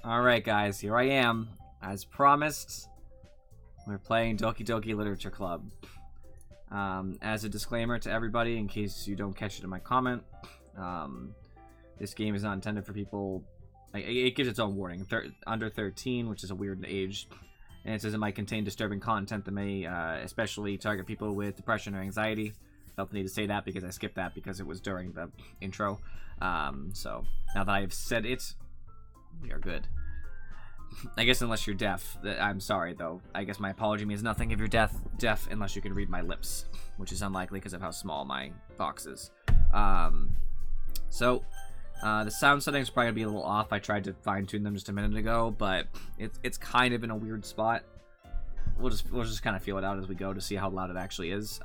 Alright guys, here I am. As promised, we're playing Doki Doki Literature Club. As a disclaimer to everybody, in case you don't catch it in my comment, this game is not intended for people... It gives its own warning. Under 13, which is a weird age. And it says it might contain disturbing content that may especially target people with depression or anxiety. Felt the need to say that because I skipped that because it was during the intro. So, now that I've said it, we are good. I guess unless you're deaf. I'm sorry, though. I guess my apology means nothing if you're deaf unless you can read my lips, which is unlikely because of how small my box is. The sound settings are probably going to be a little off. I tried to fine-tune them just a minute ago, but it's kind of in a weird spot. We'll just kind of feel it out as we go to see how loud it actually is.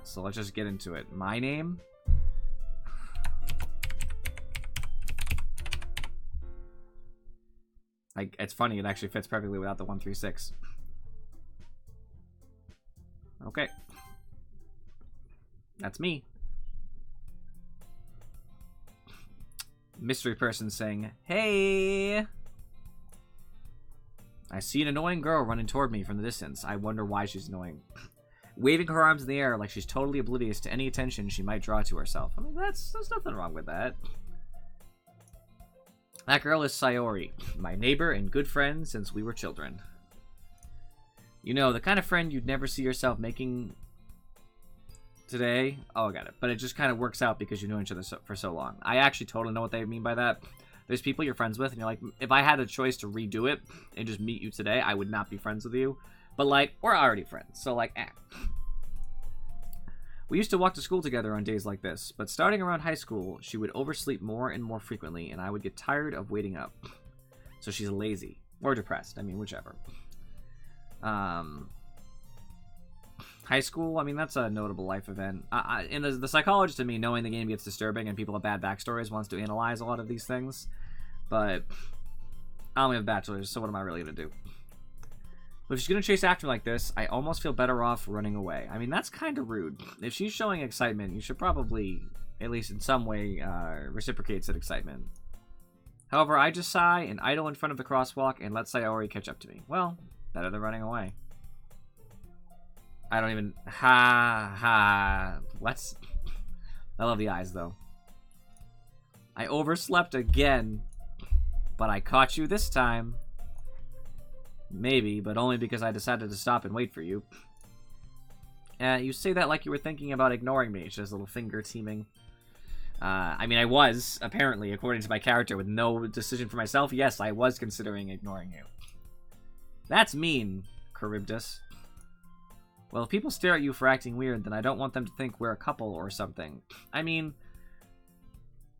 So let's just get into it. My name... it's funny, it actually fits perfectly without the 136. Okay. That's me. Mystery person saying, "Hey! I see an annoying girl running toward me from the distance. I wonder why she's annoying." Waving her arms in the air like she's totally oblivious to any attention she might draw to herself. I mean, there's nothing wrong with that. That girl is Sayori, my neighbor and good friend since we were children. You know, the kind of friend you'd never see yourself making today. Oh, I got it. But it just kind of works out because you know each other for so long. I actually totally know what they mean by that. There's people you're friends with, and you're like, if I had a choice to redo it and just meet you today, I would not be friends with you. But, like, we're already friends, so, like, We used to walk to school together on days like this, but starting around high school, she would oversleep more and more frequently, and I would get tired of waiting up. So she's lazy. Or depressed. I mean, whichever. High school, I mean, that's a notable life event. And the psychologist in me, knowing the game gets disturbing and people have bad backstories, wants to analyze a lot of these things. But I only have a bachelor's, so what am I really going to do? But if she's going to chase after me like this, I almost feel better off running away. I mean, that's kind of rude. If she's showing excitement, you should probably, at least in some way, reciprocate said excitement. However, I just sigh and idle in front of the crosswalk and let Sayori catch up to me. Well, better than running away. I don't even... Let's... I love the eyes, though. I overslept again, but I caught you this time. Maybe, but only because I decided to stop and wait for you. You say that like you were thinking about ignoring me. She has a little finger teaming. I mean, I was, apparently, according to my character, with no decision for myself. Yes, I was considering ignoring you. That's mean, Charybdis. Well, if people stare at you for acting weird, then I don't want them to think we're a couple or something. I mean,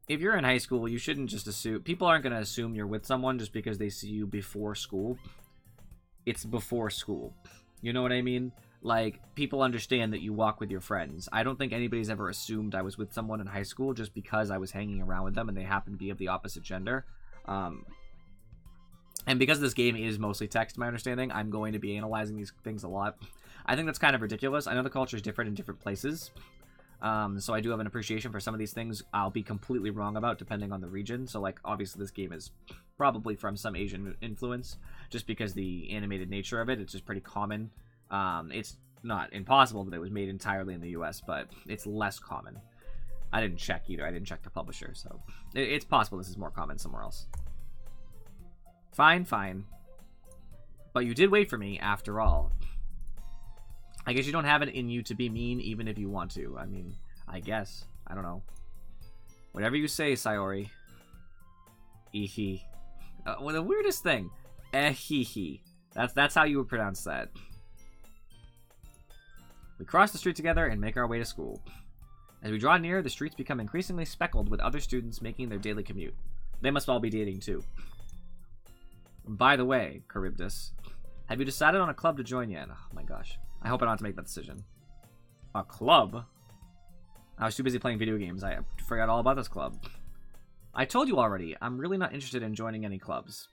if you're in high school, you shouldn't just assume... People aren't going to assume you're with someone just because they see you before school. It's before school. You know what I mean? Like, people understand that you walk with your friends. I don't think anybody's ever assumed I was with someone in high school just because I was hanging around with them and they happen to be of the opposite gender. And because this game is mostly text, my understanding, I'm going to be analyzing these things a lot. I think that's kind of ridiculous. I know the culture is different in different places. So I do have an appreciation for some of these things I'll be completely wrong about depending on the region. So, like, obviously this game is probably from some Asian influence just because the animated nature of it. It's just pretty common. It's not impossible that it was made entirely in the US, but it's less common. I didn't check either. I didn't check the publisher, so it's possible this is more common somewhere else. Fine, fine. But you did wait for me, after all. I guess you don't have it in you to be mean, even if you want to. I mean, I guess. I don't know. Whatever you say, Sayori. Ehe. Well, the weirdest thing. Ehehe. That's how you would pronounce that. We cross the street together and make our way to school. As we draw near, the streets become increasingly speckled with other students making their daily commute. They must all be dating, too. By the way, Charybdis, have you decided on a club to join yet? Oh my gosh. I hope I don't have to make that decision. A club? I was too busy playing video games. I forgot all about this club. I told you already, I'm really not interested in joining any clubs.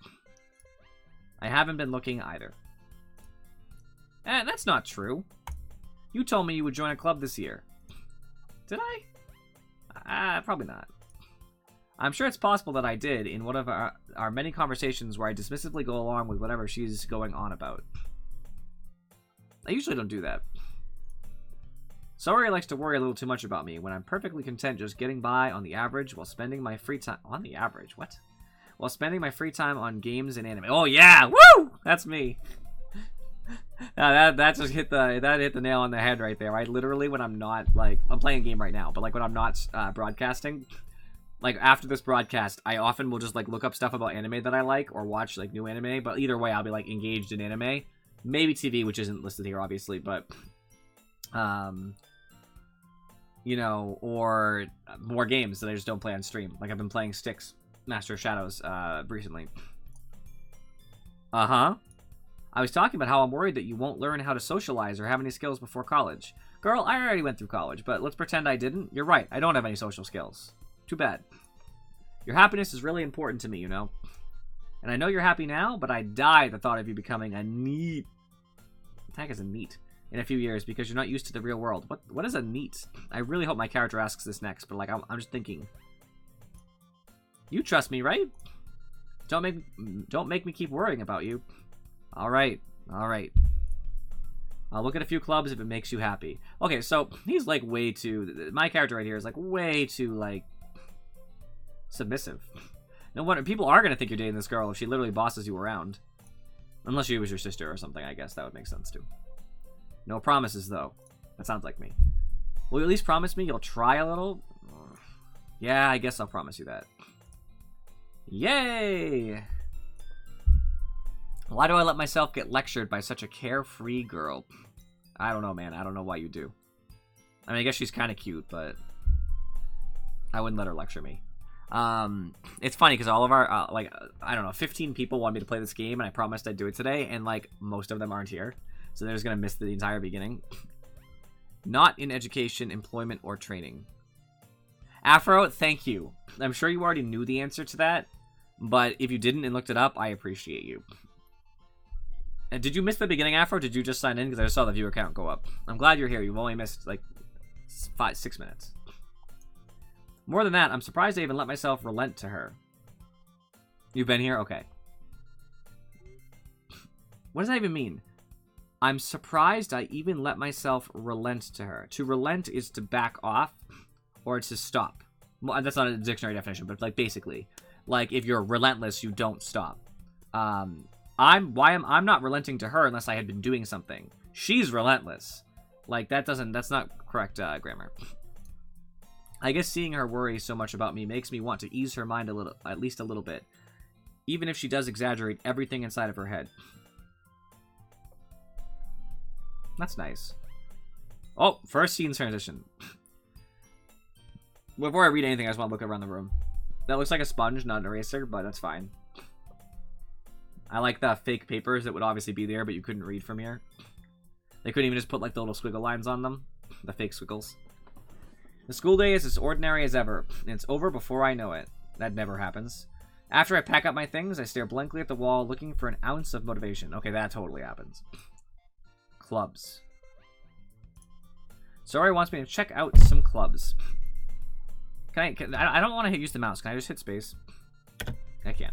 I haven't been looking either. That's not true. You told me you would join a club this year. Did I? Probably not. I'm sure it's possible that I did in one of our many conversations where I dismissively go along with whatever she's going on about. I usually don't do that. Sorry likes to worry a little too much about me when I'm perfectly content just getting by on the average while spending my free time... On the average? What? While spending my free time on games and anime. Oh, yeah! Woo! That's me. That just hit the nail on the head right there. I literally, when I'm not, like... I'm playing a game right now, but, like, when I'm not broadcasting... Like, after this broadcast, I often will just, like, look up stuff about anime that I like or watch, like, new anime. But either way, I'll be, like, engaged in anime. Maybe TV, which isn't listed here, obviously, but... You know, or more games that I just don't play on stream. Like, I've been playing Styx, Master of Shadows, recently. Uh-huh. I was talking about how I'm worried that you won't learn how to socialize or have any skills before college. Girl, I already went through college, but let's pretend I didn't. You're right, I don't have any social skills. Too bad. Your happiness is really important to me, you know? And I know you're happy now, but I die at the thought of you becoming a neat... What the heck is a neat? In a few years, because you're not used to the real world. What is a neat? I really hope my character asks this next, but like I'm just thinking. You trust me, right? Don't make me keep worrying about you. All right. I'll look at a few clubs if it makes you happy. Okay, so he's like way too. My character right here is like way too like submissive. No wonder people are gonna think you're dating this girl if she literally bosses you around. Unless she was your sister or something, I guess that would make sense too. No promises, though. That sounds like me. Will you at least promise me you'll try a little? Yeah, I guess I'll promise you that. Yay! Why do I let myself get lectured by such a carefree girl? I don't know, man. I don't know why you do. I mean, I guess she's kind of cute, but I wouldn't let her lecture me. It's funny because all of our, like, I don't know, 15 people want me to play this game, and I promised I'd do it today, and, like, most of them aren't here. So they're just going to miss the entire beginning. Not in education, employment, or training. Afro, thank you. I'm sure you already knew the answer to that. But if you didn't and looked it up, I appreciate you. Did you miss the beginning, Afro? Did you just sign in? Because I saw the viewer count go up. I'm glad you're here. You've only missed, like, 6 minutes. More than that, I'm surprised I even let myself relent to her. You've been here? Okay. What does that even mean? I'm surprised I even let myself relent to her. To relent is to back off or to stop. Well, that's not a dictionary definition, but like basically, like if you're relentless, you don't stop. I'm not relenting to her unless I had been doing something. She's relentless. Like that's not correct grammar. I guess seeing her worry so much about me makes me want to ease her mind a little, at least a little bit, even if she does exaggerate everything inside of her head. That's nice. Oh, first scene transition. Before I read anything, I just want to look around the room. That looks like a sponge, not an eraser, but that's fine. I like the fake papers that would obviously be there, but you couldn't read from here. They couldn't even just put like the little squiggle lines on them. The fake squiggles. The school day is as ordinary as ever, and it's over before I know it. That never happens. After I pack up my things, I stare blankly at the wall, looking for an ounce of motivation. Okay, that totally happens. Clubs. Sorry wants me to check out some clubs. I don't want to use the mouse. Can I just hit space? I can.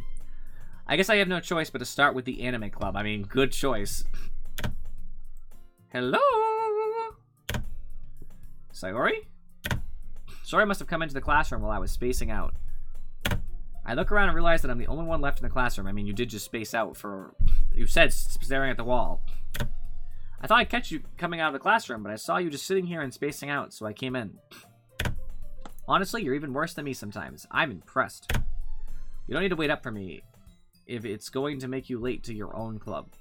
I guess I have no choice but to start with the anime club. I mean, good choice. Hello? Sayori? Sorry must have come into the classroom while I was spacing out. I look around and realize that I'm the only one left in the classroom. I mean, you did just space out for... You said staring at the wall. I thought I'd catch you coming out of the classroom, but I saw you just sitting here and spacing out, so I came in. Honestly, you're even worse than me sometimes. I'm impressed. You don't need to wait up for me if it's going to make you late to your own club.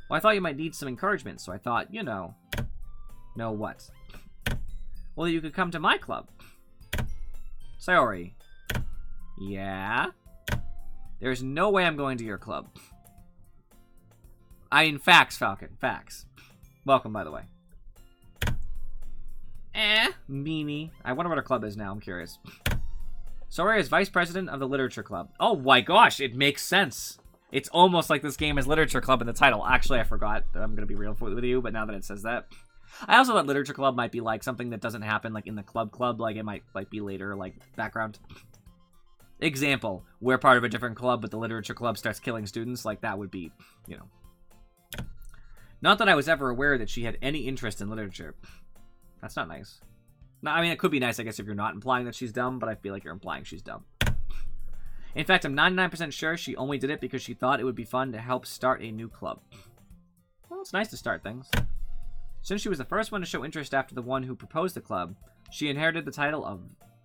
Well, I thought you might need some encouragement, so I thought, you know... Know what? Well, you could come to my club. Sayori. Yeah? There's no way I'm going to your club. I mean, facts, Falcon. Facts. Welcome, by the way. Meanie. I wonder what her club is now. I'm curious. Sayori is vice president of the literature club. Oh my gosh, it makes sense. It's almost like this game is literature club in the title. Actually, I forgot. I'm going to be real with you, but now that it says that. I also thought literature club might be like something that doesn't happen like in the club, like it might like be later, like background. Example, we're part of a different club, but the literature club starts killing students. Like, that would be, you know. Not that I was ever aware that she had any interest in literature. That's not nice. No, I mean, it could be nice, I guess, if you're not implying that she's dumb, but I feel like you're implying she's dumb. In fact, I'm 99% sure she only did it because she thought it would be fun to help start a new club. Well, it's nice to start things. Since she was the first one to show interest after the one who proposed the club, she inherited the title of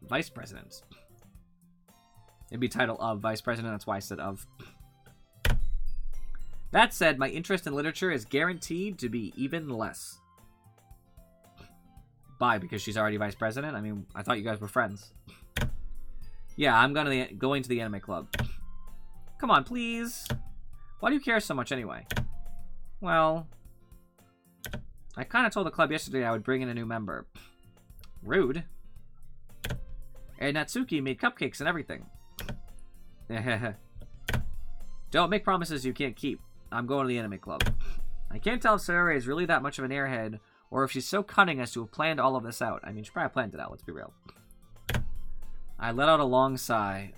Vice President. It'd be title of Vice President, that's why I said of. That said, my interest in literature is guaranteed to be even less. Bye, because she's already Vice President? I mean, I thought you guys were friends. Yeah, I'm going to the anime club. Come on, please. Why do you care so much anyway? Well, I kind of told the club yesterday I would bring in a new member. Rude. And Natsuki made cupcakes and everything. Don't make promises you can't keep. I'm going to the anime club. I can't tell if Sayori is really that much of an airhead, or if she's so cunning as to have planned all of this out. I mean, she probably planned it out, let's be real. I let out a long sigh.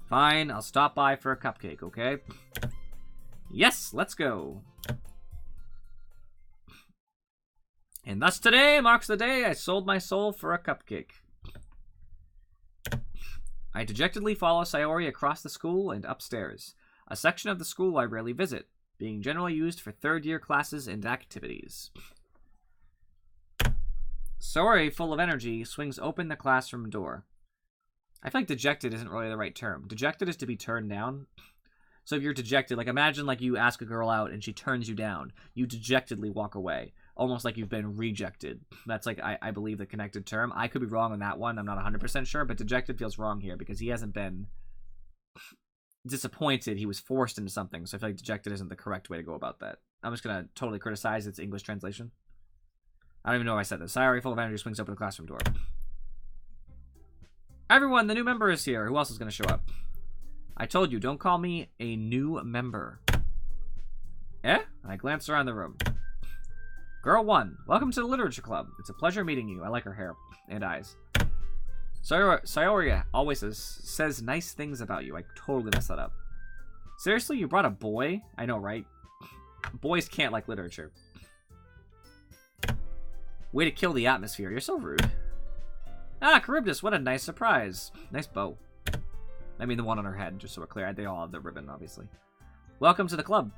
Fine, I'll stop by for a cupcake, okay? Yes, let's go. And thus today marks the day I sold my soul for a cupcake. I dejectedly follow Sayori across the school and upstairs, a section of the school I rarely visit, being generally used for third-year classes and activities. Sayori, full of energy, swings open the classroom door. I feel like dejected isn't really the right term. Dejected is to be turned down. So if you're dejected, like imagine like you ask a girl out and she turns you down. You dejectedly walk away. Almost like you've been rejected. That's like, I believe, the connected term. I could be wrong on that one. I'm not 100% sure, but dejected feels wrong here because he hasn't been disappointed. He was forced into something. So I feel like dejected isn't the correct way to go about that. I'm just going to totally criticize its English translation. I don't even know if I said this. Sayori, full of energy, swings open the classroom door. Everyone, the new member is here. Who else is going to show up? I told you, don't call me a new member. Eh? I glance around the room. Girl 1, welcome to the Literature Club. It's a pleasure meeting you. I like her hair and eyes. Sayori always says nice things about you. I totally messed that up. Seriously, you brought a boy? I know, right? Boys can't like literature. Way to kill the atmosphere. You're so rude. Ah, Charybdis, what a nice surprise. Nice bow. I mean the one on her head, just so we're clear. They all have the ribbon, obviously. Welcome to the club.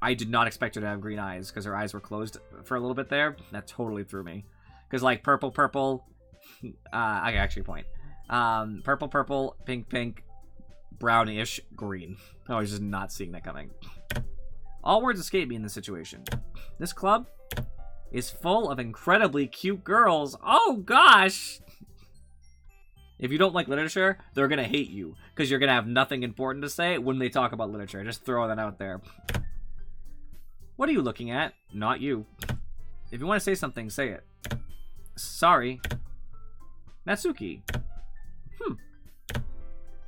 I did not expect her to have green eyes, because her eyes were closed for a little bit there. That totally threw me. Because, like, purple, I can actually point. Purple, pink, brownish, green. I was just not seeing that coming. All words escape me in this situation. This club is full of incredibly cute girls. Oh, gosh! If you don't like literature, they're going to hate you, because you're going to have nothing important to say when they talk about literature. Just throw that out there. What are you looking at? Not you. If you want to say something, say it. Sorry. Natsuki.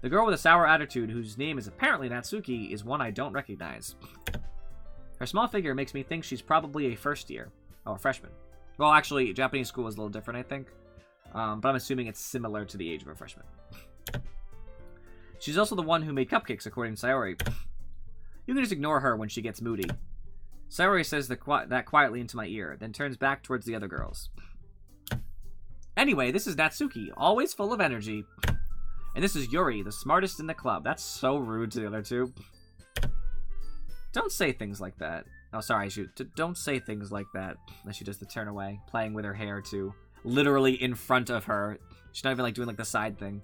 The girl with a sour attitude, whose name is apparently Natsuki, is one I don't recognize. Her small figure makes me think she's probably a first year. Oh, a freshman. Well, actually, Japanese school is a little different, I think. But I'm assuming it's similar to the age of a freshman. She's also the one who made cupcakes, according to Sayori. You can just ignore her when she gets moody. Sayori says that quietly into my ear, then turns back towards the other girls. Anyway, this is Natsuki, always full of energy. And this is Yuri, the smartest in the club. That's so rude to the other two. Don't say things like that. Oh, sorry, don't say things like that. Then she does the turn away, playing with her hair, too. Literally in front of her. She's not even, like, doing, like, the side thing.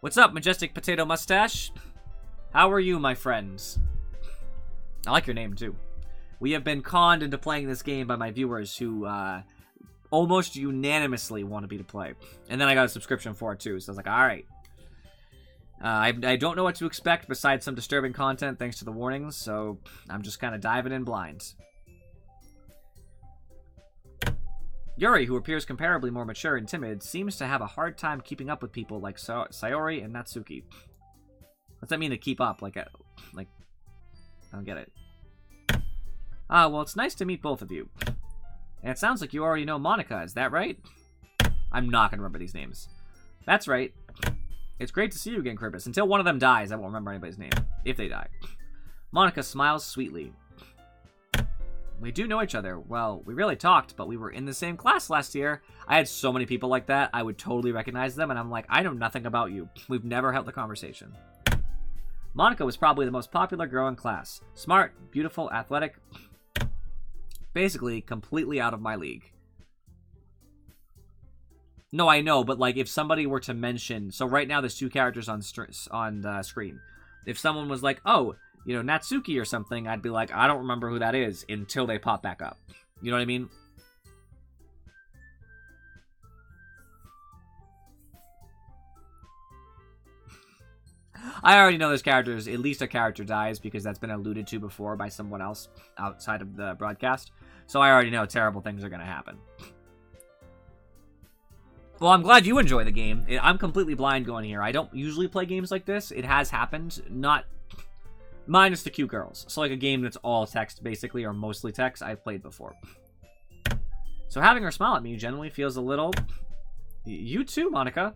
What's up, majestic potato mustache? How are you, my friends? I like your name, too. We have been conned into playing this game by my viewers who, almost unanimously wanted me to play. And then I got a subscription for it, too, so I was like, alright. I don't know what to expect besides some disturbing content thanks to the warnings, so I'm just kind of diving in blind. Yuri, who appears comparably more mature and timid, seems to have a hard time keeping up with people like Sayori and Natsuki. What's that mean to keep up? Like, I don't get it. Ah, well, it's nice to meet both of you. And it sounds like you already know Monica, is that right? I'm not going to remember these names. That's right. It's great to see you again, Cribbus. Until one of them dies, I won't remember anybody's name. If they die. Monica smiles sweetly. We do know each other. Well, we really talked, but we were in the same class last year. I had so many people like that, I would totally recognize them, and I'm like, I know nothing about you. We've never held a conversation. Monica was probably the most popular girl in class. Smart, beautiful, athletic. Basically, completely out of my league. No, I know, but like if somebody were to mention... So right now there's two characters on screen. If someone was like, oh... you know, Natsuki or something, I'd be like, I don't remember who that is until they pop back up. You know what I mean? I already know there's characters, at least a character dies because that's been alluded to before by someone else outside of the broadcast. So I already know terrible things are going to happen. Well, I'm glad you enjoy the game. I'm completely blind going here. I don't usually play games like this. It has happened, not... minus the cute girls. So like a game that's all text, basically, or mostly text, I've played before. So having her smile at me generally feels a little... You too, Monica.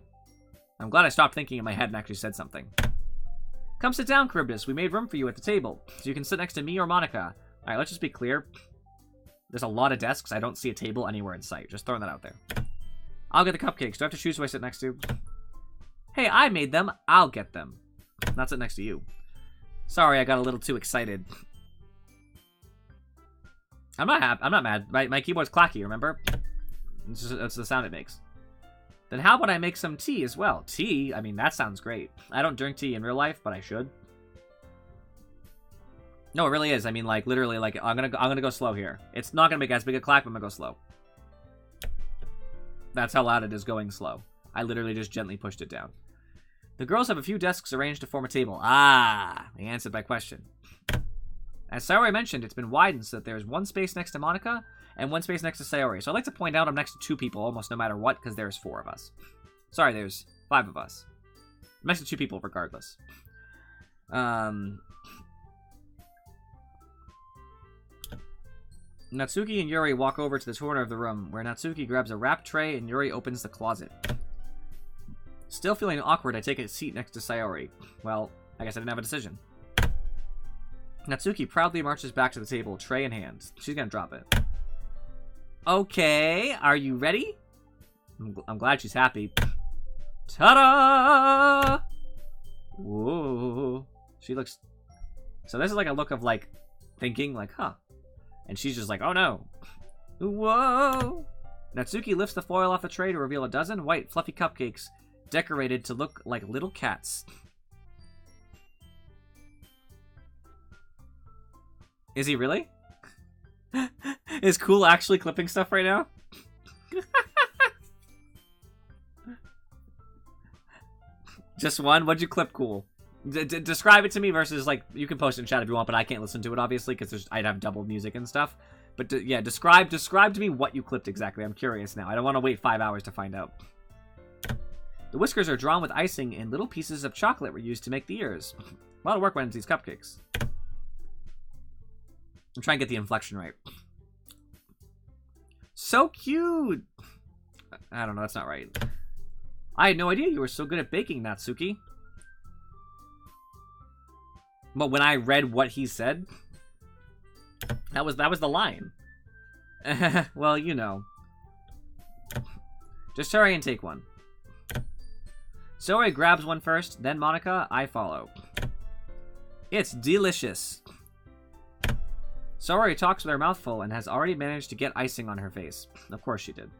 I'm glad I stopped thinking in my head and actually said something. Come sit down, Charybdis. We made room for you at the table, so you can sit next to me or Monica. Alright, let's just be clear. There's a lot of desks. I don't see a table anywhere in sight. Just throwing that out there. I'll get the cupcakes. Do I have to choose who I sit next to? Hey, I made them. I'll get them. Not sit next to you. Sorry, I got a little too excited. I'm not happy. I'm not mad. My keyboard's clacky, remember? That's the sound it makes. Then how about I make some tea as well? Tea? I mean, that sounds great. I don't drink tea in real life, but I should. No, it really is. I mean, like, literally, like, I'm gonna go slow here. It's not gonna make as big a clack, but I'm gonna go slow. That's how loud it is going slow. I literally just gently pushed it down. The girls have a few desks arranged to form a table. Ah, they answered my question. As Sayori mentioned, it's been widened so that there's one space next to Monica and one space next to Sayori. So I'd like to point out I'm next to two people almost no matter what, because there's 4 of us. Sorry, there's 5 of us. I'm next to 2 people regardless. Natsuki and Yuri walk over to this corner of the room, where Natsuki grabs a wrap tray and Yuri opens the closet. Still feeling awkward, I take a seat next to Sayori. Well, I guess I didn't have a decision. Natsuki proudly marches back to the table, tray in hand. She's gonna drop it. Okay, are you ready? I'm glad she's happy. Ta-da! Whoa. She looks... So this is like a look of, like, thinking, like, huh. And she's just like, oh no. Whoa! Natsuki lifts the foil off the tray to reveal a dozen white, fluffy cupcakes decorated to look like little cats. Is he really? Is Cool actually clipping stuff right now? Just one? What'd you clip, Cool? Describe it to me versus, like, you can post it in chat if you want, but I can't listen to it, obviously, because I'd have double music and stuff. But, yeah, describe to me what you clipped exactly. I'm curious now. I don't want to wait 5 hours to find out. The whiskers are drawn with icing, and little pieces of chocolate were used to make the ears. A lot of work went into these cupcakes. I'm trying to get the inflection right. So cute! I don't know, that's not right. I had no idea you were so good at baking, Natsuki. But when I read what he said, that was the line. Well, you know. Just hurry and take one. Sayori grabs one first, then Monica, I follow. It's delicious. Sayori talks with her mouth full and has already managed to get icing on her face. Of course she did.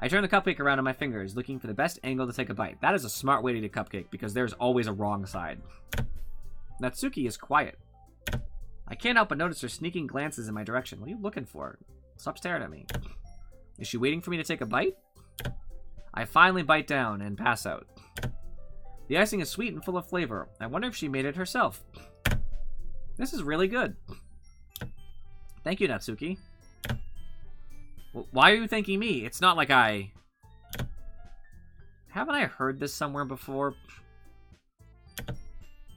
I turn the cupcake around on my fingers, looking for the best angle to take a bite. That is a smart way to eat a cupcake, because there's always a wrong side. Natsuki is quiet. I can't help but notice her sneaking glances in my direction. What are you looking for? Stop staring at me. Is she waiting for me to take a bite? I finally bite down and pass out. The icing is sweet and full of flavor. I wonder if she made it herself. This is really good. Thank you, Natsuki. Why are you thanking me? It's not like I... Haven't I heard this somewhere before?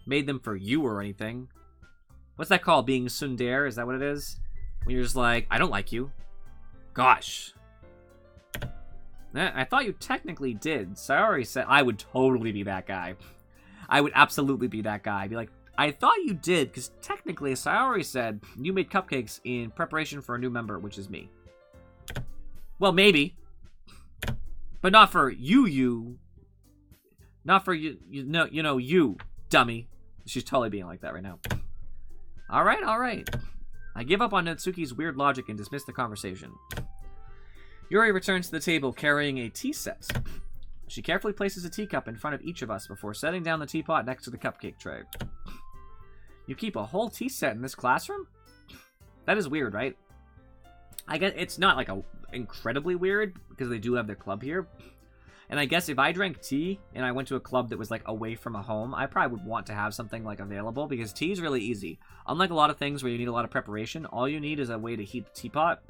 Made them for you or anything. What's that called? Being tsundere? Is that what it is? When you're just like, I don't like you. Gosh. I thought you technically did. Sayori said I would totally be that guy. I would absolutely be that guy. I'd be like, I thought you did, because technically Sayori said you made cupcakes in preparation for a new member, which is me. Well, maybe. But not for you. Not for you, you, dummy. She's totally being like that right now. Alright. I give up on Natsuki's weird logic and dismiss the conversation. Yuri returns to the table carrying a tea set. She carefully places a teacup in front of each of us before setting down the teapot next to the cupcake tray. You keep a whole tea set in this classroom? That is weird, right? I guess it's not like incredibly weird because they do have their club here. And I guess if I drank tea and I went to a club that was like away from a home, I probably would want to have something like available because tea is really easy. Unlike a lot of things where you need a lot of preparation, all you need is a way to heat the teapot.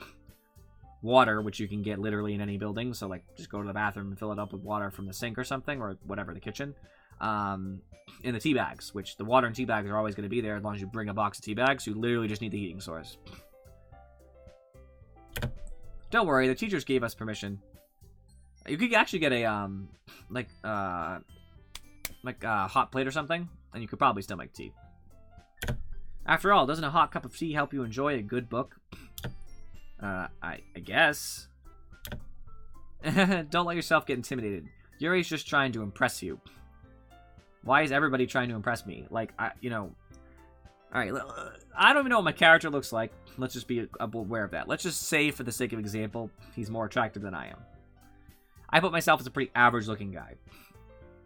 Water, which you can get literally in any building. So like just go to the bathroom and fill it up with water from the sink or something or whatever, the kitchen. In the tea bags, which the water and tea bags are always going to be there as long as you bring a box of tea bags. So you literally just need the heating source. Don't worry, the teachers gave us permission. You could actually get a hot plate or something, and you could probably still make tea. After all, doesn't a hot cup of tea help you enjoy a good book? I guess. Don't let yourself get intimidated. Yuri's just trying to impress you. Why is everybody trying to impress me? Like, Alright, I don't even know what my character looks like. Let's just be aware of that. Let's just say, for the sake of example, he's more attractive than I am. I put myself as a pretty average-looking guy.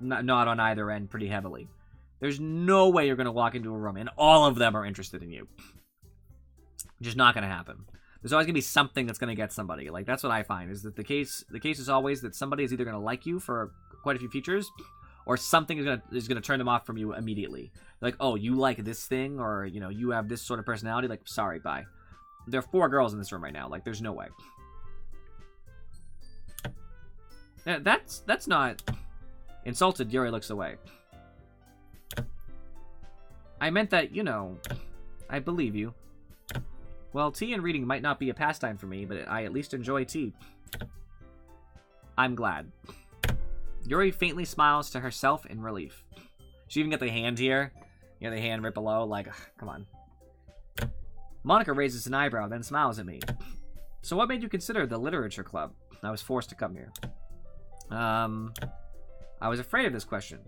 Not on either end pretty heavily. There's no way you're going to walk into a room and all of them are interested in you. Just not going to happen. There's always going to be something that's going to get somebody. Like, that's what I find, is that the case is always that somebody is either going to like you for quite a few features, or something is gonna turn them off from you immediately. Like, oh, you like this thing, or, you have this sort of personality, like, sorry, bye. There are 4 girls in this room right now, like, there's no way. Yeah, that's not... Insulted, Yuri looks away. I meant that, I believe you. Well, tea and reading might not be a pastime for me, but I at least enjoy tea. I'm glad. Yuri faintly smiles to herself in relief. She even got the hand here. The hand right below. Like, ugh, come on. Monica raises an eyebrow, then smiles at me. So what made you consider the literature club? I was forced to come here. I was afraid of this question.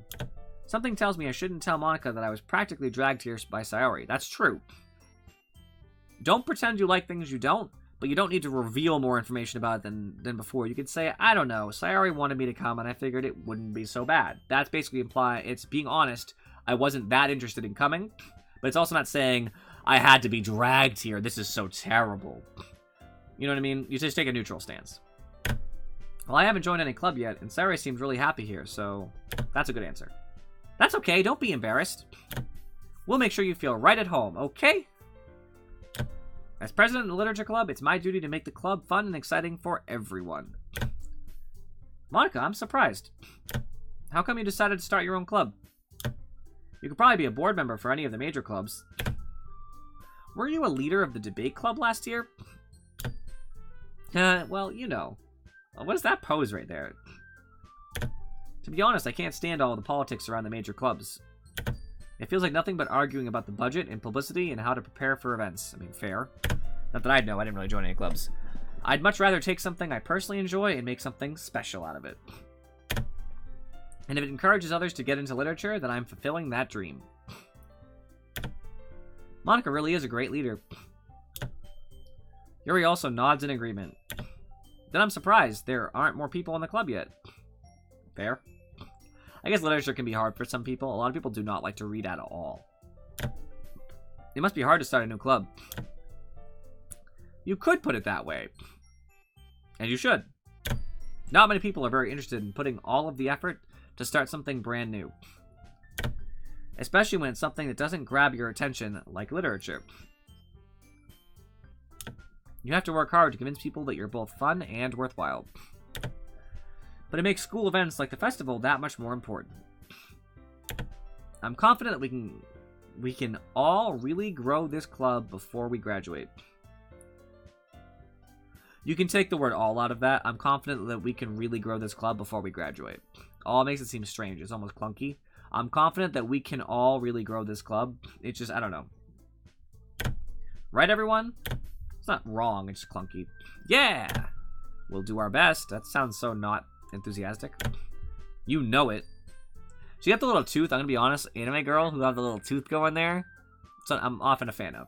Something tells me I shouldn't tell Monica that I was practically dragged here by Sayori. That's true. Don't pretend you like things you don't. But you don't need to reveal more information about it than before. You could say, I don't know, Sayori wanted me to come, and I figured it wouldn't be so bad. That's basically it's being honest. I wasn't that interested in coming, but it's also not saying, I had to be dragged here. This is so terrible. You know what I mean? You just take a neutral stance. Well, I haven't joined any club yet, and Sayori seems really happy here, so that's a good answer. That's okay, don't be embarrassed. We'll make sure you feel right at home, okay? As president of the Literature Club, it's my duty to make the club fun and exciting for everyone. Monica, I'm surprised. How come you decided to start your own club? You could probably be a board member for any of the major clubs. Were you a leader of the debate club last year? Well, What is that pose right there? To be honest, I can't stand all the politics around the major clubs. It feels like nothing but arguing about the budget and publicity and how to prepare for events. I mean, fair. Not that I'd know, I didn't really join any clubs. I'd much rather take something I personally enjoy and make something special out of it. And if it encourages others to get into literature, then I'm fulfilling that dream. Monica really is a great leader. Yuri also nods in agreement. Then I'm surprised there aren't more people in the club yet. Fair. I guess literature can be hard for some people. A lot of people do not like to read at all. It must be hard to start a new club. You could put it that way. And you should. Not many people are very interested in putting all of the effort to start something brand new. Especially when it's something that doesn't grab your attention, like literature. You have to work hard to convince people that you're both fun and worthwhile. But it makes school events like the festival that much more important. I'm confident that we can all really grow this club before we graduate. You can take the word all out of that. I'm confident that we can really grow this club before we graduate. All makes it seem strange. It's almost clunky. I'm confident that we can all really grow this club. It's just, I don't know. Right, everyone? It's not wrong. It's just clunky. Yeah! We'll do our best. That sounds so not enthusiastic. You know it. She got the little tooth. I'm going to be honest. Anime girl who have the little tooth going there. So I'm often a fan of.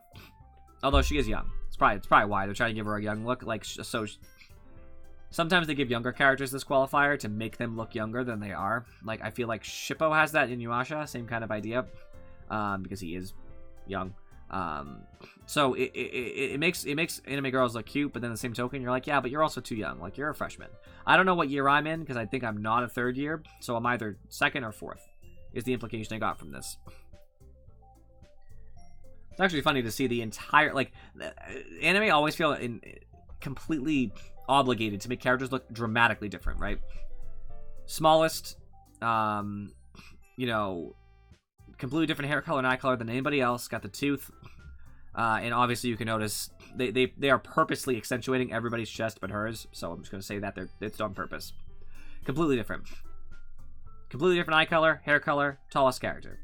Although she is young. It's probably why they're trying to give her a young look. Like, so sometimes they give younger characters this qualifier to make them look younger than they are. Like, I feel like Shippo has that in Inuyasha, same kind of idea, because he is young. So it makes anime girls look cute, but then the same token, you're like, yeah, but you're also too young. Like, you're a freshman. I don't know what year I'm in because I think I'm not a third year, so I'm either second or fourth. Is the implication I got from this. It's actually funny to see the entire, like, anime always feel completely obligated to make characters look dramatically different, right? Smallest, you know, completely different hair color and eye color than anybody else, got the tooth, and obviously you can notice they are purposely accentuating everybody's chest but hers, so I'm just going to say that it's on purpose. Completely different eye color, hair color, tallest character,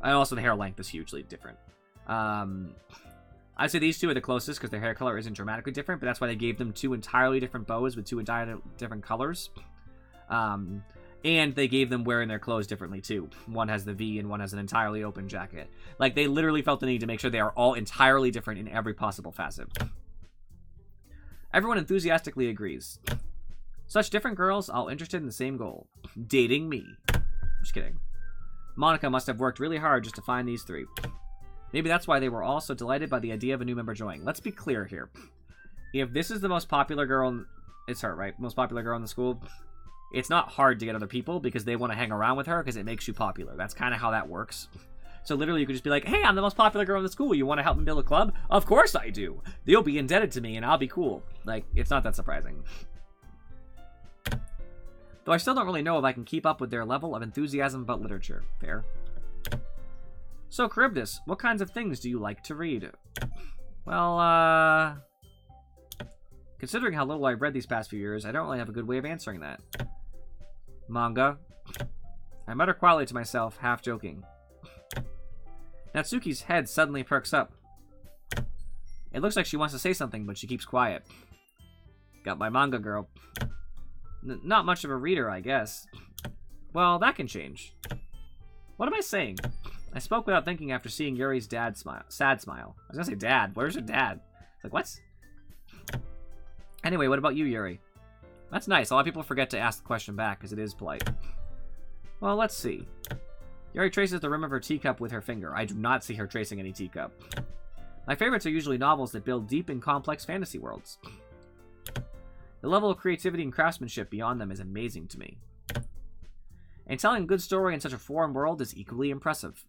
and also the hair length is hugely different. I'd say these two are the closest because their hair color isn't dramatically different, but that's why they gave them two entirely different bows with two entirely different colors. And they gave them wearing their clothes differently too. One has the V and one has an entirely open jacket. Like, they literally felt the need to make sure they are all entirely different in every possible facet. Everyone enthusiastically agrees. Such different girls, all interested in the same goal. Dating me. Just kidding. Monica must have worked really hard just to find these three. Maybe that's why they were all so delighted by the idea of a new member joining. Let's be clear here. If this is the most popular girl, it's her, right? Most popular girl in the school. It's not hard to get other people because they want to hang around with her because it makes you popular. That's kind of how that works. So literally you could just be like, hey, I'm the most popular girl in the school. You want to help me build a club? Of course I do. They'll be indebted to me and I'll be cool. Like, it's not that surprising. Though I still don't really know if I can keep up with their level of enthusiasm about literature. Fair. So, Charybdis, what kinds of things do you like to read? Well, considering how little I've read these past few years, I don't really have a good way of answering that. Manga. I mutter quietly to myself, half joking. Natsuki's head suddenly perks up. It looks like she wants to say something, but she keeps quiet. Got my manga, girl. Not much of a reader, I guess. Well, that can change. What am I saying? I spoke without thinking after seeing Yuri's sad smile. I was gonna say dad. Where's your dad? It's like, what? Anyway, what about you, Yuri? That's nice. A lot of people forget to ask the question back because it is polite. Well, let's see. Yuri traces the rim of her teacup with her finger. I do not see her tracing any teacup. My favorites are usually novels that build deep and complex fantasy worlds. The level of creativity and craftsmanship beyond them is amazing to me. And telling a good story in such a foreign world is equally impressive.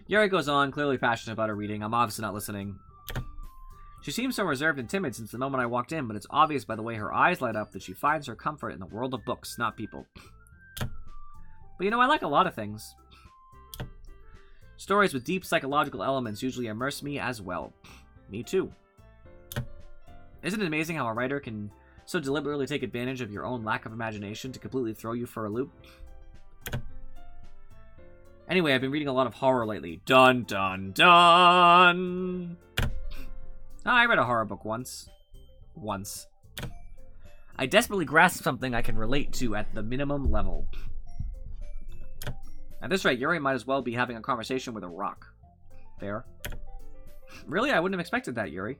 Yuri goes on, clearly passionate about her reading. I'm obviously not listening. She seems so reserved and timid since the moment I walked in, but it's obvious by the way her eyes light up that she finds her comfort in the world of books, not people. But you know, I like a lot of things. Stories with deep psychological elements usually immerse me as well. Me too. Isn't it amazing how a writer can so deliberately take advantage of your own lack of imagination to completely throw you for a loop? Anyway, I've been reading a lot of horror lately. Dun dun dun! I read a horror book once. I desperately grasped something I can relate to at the minimum level. At this rate, Yuri might as well be having a conversation with a rock. Fair. Really? I wouldn't have expected that, Yuri.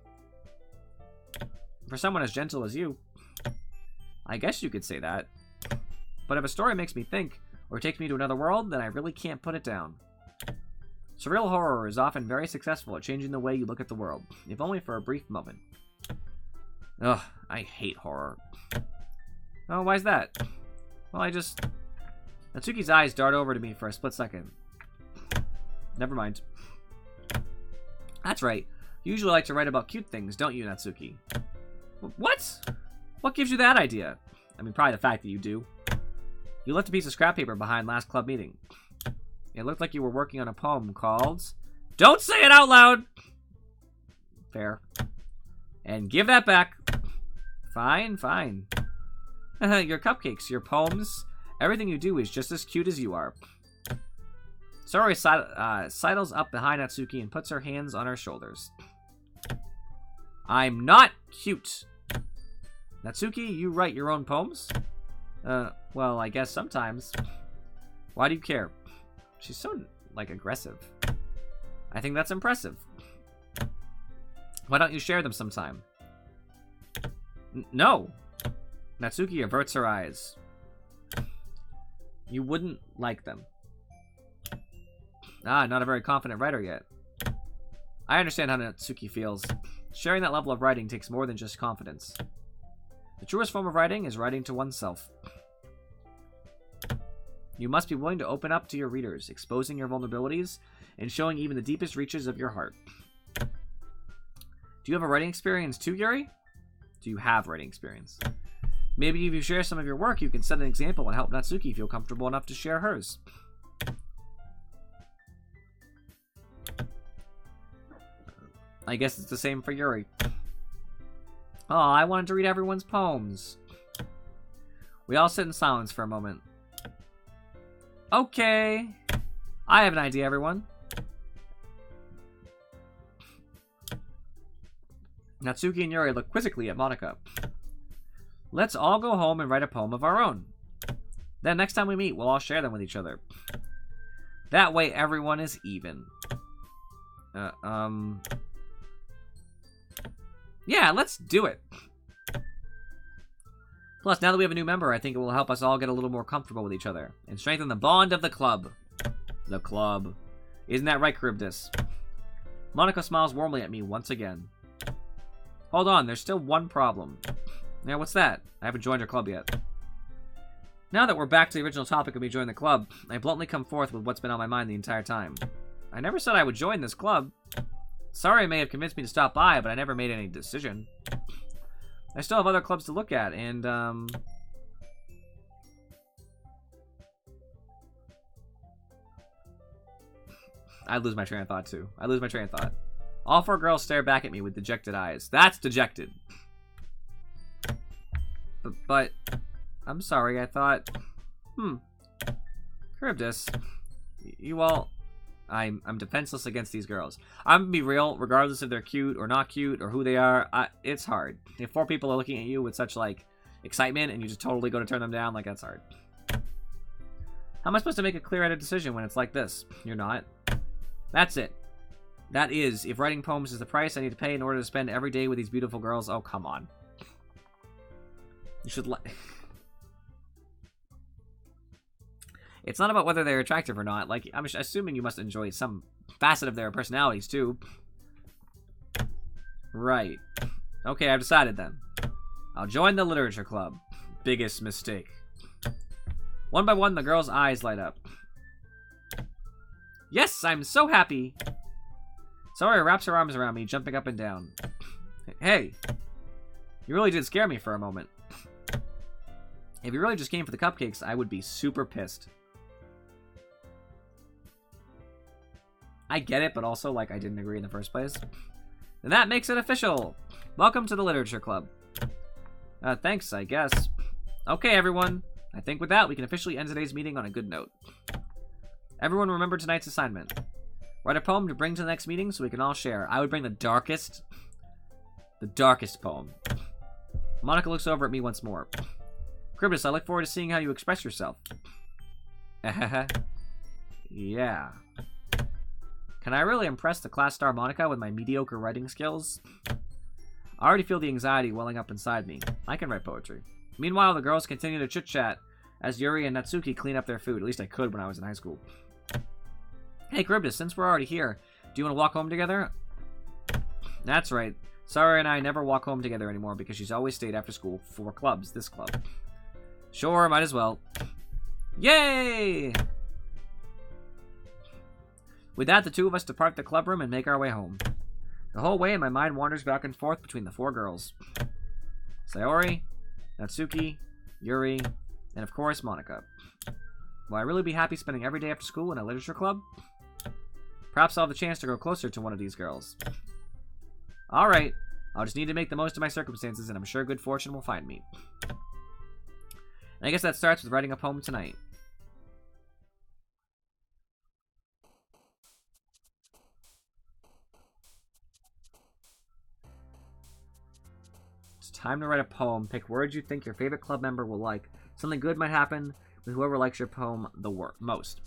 For someone as gentle as you. I guess you could say that. But if a story makes me think, or takes me to another world, then I really can't put it down. Surreal horror is often very successful at changing the way you look at the world, if only for a brief moment. Ugh, I hate horror. Oh, why's that? Well, Natsuki's eyes dart over to me for a split second. Never mind. That's right. You usually like to write about cute things, don't you, Natsuki? What? What gives you that idea? I mean, probably the fact that you do. You left a piece of scrap paper behind last club meeting. It looked like you were working on a poem called... Don't say it out loud! Fair. And give that back. Fine, fine. Your cupcakes, your poems, everything you do is just as cute as you are. Saori sidles up behind Natsuki and puts her hands on her shoulders. I'm not cute. Natsuki, you write your own poems? Well, I guess sometimes. Why do you care? She's so, like, aggressive. I think that's impressive. Why don't you share them sometime? No. Natsuki averts her eyes. You wouldn't like them. Ah, not a very confident writer yet. I understand how Natsuki feels. Sharing that level of writing takes more than just confidence. The truest form of writing is writing to oneself. You must be willing to open up to your readers, exposing your vulnerabilities, and showing even the deepest reaches of your heart. Do you have a writing experience too, Yuri? Do you have writing experience? Maybe if you share some of your work, you can set an example and help Natsuki feel comfortable enough to share hers. I guess it's the same for Yuri. Oh, I wanted to read everyone's poems. We all sit in silence for a moment. Okay. I have an idea, everyone. Natsuki and Yuri look quizzically at Monika. Let's all go home and write a poem of our own. Then next time we meet, we'll all share them with each other. That way everyone is even. Yeah, let's do it. Plus, now that we have a new member, I think it will help us all get a little more comfortable with each other and strengthen the bond of the club. The club. Isn't that right, Charybdis? Monika smiles warmly at me once again. Hold on, there's still one problem. Yeah, what's that? I haven't joined your club yet. Now that we're back to the original topic of me joining the club, I bluntly come forth with what's been on my mind the entire time. I never said I would join this club. Sorry, may have convinced me to stop by, but I never made any decision. I still have other clubs to look at, and, I lose my train of thought, too. I lose my train of thought. All four girls stare back at me with dejected eyes. That's dejected. But I'm sorry, I thought... Charybdis, you all... I'm defenseless against these girls. I'm gonna be real, regardless if they're cute or not cute or who they are, it's hard. If four people are looking at you with such, like, excitement and you just totally go to turn them down, like, that's hard. How am I supposed to make a clear-headed decision when it's like this? You're not. That's it. That is, if writing poems is the price I need to pay in order to spend every day with these beautiful girls, oh, come on. You should It's not about whether they're attractive or not. Like, I'm assuming you must enjoy some facet of their personalities, too. Right. Okay, I've decided then. I'll join the literature club. Biggest mistake. One by one, the girls' eyes light up. Yes, I'm so happy. Saori wraps her arms around me, jumping up and down. Hey, you really did scare me for a moment. If you really just came for the cupcakes, I would be super pissed. I get it, but also, like, I didn't agree in the first place. And that makes it official. Welcome to the Literature Club. Thanks, I guess. Okay, everyone. I think with that, we can officially end today's meeting on a good note. Everyone remember tonight's assignment. Write a poem to bring to the next meeting so we can all share. I would bring the darkest poem. Monika looks over at me once more. Charybdis, I look forward to seeing how you express yourself. Yeah. Can I really impress the class star Monika with my mediocre writing skills? I already feel the anxiety welling up inside me. I can write poetry. Meanwhile, the girls continue to chit-chat as Yuri and Natsuki clean up their food. At least I could when I was in high school. Hey, Charybdis, since we're already here, do you want to walk home together? That's right. Saori and I never walk home together anymore because she's always stayed after school for clubs, this club. Sure, might as well. Yay! With that, the two of us depart the clubroom and make our way home. The whole way, my mind wanders back and forth between the four girls. Saori, Natsuki, Yuri, and of course, Monika. Will I really be happy spending every day after school in a literature club? Perhaps I'll have the chance to grow closer to one of these girls. Alright, I'll just need to make the most of my circumstances, and I'm sure good fortune will find me. And I guess that starts with writing a poem tonight. It's time to write a poem. Pick words you think your favorite club member will like. Something good might happen with whoever likes your poem the most.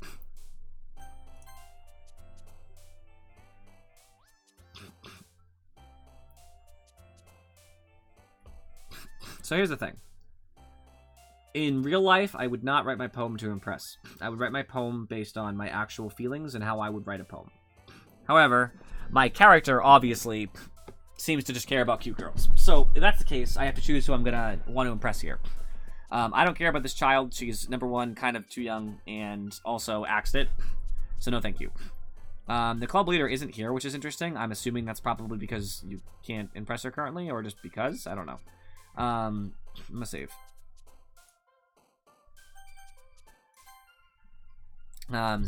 So here's the thing. In real life, I would not write my poem to impress. I would write my poem based on my actual feelings and how I would write a poem. However, my character obviously seems to just care about cute girls. So if that's the case, I have to choose who I'm going to want to impress here. I don't care about this child. She's, number one, kind of too young and also axed it. So no thank you. The club leader isn't here, which is interesting. I'm assuming that's probably because you can't impress her currently, or just because? I don't know. I'm gonna save.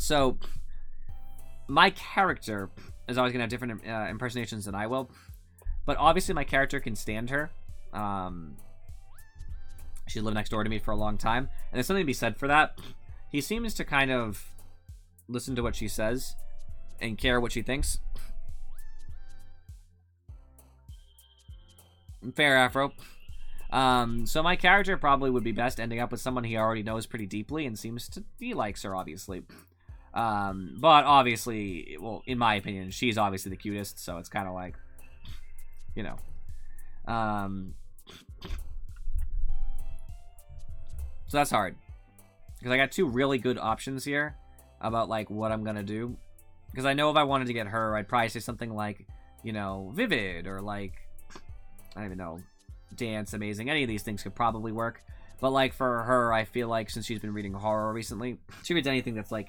So my character is always gonna have different impersonations than I will, but obviously my character can stand her. She lived next door to me for a long time, and there's something to be said for that. He seems to kind of listen to what she says and care what she thinks. Fair, Afro. So my character probably would be best ending up with someone he already knows pretty deeply and seems to... He likes her, obviously. But obviously, well, in my opinion, she's obviously the cutest, so it's kind of like, you know. So that's hard. Because I got two really good options here about, like, what I'm gonna do. Because I know if I wanted to get her, I'd probably say something like, you know, vivid, or like, I don't even know, dance, amazing. Any of these things could probably work. But, like, for her, I feel like since she's been reading horror recently, she reads anything that's, like,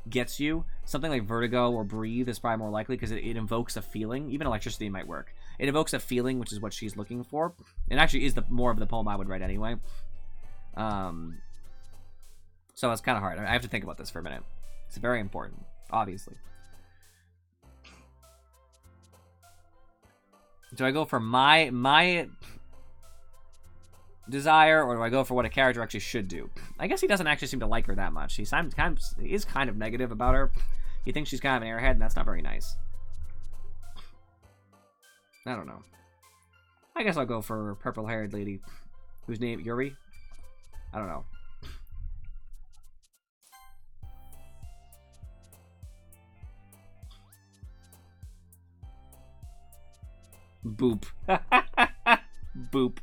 gets you. Something like Vertigo or Breathe is probably more likely because it invokes a feeling. Even Electricity might work. It evokes a feeling, which is what she's looking for. It actually is the more of the poem I would write anyway. So it's kind of hard. I have to think about this for a minute. It's very important, obviously. Do I go for my desire, or do I go for what a character actually should do? I guess he doesn't actually seem to like her that much. He is kind of negative about her. He thinks she's kind of an airhead, and that's not very nice. I don't know. I guess I'll go for purple-haired lady. Whose name? Yuri? I don't know. Boop. Boop.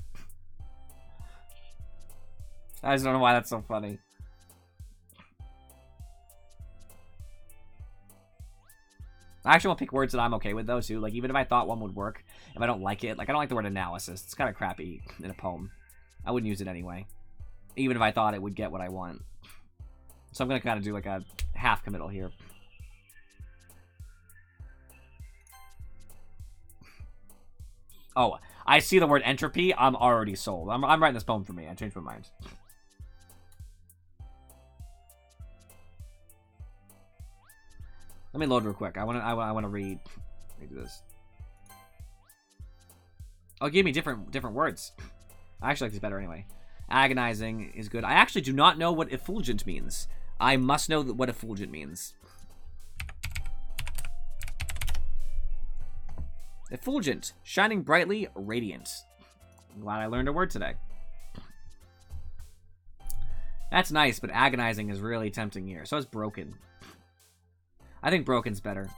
I just don't know why that's so funny. I actually want to pick words that I'm okay with, though, too. Like, even if I thought one would work, if I don't like it, like, I don't like the word analysis. It's kind of crappy in a poem. I wouldn't use it anyway. Even if I thought it would get what I want. So I'm going to kind of do, like, a half committal here. Oh, I see the word entropy. I'm already sold. I'm writing this poem for me. I changed my mind. Let me load real quick. I want to read. Let me do this. Oh, give me different words. I actually like these better anyway. Agonizing is good. I actually do not know what effulgent means. I must know what effulgent means. Effulgent, shining brightly, radiant. I'm glad I learned a word today. That's nice, but agonizing is really tempting here. So is broken. I think broken's better.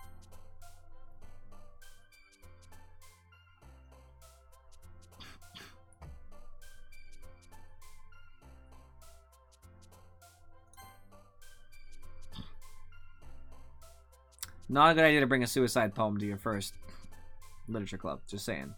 Not a good idea to bring a suicide poem to your first literature club. Just saying.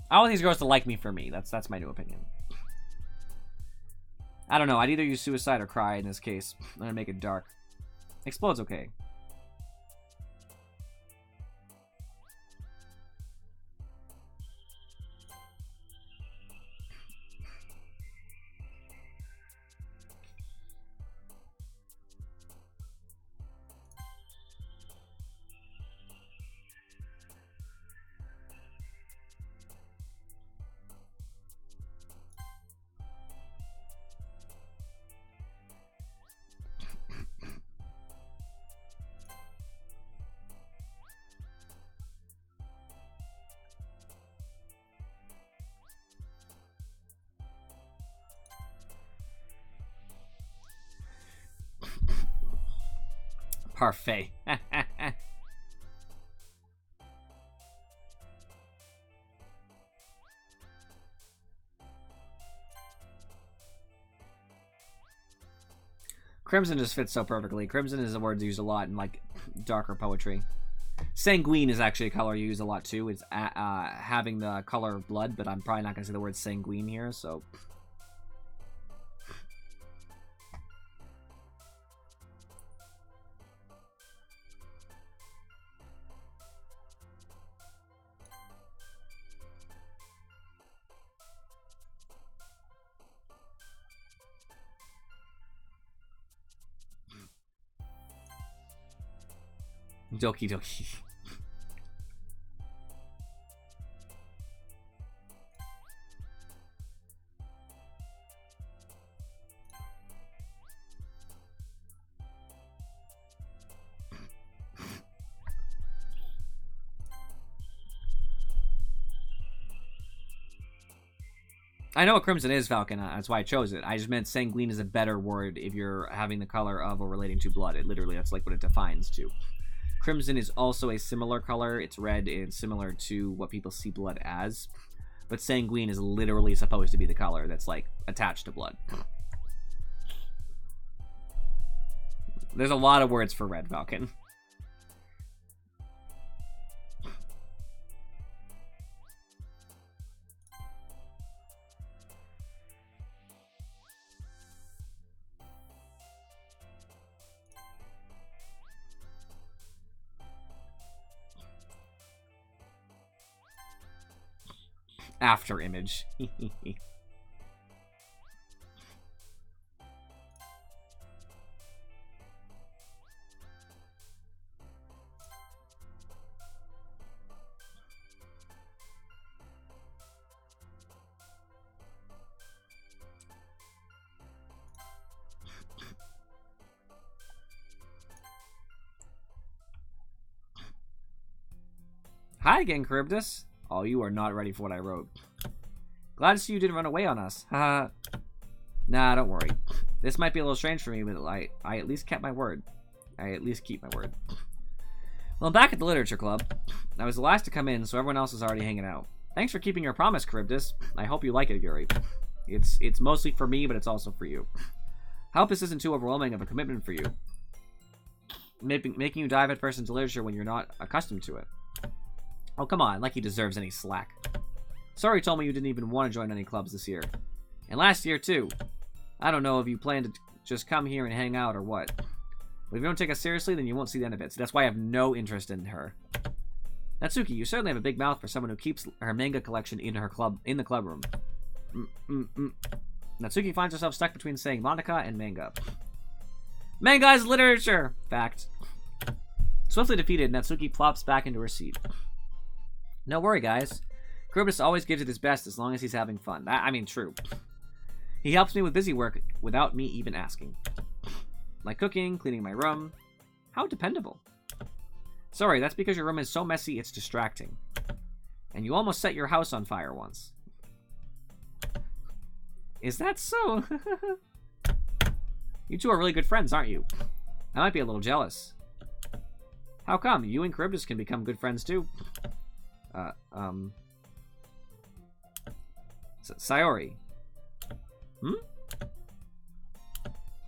I want these girls to like me for me. That's my new opinion. I don't know. I'd either use suicide or cry in this case. I'm gonna make it dark. Explode's okay. Parfait. Crimson just fits so perfectly. Crimson is a word used a lot in, like, darker poetry. Sanguine is actually a color you use a lot, too. It's having the color of blood, but I'm probably not going to say the word sanguine here, so... Doki Doki. I know what crimson is, Falcon. That's why I chose it. I just meant sanguine is a better word if you're having the color of or relating to blood. It literally, that's like what it defines to. Crimson is also a similar color. It's red and similar to what people see blood as. But sanguine is literally supposed to be the color that's, like, attached to blood. There's a lot of words for red, Falcon. After image. Hi again, Charybdis. Oh, you are not ready for what I wrote. Glad to see you didn't run away on us. Haha. Nah, don't worry. This might be a little strange for me, but I at least kept my word. I at least keep my word. Well, I'm back at the Literature Club. I was the last to come in, so everyone else is already hanging out. Thanks for keeping your promise, Charybdis. I hope you like it, Yuri. It's mostly for me, but it's also for you. I hope this isn't too overwhelming of a commitment for you. Making you dive at first into literature when you're not accustomed to it. Oh, come on, like he deserves any slack. Sorry told me you didn't even want to join any clubs this year. And last year, too. I don't know if you plan to just come here and hang out or what. But if you don't take us seriously, then you won't see the end of it. So that's why I have no interest in her. Natsuki, you certainly have a big mouth for someone who keeps her manga collection in her club, in the club room. Natsuki finds herself stuck between saying Monica and manga. Manga is literature! Fact. Swiftly defeated, Natsuki plops back into her seat. No worry, guys. Charybdis always gives it his best as long as he's having fun. I mean, true. He helps me with busy work without me even asking. Like cooking, cleaning my room. How dependable. Sorry, that's because your room is so messy it's distracting. And you almost set your house on fire once. Is that so? You two are really good friends, aren't you? I might be a little jealous. How come? You and Charybdis can become good friends too. Sayori.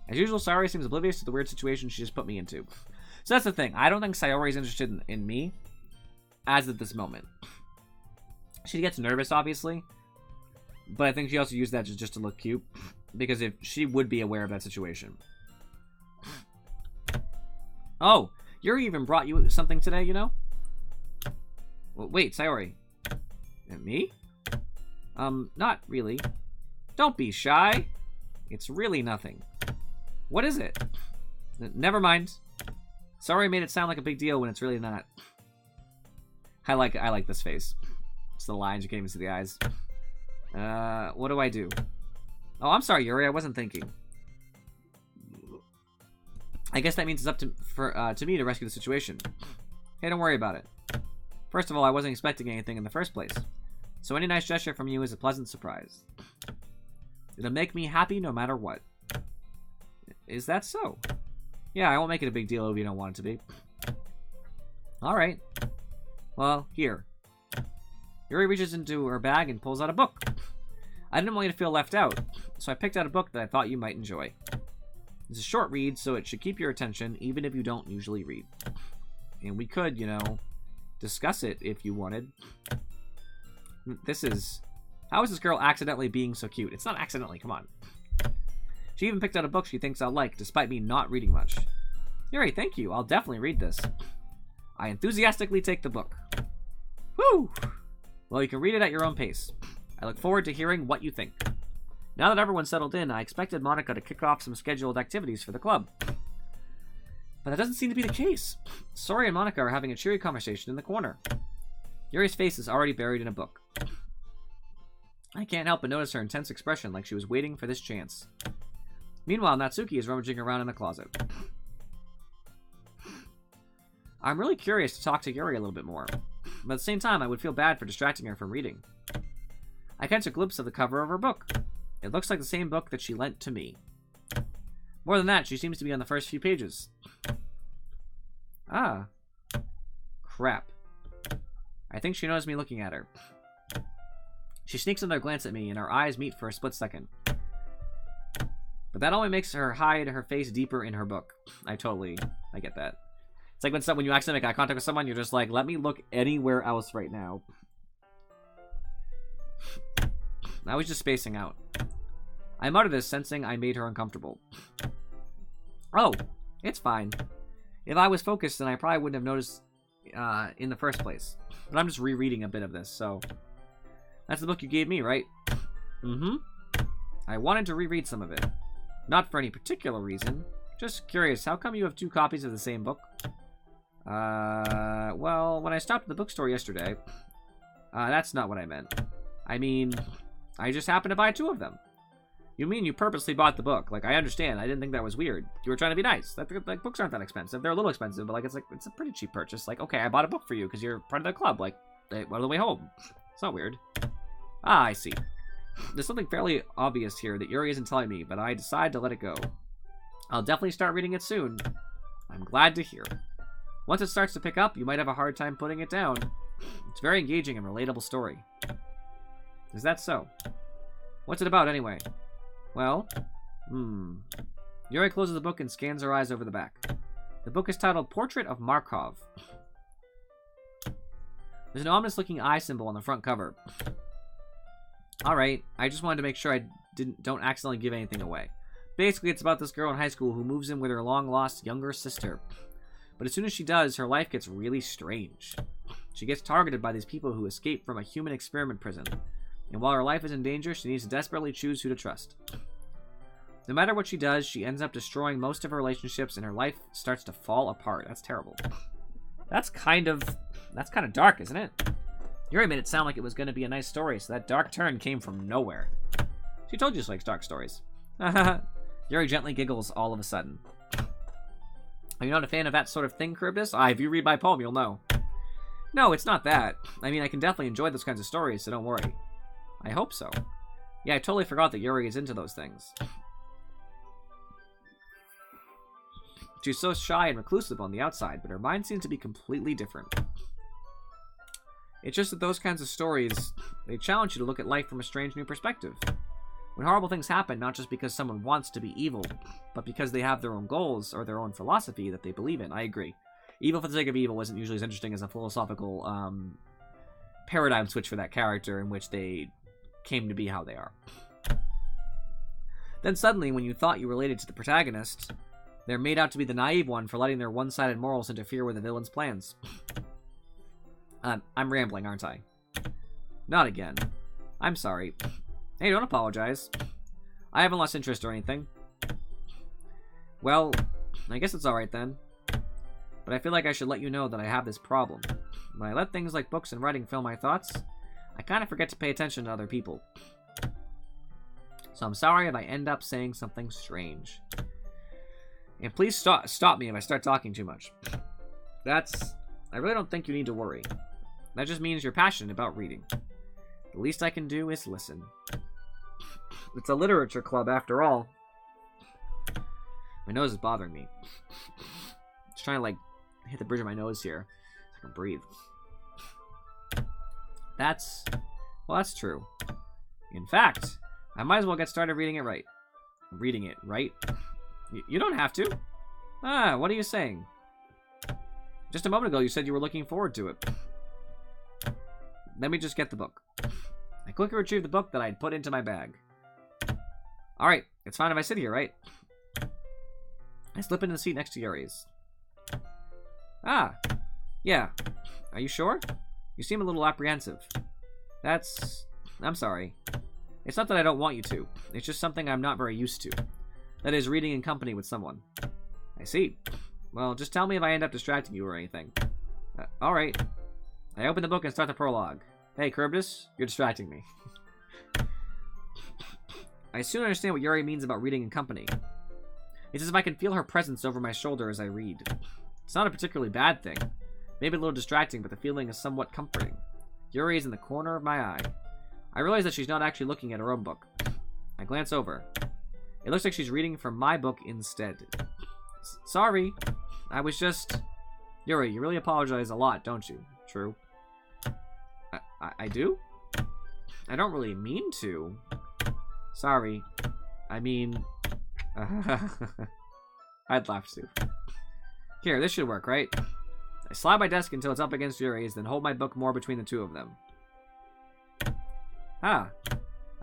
As usual, Sayori seems oblivious to the weird situation she just put me into. So that's the thing. I don't think Sayori is interested in me as at this moment. She gets nervous, obviously. But I think she also used that just to look cute. Because if she would be aware of that situation. Oh, Yuri even brought you something today, you know? Well, wait, Sayori. Me? Not really. Don't be shy. It's really nothing. What is it? Never mind. Sorry, made it sound like a big deal when it's really not. I like this face. It's the lines, you can't even see the eyes. What do I do? Oh, I'm sorry, Yuri. I wasn't thinking. I guess that means it's up to me to rescue the situation. Hey, don't worry about it. First of all, I wasn't expecting anything in the first place. So any nice gesture from you is a pleasant surprise. It'll make me happy no matter what. Is that so? Yeah, I won't make it a big deal if you don't want it to be. Alright. Well, here. Yuri reaches into her bag and pulls out a book. I didn't want you to feel left out, so I picked out a book that I thought you might enjoy. It's a short read, so it should keep your attention, even if you don't usually read. And we could, you know, discuss it if you wanted. This is... How is this girl accidentally being so cute? It's not accidentally, come on. She even picked out a book she thinks I'll like, despite me not reading much. Yuri, thank you. I'll definitely read this. I enthusiastically take the book. Woo! Well, you can read it at your own pace. I look forward to hearing what you think. Now that everyone's settled in, I expected Monica to kick off some scheduled activities for the club. But that doesn't seem to be the case. Sori and Monica are having a cheery conversation in the corner. Yuri's face is already buried in a book. I can't help but notice her intense expression, like she was waiting for this chance. Meanwhile, Natsuki is rummaging around in the closet. I'm really curious to talk to Yuri a little bit more, but at the same time, I would feel bad for distracting her from reading. I catch a glimpse of the cover of her book. It looks like the same book that she lent to me. More than that, she seems to be on the first few pages. Ah. Crap. I think she knows me looking at her. She sneaks another glance at me, and our eyes meet for a split second. But that only makes her hide her face deeper in her book. I get that. It's like when you accidentally make eye contact with someone, you're just like, let me look anywhere else right now. I was just spacing out. I muttered this, sensing I made her uncomfortable. Oh, it's fine. If I was focused, then I probably wouldn't have noticed in the first place. But I'm just rereading a bit of this, so... That's the book you gave me, right? Mm-hmm. I wanted to reread some of it. Not for any particular reason. Just curious, how come you have 2 copies of the same book? Well, when I stopped at the bookstore yesterday... that's not what I meant. I mean, I just happened to buy 2 of them. You mean you purposely bought the book? Like, I understand. I didn't think that was weird. You were trying to be nice. Like, books aren't that expensive. They're a little expensive, but, it's a pretty cheap purchase. Like, okay, I bought a book for you because you're part of the club. Like, on the way home. It's not weird. Ah, I see. There's something fairly obvious here that Yuri isn't telling me, but I decide to let it go. I'll definitely start reading it soon. I'm glad to hear. Once it starts to pick up, you might have a hard time putting it down. It's a very engaging and relatable story. Is that so? What's it about, anyway? Well, Yuri closes the book and scans her eyes over the back. The book is titled Portrait of Markov. There's an ominous-looking eye symbol on the front cover. Alright, I just wanted to make sure I don't accidentally give anything away. Basically, it's about this girl in high school who moves in with her long-lost younger sister. But as soon as she does, her life gets really strange. She gets targeted by these people who escape from a human experiment prison. And while her life is in danger, she needs to desperately choose who to trust. No matter what she does, she ends up destroying most of her relationships and her life starts to fall apart. That's terrible. That's kind of dark, isn't it? Yuri made it sound like it was going to be a nice story, so that dark turn came from nowhere. She told you she likes dark stories. Yuri gently giggles all of a sudden. Are you not a fan of that sort of thing, Charybdis? If you read my poem, you'll know. No, it's not that. I mean, I can definitely enjoy those kinds of stories, so don't worry. I hope so. Yeah, I totally forgot that Yuri is into those things. She's so shy and reclusive on the outside, but her mind seems to be completely different. It's just that those kinds of stories, they challenge you to look at life from a strange new perspective. When horrible things happen, not just because someone wants to be evil, but because they have their own goals or their own philosophy that they believe in. I agree. Evil for the sake of evil isn't usually as interesting as a philosophical paradigm switch for that character in which they came to be how they are. Then suddenly, when you thought you related to the protagonist, they're made out to be the naive one for letting their one-sided morals interfere with the villain's plans. I'm rambling, aren't I? Not again. I'm sorry. Hey, don't apologize. I haven't lost interest or anything. Well, I guess it's alright then. But I feel like I should let you know that I have this problem. When I let things like books and writing fill my thoughts, I kind of forget to pay attention to other people. So I'm sorry if I end up saying something strange. And please stop me if I start talking too much. I really don't think you need to worry. That just means you're passionate about reading. The least I can do is listen. It's a literature club after all. My nose is bothering me. Just trying to, like, hit the bridge of my nose here so I can breathe. Well, that's true. In fact, I might as well get started reading it right. Reading it, right? You don't have to. Ah, what are you saying? Just a moment ago, you said you were looking forward to it. Let me just get the book. I quickly retrieved the book that I had put into my bag. Alright, it's fine if I sit here, right? I slip into the seat next to Yuri's. Ah, yeah. Are you sure? You seem a little apprehensive. I'm sorry. It's not that I don't want you to. It's just something I'm not very used to. That is, reading in company with someone. I see. Well, just tell me if I end up distracting you or anything. Alright. I open the book and start the prologue. Hey, Charybdis, you're distracting me. I soon understand what Yuri means about reading in company. It's as if I can feel her presence over my shoulder as I read. It's not a particularly bad thing. Maybe a little distracting, but the feeling is somewhat comforting. Yuri is in the corner of my eye. I realize that she's not actually looking at her own book. I glance over. It looks like she's reading from my book instead. Sorry. I was just... Yuri, you really apologize a lot, don't you? True. I do? I don't really mean to. Sorry. I mean... I'd laugh too. Here, this should work, right? I slide my desk until it's up against Yuri's, then hold my book more between the two of them. Ah,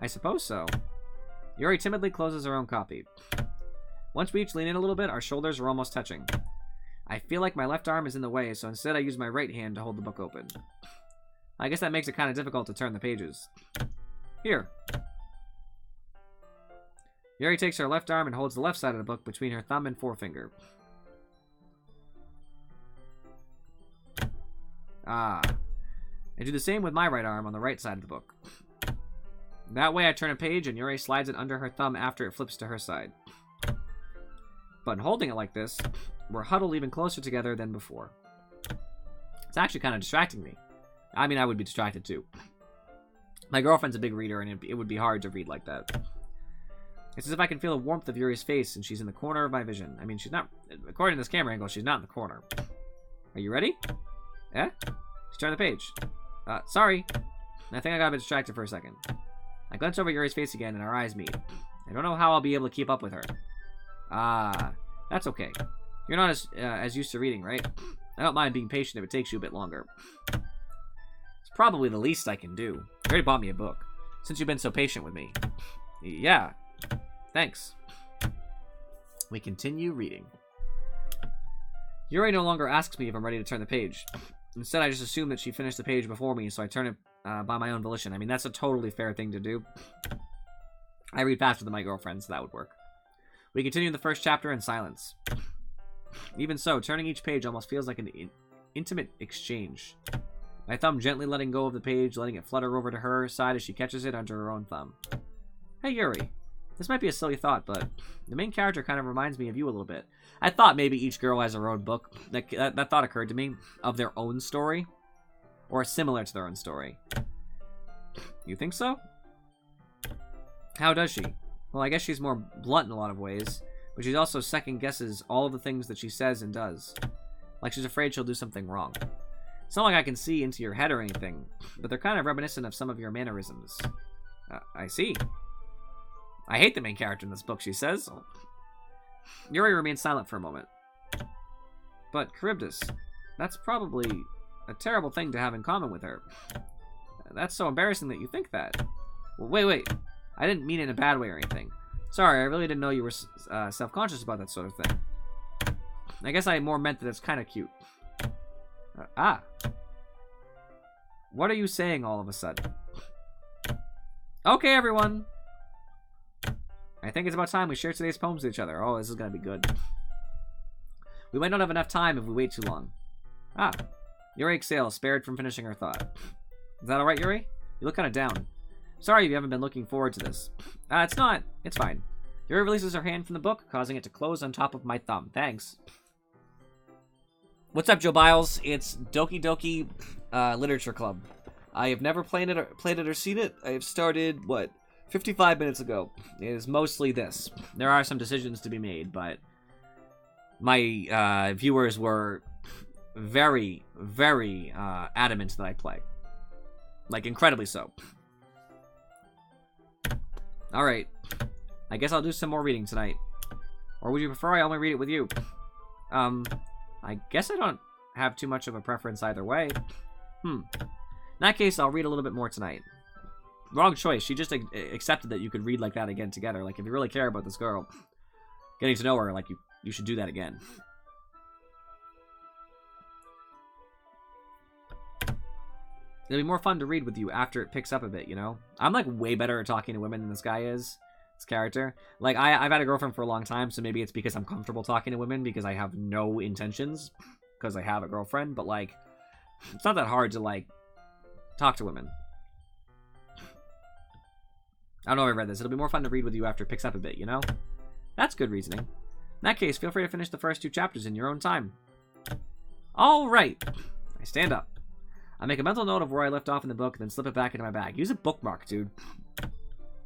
I suppose so. Yuri timidly closes her own copy. Once we each lean in a little bit, our shoulders are almost touching. I feel like my left arm is in the way, so instead I use my right hand to hold the book open. I guess that makes it kind of difficult to turn the pages. Here. Yuri takes her left arm and holds the left side of the book between her thumb and forefinger. Ah. I do the same with my right arm on the right side of the book. That way I turn a page and Yuri slides it under her thumb after it flips to her side. But in holding it like this, we're huddled even closer together than before. It's actually kind of distracting me. I mean, I would be distracted too. My girlfriend's a big reader and it would be hard to read like that. It's as if I can feel the warmth of Yuri's face and she's in the corner of my vision. I mean, she's not... According to this camera angle, she's not in the corner. Are you ready? Yeah? Let's turn the page. Sorry. I think I got a bit distracted for a second. I glance over Yuri's face again and our eyes meet. I don't know how I'll be able to keep up with her. Ah, that's okay. You're not as used to reading, right? I don't mind being patient if it takes you a bit longer. It's probably the least I can do. You already bought me a book. Since you've been so patient with me. Yeah. Thanks. We continue reading. Yuri no longer asks me if I'm ready to turn the page. Instead, I just assume that she finished the page before me, so I turn it by my own volition. I mean, that's a totally fair thing to do. I read faster than my girlfriend, so that would work. We continue the first chapter in silence. Even so, turning each page almost feels like an intimate exchange. My thumb gently letting go of the page, letting it flutter over to her side as she catches it under her own thumb. Hey, Yuri. This might be a silly thought, but the main character kind of reminds me of you a little bit. I thought maybe each girl has her own book. That thought occurred to me. Of their own story. Or similar to their own story. You think so? How does she? Well, I guess she's more blunt in a lot of ways. But she also second guesses all of the things that she says and does. Like she's afraid she'll do something wrong. It's not like I can see into your head or anything. But they're kind of reminiscent of some of your mannerisms. I see. I hate the main character in this book, she says. Yuri remains silent for a moment. But, Charybdis, that's probably a terrible thing to have in common with her. That's so embarrassing that you think that. Well, wait. I didn't mean it in a bad way or anything. Sorry, I really didn't know you were self-conscious about that sort of thing. I guess I more meant that it's kind of cute. What are you saying all of a sudden? Okay, everyone. I think it's about time we share today's poems with each other. Oh, this is going to be good. We might not have enough time if we wait too long. Yuri exhales, spared from finishing her thought. Is that alright, Yuri? You look kind of down. Sorry if you haven't been looking forward to this. It's not. It's fine. Yuri releases her hand from the book, causing it to close on top of my thumb. Thanks. What's up, Joe Biles? It's Doki Doki Literature Club. I have never played it or seen it. I have started, 55 minutes ago. It is mostly this. There are some decisions to be made, but my viewers were very, very adamant that I play. Like, incredibly so. Alright. I guess I'll do some more reading tonight. Or would you prefer I only read it with you? I guess I don't have too much of a preference either way. In that case, I'll read a little bit more tonight. Wrong choice. She just accepted that you could read like that again together. Like, if you really care about this girl, getting to know her, like, you should do that again. It'll be more fun to read with you after it picks up a bit, you know? I'm, like, way better at talking to women than this guy is. This character. Like, I've had a girlfriend for a long time, so maybe it's because I'm comfortable talking to women because I have no intentions because I have a girlfriend, but, like, it's not that hard to, like, talk to women. I don't know if I read this. It'll be more fun to read with you after it picks up a bit, you know? That's good reasoning. In that case, feel free to finish the first 2 chapters in your own time. Alright. I stand up. I make a mental note of where I left off in the book, and then slip it back into my bag. Use a bookmark, dude.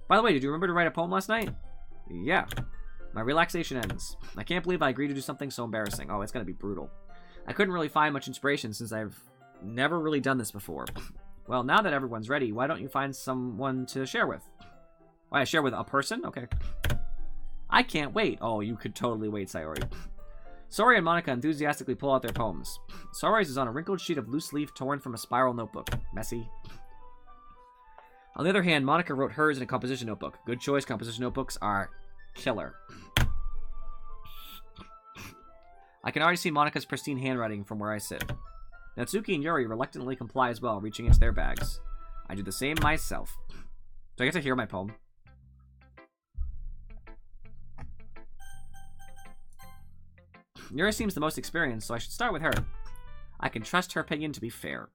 By the way, did you remember to write a poem last night? Yeah. My relaxation ends. I can't believe I agreed to do something so embarrassing. Oh, it's gonna be brutal. I couldn't really find much inspiration since I've never really done this before. Well, now that everyone's ready, why don't you find someone to share with? Why, share with a person? Okay. I can't wait. Oh, you could totally wait, Sayori. Sayori and Monica enthusiastically pull out their poems. Sayori's is on a wrinkled sheet of loose leaf torn from a spiral notebook. Messy. On the other hand, Monica wrote hers in a composition notebook. Good choice. Composition notebooks are killer. I can already see Monica's pristine handwriting from where I sit. Natsuki and Yuri reluctantly comply as well, reaching into their bags. I do the same myself. Do I get to hear my poem? Yuri seems the most experienced, so I should start with her. I can trust her opinion to be fair.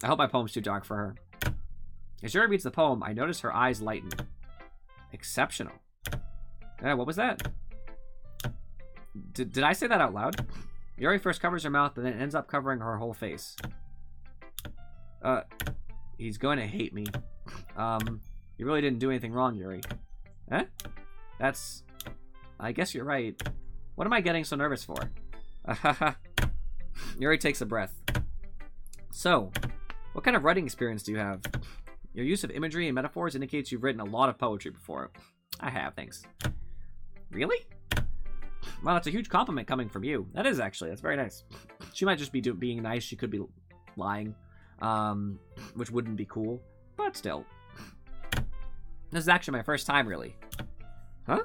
I hope my poem's too dark for her. As Yuri reads the poem, I notice her eyes lighten. Exceptional. What was that? Did I say that out loud? Yuri first covers her mouth, and then ends up covering her whole face. He's going to hate me. You really didn't do anything wrong, Yuri. Eh? That's... I guess you're right. What am I getting so nervous for? Yuri takes a breath. So, what kind of writing experience do you have? Your use of imagery and metaphors indicates you've written a lot of poetry before. I have, thanks. Really? Well, that's a huge compliment coming from you. That is, actually. That's very nice. She might just be being nice. She could be lying. Which wouldn't be cool. But still. This is actually my first time, really. Huh?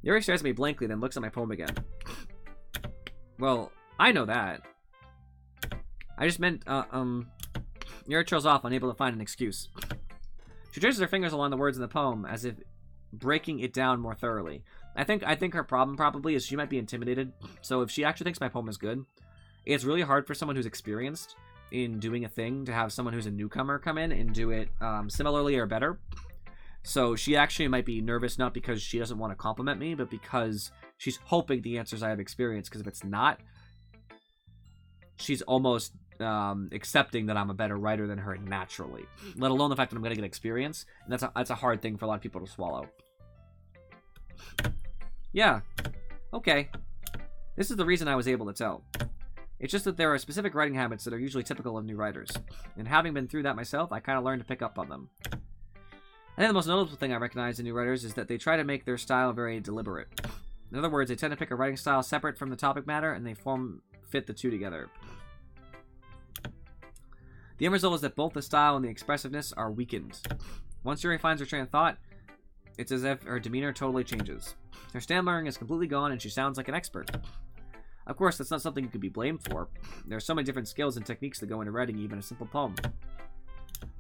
Yuri stares at me blankly, then looks at my poem again. Well, I know that. I just meant, Yuri trails off, unable to find an excuse. She traces her fingers along the words in the poem, as if breaking it down more thoroughly. I think her problem probably is she might be intimidated, so if she actually thinks my poem is good, it's really hard for someone who's experienced in doing a thing to have someone who's a newcomer come in and do it similarly or better. So she actually might be nervous, not because she doesn't want to compliment me, but because she's hoping the answers I have experienced, because if it's not, she's almost accepting that I'm a better writer than her naturally, let alone the fact that I'm going to get experience, and that's a hard thing for a lot of people to swallow. Yeah, okay. This is the reason I was able to tell. It's just that there are specific writing habits that are usually typical of new writers, and having been through that myself, I kind of learned to pick up on them. I think the most notable thing I recognize in new writers is that they try to make their style very deliberate. In other words, they tend to pick a writing style separate from the topic matter, and they fit the two together. The end result is that both the style and the expressiveness are weakened. Once Yuri finds her train of thought, it's as if her demeanor totally changes. Her stammering is completely gone, and she sounds like an expert. Of course, that's not something you could be blamed for. There are so many different skills and techniques that go into writing even a simple poem.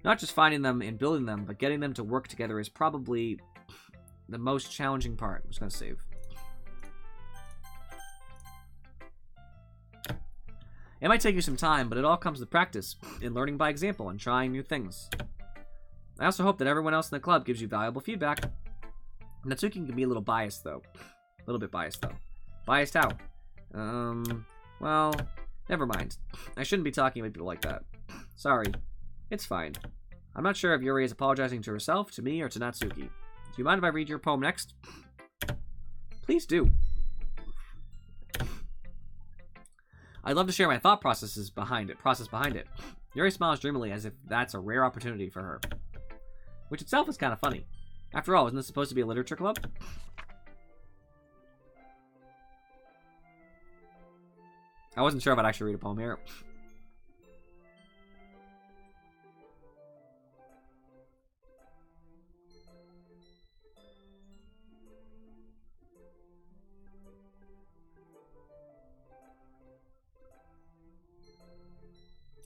Not just finding them and building them, but getting them to work together is probably the most challenging part. I'm just going to save. It might take you some time, but it all comes with practice, in learning by example and trying new things. I also hope that everyone else in the club gives you valuable feedback. Natsuki can be a little biased, though. A little bit biased, though. Biased how? Well, never mind. I shouldn't be talking about people like that. Sorry. It's fine. I'm not sure if Yuri is apologizing to herself, to me, or to Natsuki. Do you mind if I read your poem next? Please do. I'd love to share my thought process behind it. Yuri smiles dreamily as if that's a rare opportunity for her. Which itself is kind of funny. After all, isn't this supposed to be a literature club? I wasn't sure if I'd actually read a poem here.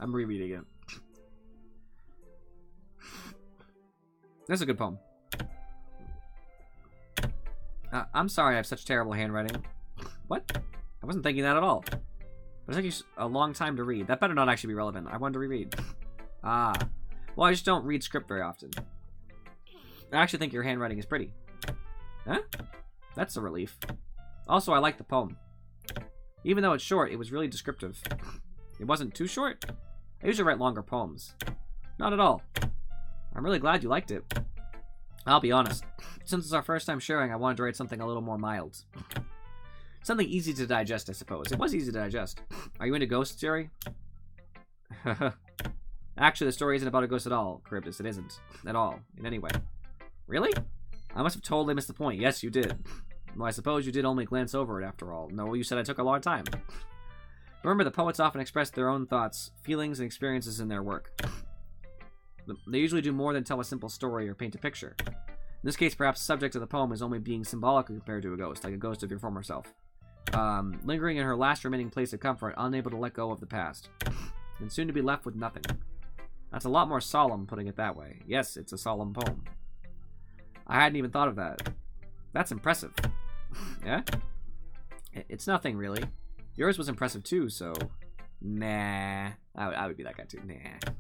I'm rereading it. That's a good poem. I'm sorry I have such terrible handwriting. What? I wasn't thinking that at all. But it took you a long time to read. That better not actually be relevant. I wanted to reread. Ah. Well, I just don't read script very often. I actually think your handwriting is pretty. Huh? That's a relief. Also, I like the poem. Even though it's short, it was really descriptive. It wasn't too short. I usually write longer poems. Not at all. I'm really glad you liked it. I'll be honest. Since it's our first time sharing, I wanted to write something a little more mild. Something easy to digest, I suppose. It was easy to digest. Are you into ghosts, Yuri? Actually, the story isn't about a ghost at all, Charybdis. It isn't. At all. In any way. Really? I must have totally missed the point. Yes, you did. Well, I suppose you did only glance over it after all. No, you said I took a long time. Remember, the poets often express their own thoughts, feelings, and experiences in their work. They usually do more than tell a simple story or paint a picture. In this case, perhaps the subject of the poem is only being symbolic compared to a ghost, like a ghost of your former self. Lingering in her last remaining place of comfort, unable to let go of the past. And soon to be left with nothing. That's a lot more solemn, putting it that way. Yes, it's a solemn poem. I hadn't even thought of that. That's impressive. Yeah? It's nothing, really. Yours was impressive too, so... Nah. I would be that guy too. Nah.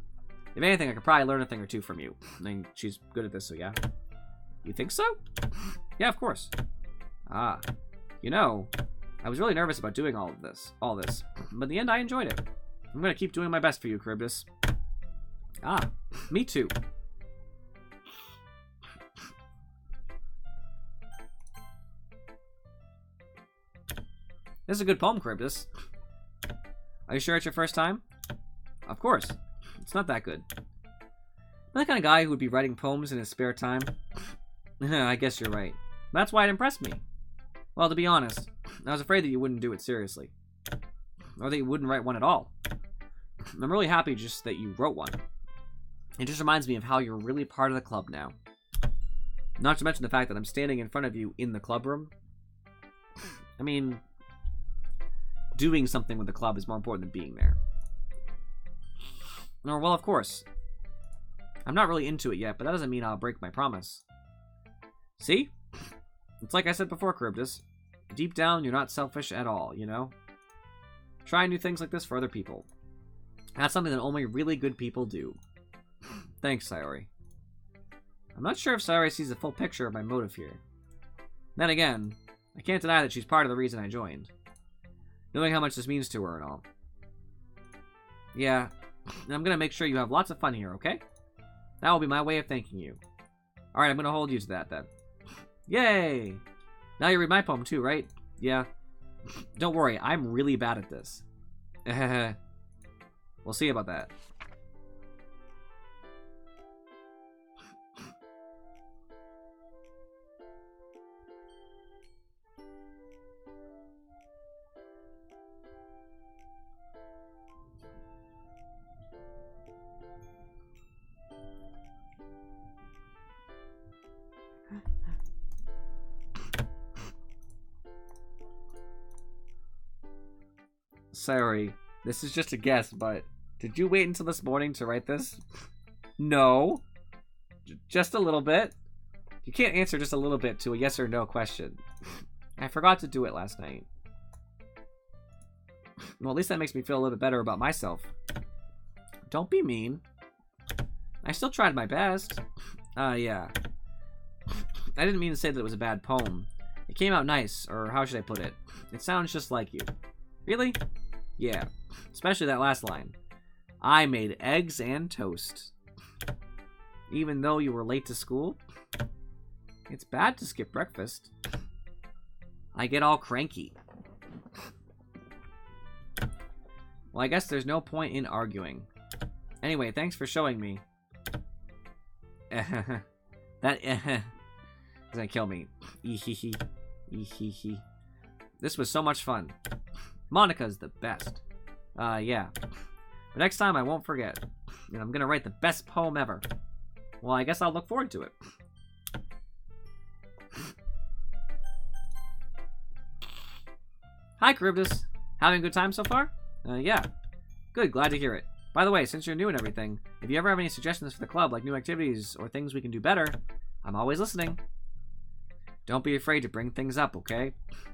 If anything, I could probably learn a thing or two from you. I mean, she's good at this, so yeah. You think so? Yeah, of course. Ah. You know, I was really nervous about doing all this. But in the end, I enjoyed it. I'm gonna keep doing my best for you, Charybdis. Ah. Me too. This is a good poem, Charybdis. Are you sure it's your first time? Of course. It's not that good. I'm the kind of guy who would be writing poems in his spare time. I guess you're right. That's why it impressed me. Well, to be honest, I was afraid that you wouldn't do it seriously. Or that you wouldn't write one at all. I'm really happy just that you wrote one. It just reminds me of how you're really part of the club now. Not to mention the fact that I'm standing in front of you in the club room. I mean... doing something with the club is more important than being there. Or, well, of course. I'm not really into it yet, but that doesn't mean I'll break my promise. See? It's like I said before, Charybdis. Deep down, you're not selfish at all, you know? Try new things like this for other people. That's something that only really good people do. Thanks, Sayori. I'm not sure if Sayori sees the full picture of my motive here. Then again, I can't deny that she's part of the reason I joined. Knowing how much this means to her and all. Yeah, and I'm gonna make sure you have lots of fun here, okay? That will be my way of thanking you. Alright, I'm gonna hold you to that, then. Yay! Now you read my poem too, right? Yeah. Don't worry, I'm really bad at this. We'll see about that. Sorry, this is just a guess, but did you wait until this morning to write this? No. Just a little bit. You can't answer just a little bit to a yes or no question. I forgot to do it last night. Well, at least that makes me feel a little bit better about myself. Don't be mean. I still tried my best. Yeah. I didn't mean to say that it was a bad poem. It came out nice, or how should I put it? It sounds just like you. Really? Yeah. Especially that last line. I made eggs and toast. Even though you were late to school? It's bad to skip breakfast. I get all cranky. Well, I guess there's no point in arguing. Anyway, thanks for showing me. That is gonna kill me. This was so much fun. Monica's the best. Yeah. But next time I won't forget. And I'm gonna write the best poem ever. Well, I guess I'll look forward to it. Hi, Charybdis. Having a good time so far? Yeah. Good, glad to hear it. By the way, since you're new and everything, if you ever have any suggestions for the club, like new activities or things we can do better, I'm always listening. Don't be afraid to bring things up, okay?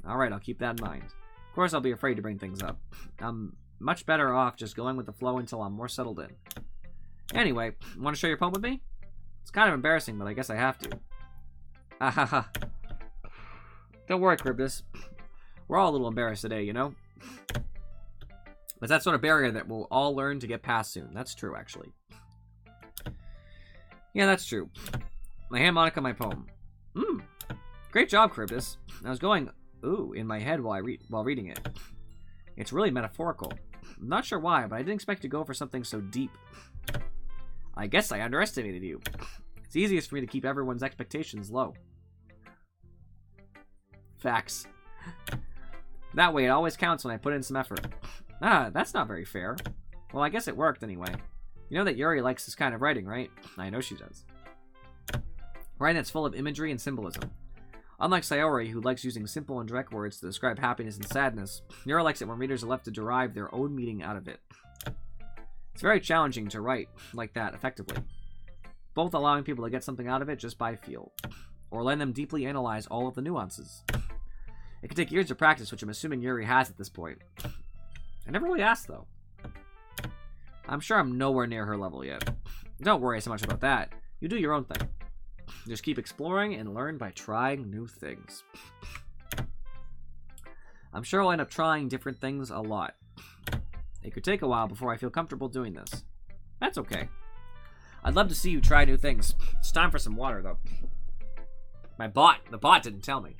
Alright, I'll keep that in mind. Of course I'll be afraid to bring things up. I'm much better off just going with the flow until I'm more settled in. Anyway, want to share your poem with me? It's kind of embarrassing, but I guess I have to. Ahaha. Don't worry, Charybdis. We're all a little embarrassed today, you know? But that sort of barrier that we'll all learn to get past soon. That's true, actually. Yeah, that's true. My hand Monica my poem. Great job, Charybdis. I was going, ooh, in my head while reading it. It's really metaphorical. I'm not sure why, but I didn't expect to go for something so deep. I guess I underestimated you. It's easiest for me to keep everyone's expectations low. Facts. That way, it always counts when I put in some effort. Ah, that's not very fair. Well, I guess it worked anyway. You know that Yuri likes this kind of writing, right? I know she does. Writing that's full of imagery and symbolism. Unlike Sayori, who likes using simple and direct words to describe happiness and sadness, Yuri likes it when readers are left to derive their own meaning out of it. It's very challenging to write like that effectively, both allowing people to get something out of it just by feel, or letting them deeply analyze all of the nuances. It can take years of practice, which I'm assuming Yuri has at this point. I never really asked, though. I'm sure I'm nowhere near her level yet. Don't worry so much about that. You do your own thing. Just keep exploring and learn by trying new things. I'm sure I'll end up trying different things a lot. It could take a while before I feel comfortable doing this. That's okay. I'd love to see you try new things. It's time for some water, though. The bot didn't tell me.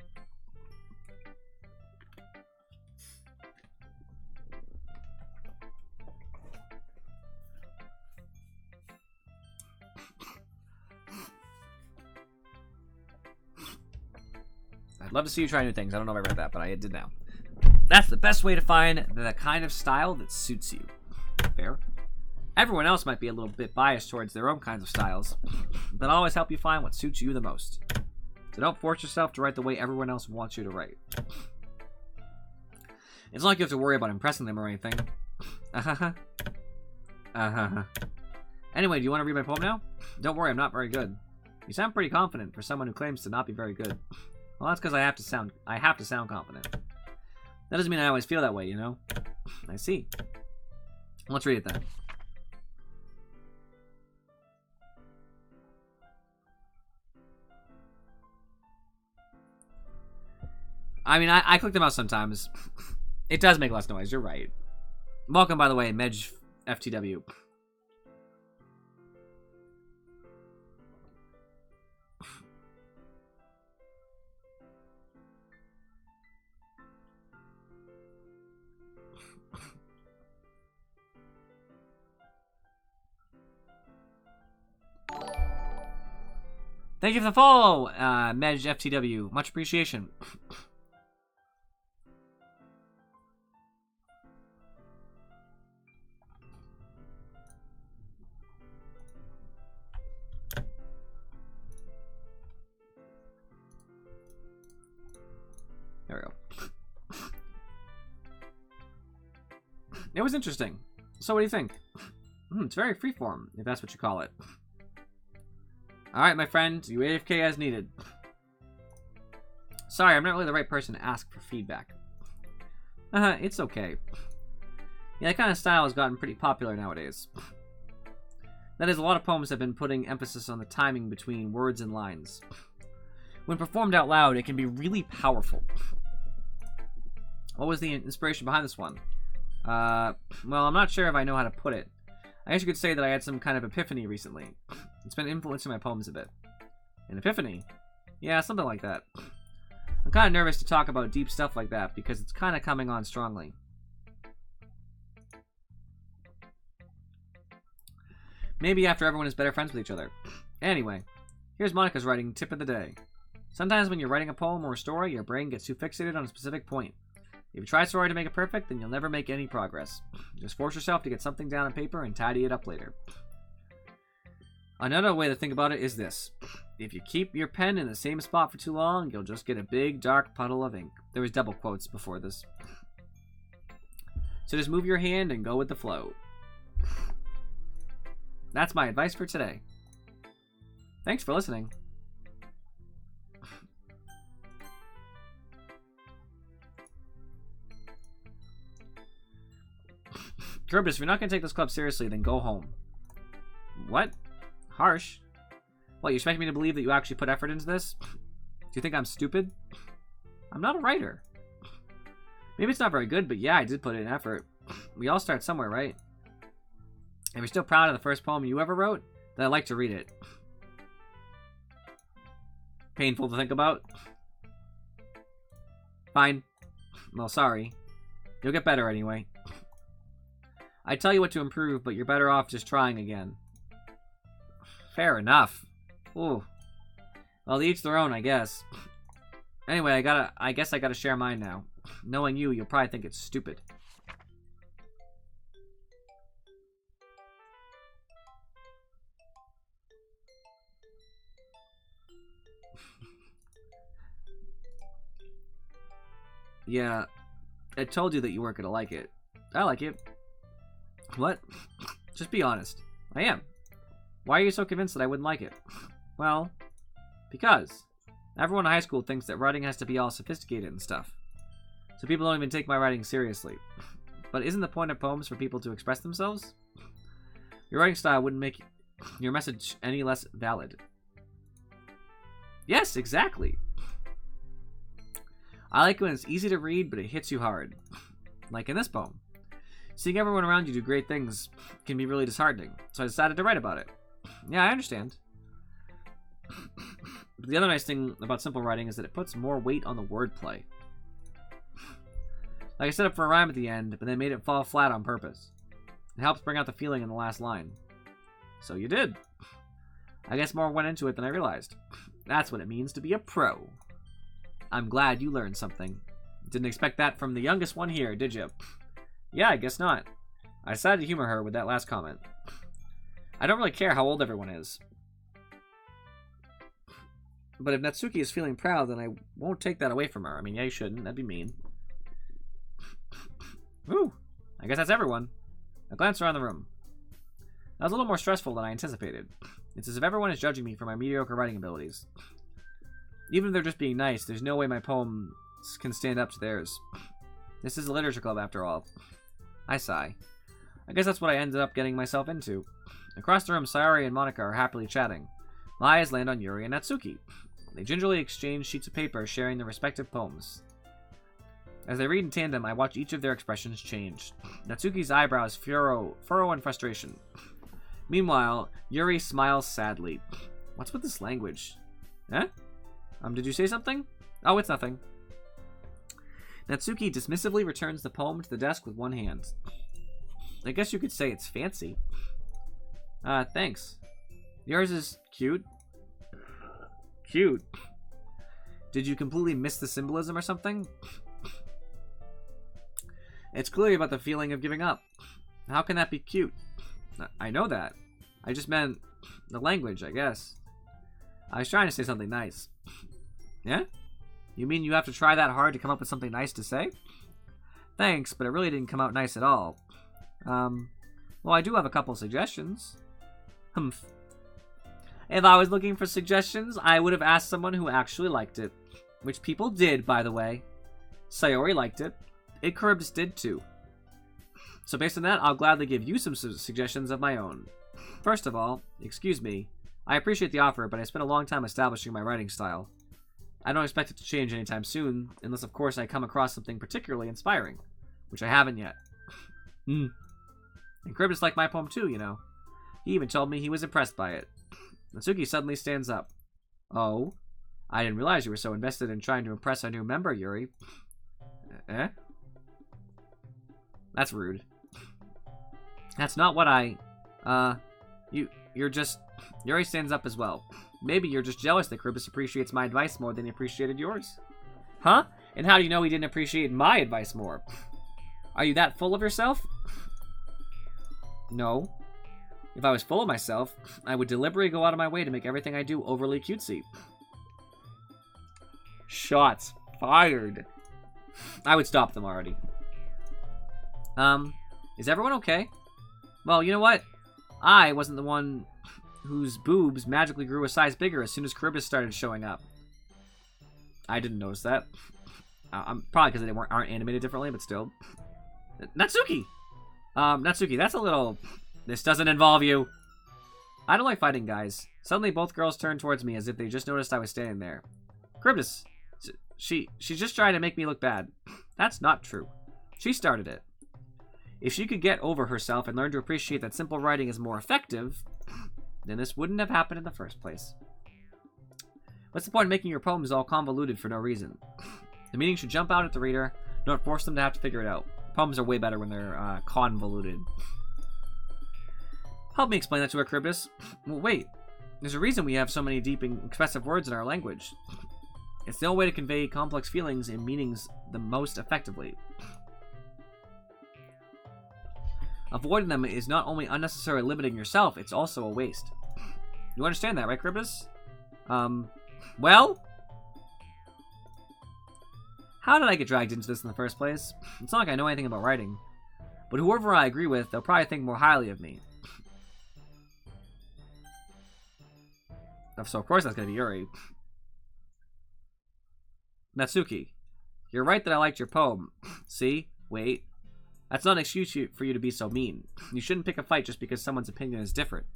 I'd love to see you try new things. I don't know if I read that, but I did now. That's the best way to find the kind of style that suits you. Fair. Everyone else might be a little bit biased towards their own kinds of styles, but I'll always help you find what suits you the most. So don't force yourself to write the way everyone else wants you to write. It's not like you have to worry about impressing them or anything. Anyway, do you want to read my poem now? Don't worry, I'm not very good. You sound pretty confident for someone who claims to not be very good. Well, that's because I have to sound confident. That doesn't mean I always feel that way, you know? I see. Let's read it then. I mean, I click them out sometimes. It does make less noise, you're right. Welcome, by the way, Medj FTW. Thank you for the follow, Medj FTW. Much appreciation. There we go. It was interesting. So what do you think? It's very freeform, if that's what you call it. Alright, my friend, you AFK as needed. Sorry, I'm not really the right person to ask for feedback. It's okay. Yeah, that kind of style has gotten pretty popular nowadays. That is, a lot of poems have been putting emphasis on the timing between words and lines. When performed out loud, it can be really powerful. What was the inspiration behind this one? Well, I'm not sure if I know how to put it. I guess you could say that I had some kind of epiphany recently. It's been influencing my poems a bit. An epiphany? Yeah, something like that. I'm kind of nervous to talk about deep stuff like that because it's kind of coming on strongly. Maybe after everyone is better friends with each other. Anyway, here's Monica's writing tip of the day. Sometimes when you're writing a poem or a story, your brain gets too fixated on a specific point. If you try so hard to make it perfect, then you'll never make any progress. Just force yourself to get something down on paper and tidy it up later. Another way to think about it is this. If you keep your pen in the same spot for too long, you'll just get a big dark puddle of ink. There was double quotes before this. So just move your hand and go with the flow. That's my advice for today. Thanks for listening. Kerbis, if you're not going to take this club seriously, then go home. What? Harsh? What, you expect me to believe that you actually put effort into this? Do you think I'm stupid? I'm not a writer. Maybe it's not very good, but yeah, I did put in effort. We all start somewhere, right? If you're still proud of the first poem you ever wrote, then I'd like to read it. Painful to think about? Fine. Well, sorry. You'll get better anyway. I tell you what to improve, but you're better off just trying again. Fair enough. Ooh. Well, each their own, I guess. Anyway, I guess I gotta share mine now. Knowing you, you'll probably think it's stupid. Yeah, I told you that you weren't gonna like it. I like it. What? Just be honest. I am. Why are you so convinced that I wouldn't like it? Well, because everyone in high school thinks that writing has to be all sophisticated and stuff. So people don't even take my writing seriously. But isn't the point of poems for people to express themselves? Your writing style wouldn't make your message any less valid. Yes, exactly. I like when it's easy to read, but it hits you hard. Like in this poem. Seeing everyone around you do great things can be really disheartening, so I decided to write about it. Yeah, I understand. But the other nice thing about simple writing is that it puts more weight on the wordplay. Like I set up for a rhyme at the end, but then made it fall flat on purpose. It helps bring out the feeling in the last line. So you did. I guess more went into it than I realized. That's what it means to be a pro. I'm glad you learned something. Didn't expect that from the youngest one here, did you? Yeah, I guess not. I decided to humor her with that last comment. I don't really care how old everyone is. But if Natsuki is feeling proud, then I won't take that away from her. I mean, yeah, you shouldn't. That'd be mean. Ooh, I guess that's everyone. I glanced around the room. That was a little more stressful than I anticipated. It's as if everyone is judging me for my mediocre writing abilities. Even if they're just being nice, there's no way my poems can stand up to theirs. This is a literature club, after all. I sigh. I guess that's what I ended up getting myself into. Across the room, Sayori and Monica are happily chatting. My eyes land on Yuri and Natsuki. They gingerly exchange sheets of paper, sharing their respective poems. As they read in tandem, I watch each of their expressions change. Natsuki's eyebrows furrow in frustration. Meanwhile, Yuri smiles sadly. What's with this language? Eh? Did you say something? Oh, it's nothing. Natsuki dismissively returns the poem to the desk with one hand. I guess you could say it's fancy. Thanks. Yours is cute. Cute. Did you completely miss the symbolism or something? It's clearly about the feeling of giving up. How can that be cute? I know that. I just meant the language, I guess. I was trying to say something nice. Yeah? You mean you have to try that hard to come up with something nice to say? Thanks, but it really didn't come out nice at all. Well, I do have a couple suggestions. Humph. If I was looking for suggestions, I would have asked someone who actually liked it. Which people did, by the way. Sayori liked it. Icarus did too. So based on that, I'll gladly give you some suggestions of my own. First of all, excuse me. I appreciate the offer, but I spent a long time establishing my writing style. I don't expect it to change anytime soon, unless of course I come across something particularly inspiring, which I haven't yet. And Kribis liked my poem too, you know. He even told me he was impressed by it. Natsuki suddenly stands up. Oh? I didn't realize you were so invested in trying to impress our new member, Yuri. Eh? That's rude. That's not what you're just... Yuri stands up as well. Maybe you're just jealous that Kribis appreciates my advice more than he appreciated yours. Huh? And how do you know he didn't appreciate my advice more? Are you that full of yourself? No. If I was full of myself, I would deliberately go out of my way to make everything I do overly cutesy. Shots fired. I would stop them already. Is everyone okay? Well, you know what? I wasn't the one whose boobs magically grew a size bigger as soon as Kribis started showing up. I didn't notice that. Probably because they aren't animated differently, but still. Natsuki! Natsuki, that's a little... This doesn't involve you. I don't like fighting guys. Suddenly both girls turned towards me as if they just noticed I was standing there. Kribis, she's just trying to make me look bad. That's not true. She started it. If she could get over herself and learn to appreciate that simple writing is more effective, then this wouldn't have happened in the first place. What's the point of making your poems all convoluted for no reason? The meaning should jump out at the reader, don't force them to have to figure it out. Poems are way better when they're convoluted. Help me explain that to her, Kribis. Well, wait. There's a reason we have so many deep and expressive words in our language. It's the only way to convey complex feelings and meanings the most effectively. Avoiding them is not only unnecessarily limiting yourself, it's also a waste. You understand that, right, Kribis? Well? How did I get dragged into this in the first place? It's not like I know anything about writing. But whoever I agree with, they'll probably think more highly of me. So of course that's gonna be Yuri. Natsuki, you're right that I liked your poem. See? Wait. That's not an excuse for you to be so mean. You shouldn't pick a fight just because someone's opinion is different.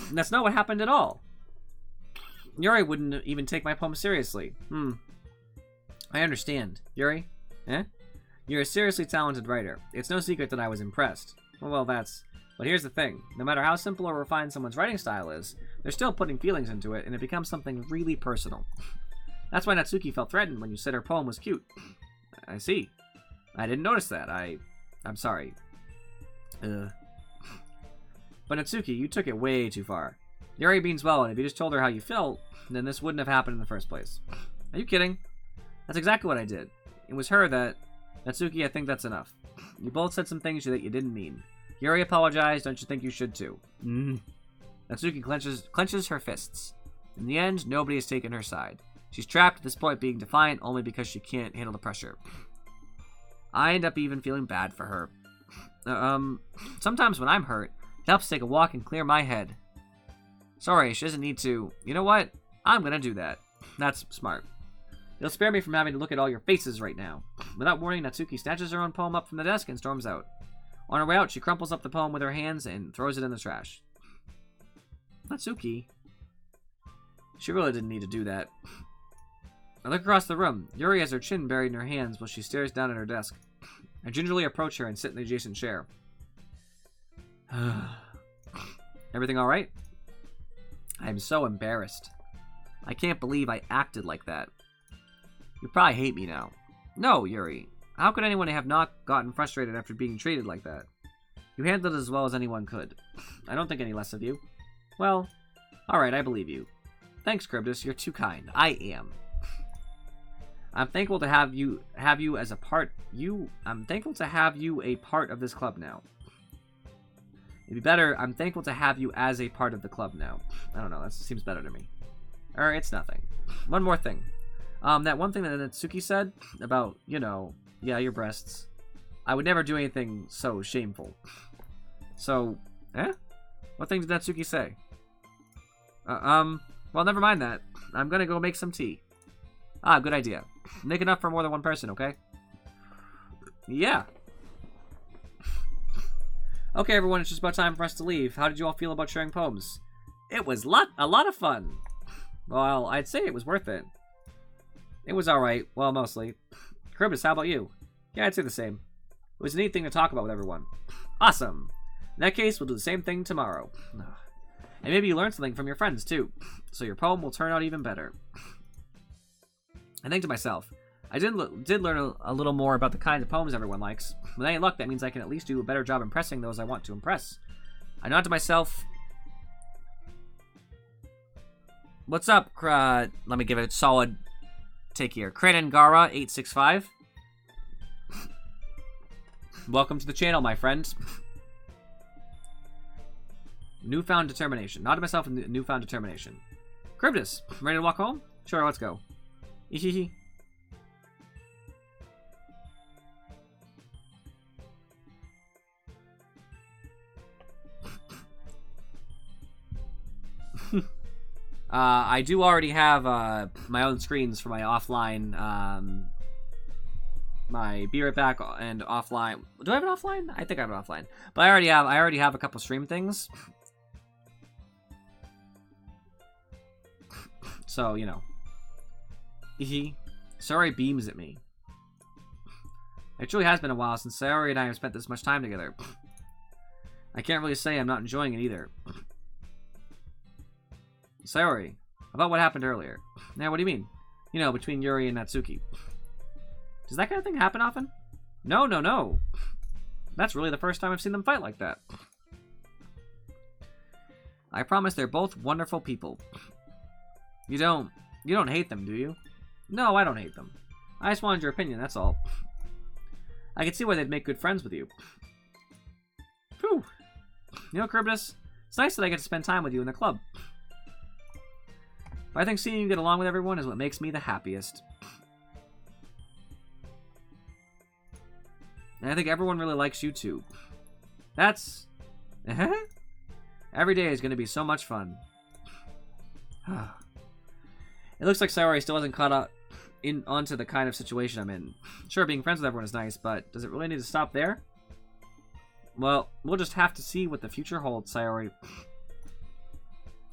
And that's not what happened at all. Yuri wouldn't even take my poem seriously. I understand. Yuri? Eh? You're a seriously talented writer. It's no secret that I was impressed. Well, that's... But here's the thing. No matter how simple or refined someone's writing style is, they're still putting feelings into it, and it becomes something really personal. That's why Natsuki felt threatened when you said her poem was cute. I see. I didn't notice that. I'm sorry. But Natsuki, you took it way too far. Yuri means well, and if you just told her how you felt, then this wouldn't have happened in the first place. Are you kidding? That's exactly what I did. It was her that... Natsuki, I think that's enough. You both said some things that you didn't mean. Yuri apologized, don't you think you should too? Natsuki clenches her fists. In the end, nobody has taken her side. She's trapped at this point being defiant only because she can't handle the pressure. I end up even feeling bad for her. Sometimes when I'm hurt, it helps to take a walk and clear my head. Sorry, she doesn't need to. You know what? I'm gonna do that. That's smart. It'll spare me from having to look at all your faces right now. Without warning, Natsuki snatches her own poem up from the desk and storms out. On her way out, she crumples up the poem with her hands and throws it in the trash. Natsuki? She really didn't need to do that. I look across the room. Yuri has her chin buried in her hands while she stares down at her desk. I gingerly approach her and sit in the adjacent chair. Everything alright? I'm so embarrassed. I can't believe I acted like that. You probably hate me now. No, Yuri. How could anyone have not gotten frustrated after being treated like that? You handled it as well as anyone could. I don't think any less of you. Well, alright, I believe you. Thanks, Kribis. You're too kind. I am. I'm thankful to have you as a part. I'm thankful to have you a part of this club now. It'd be better. I'm thankful to have you as a part of the club now. I don't know. That seems better to me. It's nothing. One more thing. That one thing that Natsuki said about, yeah, your breasts. I would never do anything so shameful. So, what thing did Natsuki say? Well, never mind that. I'm gonna go make some tea. Ah, good idea. Make enough for more than one person, okay? Yeah. Okay, everyone, it's just about time for us to leave. How did you all feel about sharing poems? It was a lot of fun. Well, I'd say it was worth it. It was alright. Well, mostly. Kribis, how about you? Yeah, I'd say the same. It was a neat thing to talk about with everyone. Awesome. In that case, we'll do the same thing tomorrow. And maybe you learned something from your friends, too. So your poem will turn out even better. I think to myself, I did learn a little more about the kinds of poems everyone likes. With any luck, that means I can at least do a better job impressing those I want to impress. I nod to myself. What's up? Let me give it a solid take here. Kranengara865. Welcome to the channel, my friends. Newfound determination. Nod to myself in newfound determination. Cryptus, ready to walk home? Sure, let's go. Ehehe. I do already have my own screens for my offline, my Be Right Back and offline. Do I have an offline? I think I have an offline. But I already have a couple stream things. So, you know. Sayori beams at me. It truly has been a while since Sayori and I have spent this much time together. I can't really say I'm not enjoying it either. Sayori, about what happened earlier. Now, what do you mean? You know, between Yuri and Natsuki. Does that kind of thing happen often? No, no, no. That's really the first time I've seen them fight like that. I promise they're both wonderful people. You don't hate them, do you? No, I don't hate them. I just wanted your opinion, that's all. I can see why they'd make good friends with you. Phew. You know, Cryptus, it's nice that I get to spend time with you in the club. But I think seeing you get along with everyone is what makes me the happiest. And I think everyone really likes you too. That's... Every day is going to be so much fun. It looks like Sayori still hasn't caught up onto the kind of situation I'm in. Sure, being friends with everyone is nice, but does it really need to stop there? Well, we'll just have to see what the future holds, Sayori.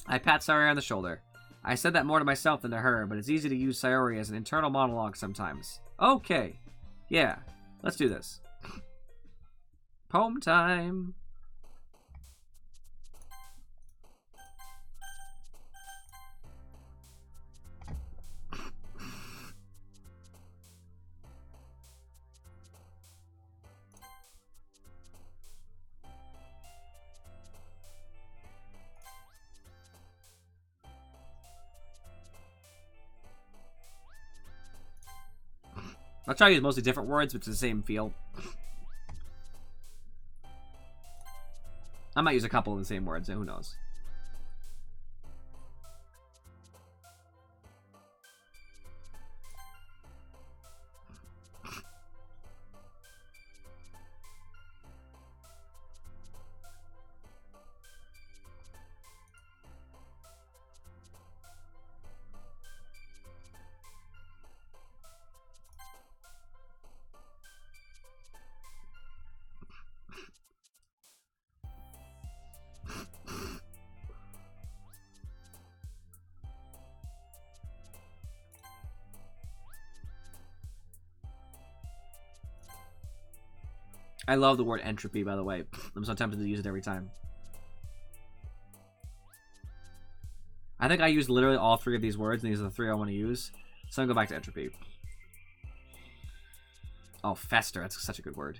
I pat Sayori on the shoulder. I said that more to myself than to her, but it's easy to use Sayori as an internal monologue sometimes. Okay. Yeah, let's do this. Poem time. I'll try to use mostly different words, but it's the same feel. I might use a couple of the same words, who knows. I love the word entropy, by the way. I'm so tempted to use it every time. I think I used literally all three of these words, and these are the three I want to use. So I'm going to go back to entropy. Oh, fester. That's such a good word.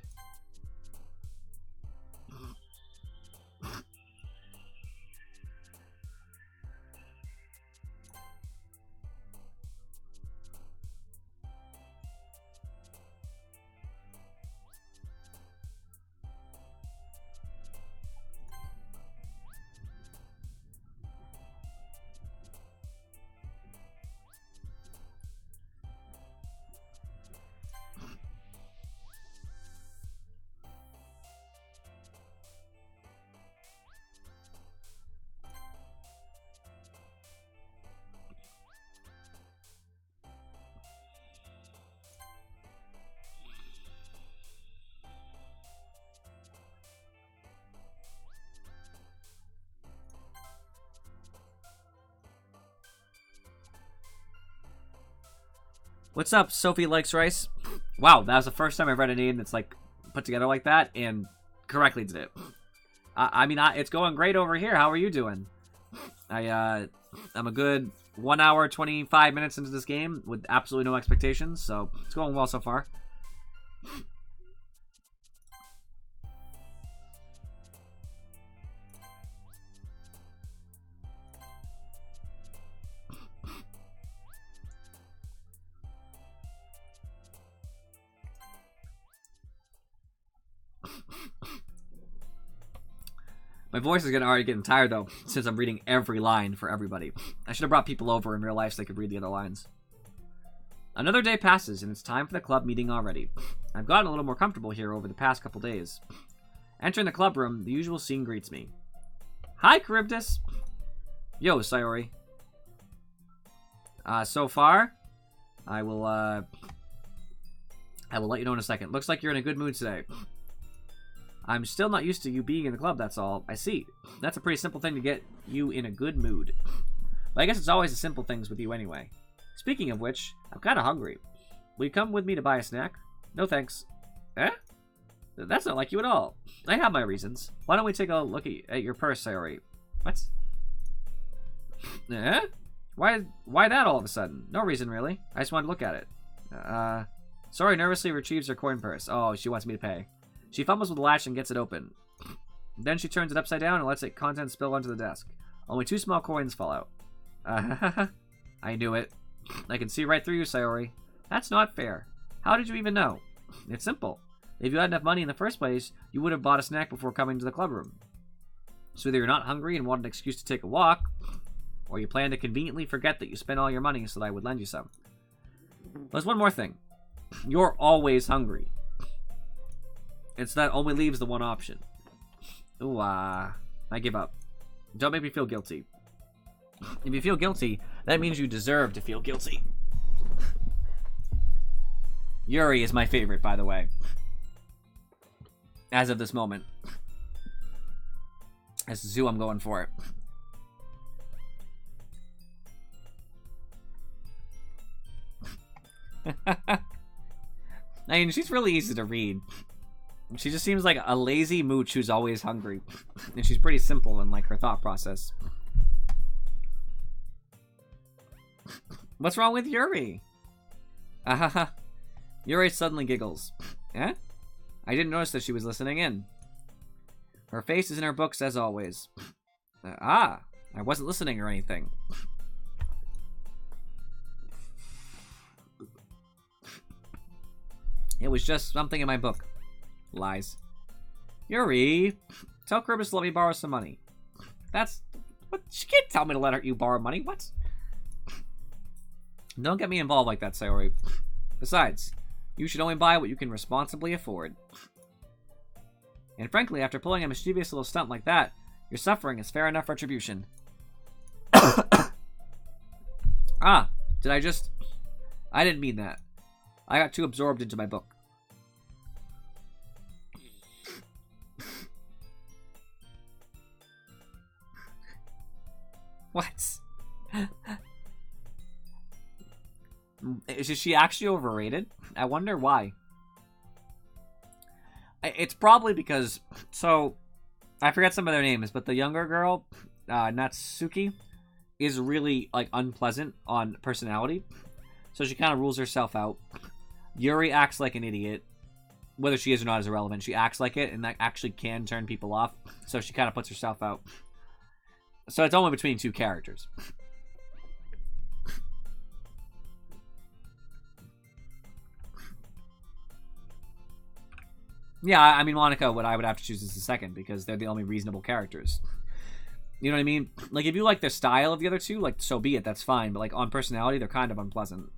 What's up, Sophie Likes Rice? Wow, that was the first time I've read a name that's like put together like that and correctly did it. I mean, it's going great over here. How are you doing? I'm a good 1 hour, 25 minutes into this game with absolutely no expectations, so it's going well so far. My voice is already getting tired, though, since I'm reading every line for everybody. I should have brought people over in real life so they could read the other lines. Another day passes, and it's time for the club meeting already. I've gotten a little more comfortable here over the past couple days. Entering the club room, the usual scene greets me. Hi, Charybdis. Yo, Sayori. So far, I will let you know in a second. Looks like you're in a good mood today. I'm still not used to you being in the club, that's all. I see. That's a pretty simple thing to get you in a good mood. But I guess it's always the simple things with you anyway. Speaking of which, I'm kind of hungry. Will you come with me to buy a snack? No thanks. Eh? That's not like you at all. I have my reasons. Why don't we take a look at your purse, Sayori? What? Eh? Why that all of a sudden? No reason, really. I just wanted to look at it. Sayori nervously retrieves her coin purse. Oh, she wants me to pay. She fumbles with the latch and gets it open. Then she turns it upside down and lets its contents spill onto the desk. Only 2 small coins fall out. I knew it. I can see right through you, Sayori. That's not fair. How did you even know? It's simple. If you had enough money in the first place, you would have bought a snack before coming to the club room. So either you're not hungry and want an excuse to take a walk, or you plan to conveniently forget that you spent all your money so that I would lend you some. There's one more thing. You're always hungry. It's that only leaves the one option. Ooh, I give up. Don't make me feel guilty. If you feel guilty, that means you deserve to feel guilty. Yuri is my favorite, by the way. As of this moment. This is who I'm going for. I mean, she's really easy to read. She just seems like a lazy mooch who's always hungry. And she's pretty simple in, like, her thought process. What's wrong with Yuri? Yuri suddenly giggles. Eh? I didn't notice that she was listening in. Her face is in her books as always. I wasn't listening or anything. It was just something in my book. Lies. Yuri, tell Charybdis to let me borrow some money. That's... What? She can't tell me to let you borrow money. What? Don't get me involved like that, Sayori. Besides, you should only buy what you can responsibly afford. And frankly, after pulling a mischievous little stunt like that, your suffering is fair enough retribution. Did I just... I didn't mean that. I got too absorbed into my book. What? Is she actually overrated? I wonder why. It's probably because... So, I forget some of their names, but the younger girl, Natsuki, is really, like, unpleasant on personality. So she kind of rules herself out. Yuri acts like an idiot. Whether she is or not is irrelevant. She acts like it, and that actually can turn people off. So she kind of puts herself out. So it's only between 2 characters. Yeah, I mean, Monica, I would have to choose as the second, because they're the only reasonable characters. You know what I mean? Like, if you like the style of the other 2, like, so be it, that's fine. But, like, on personality, they're kind of unpleasant.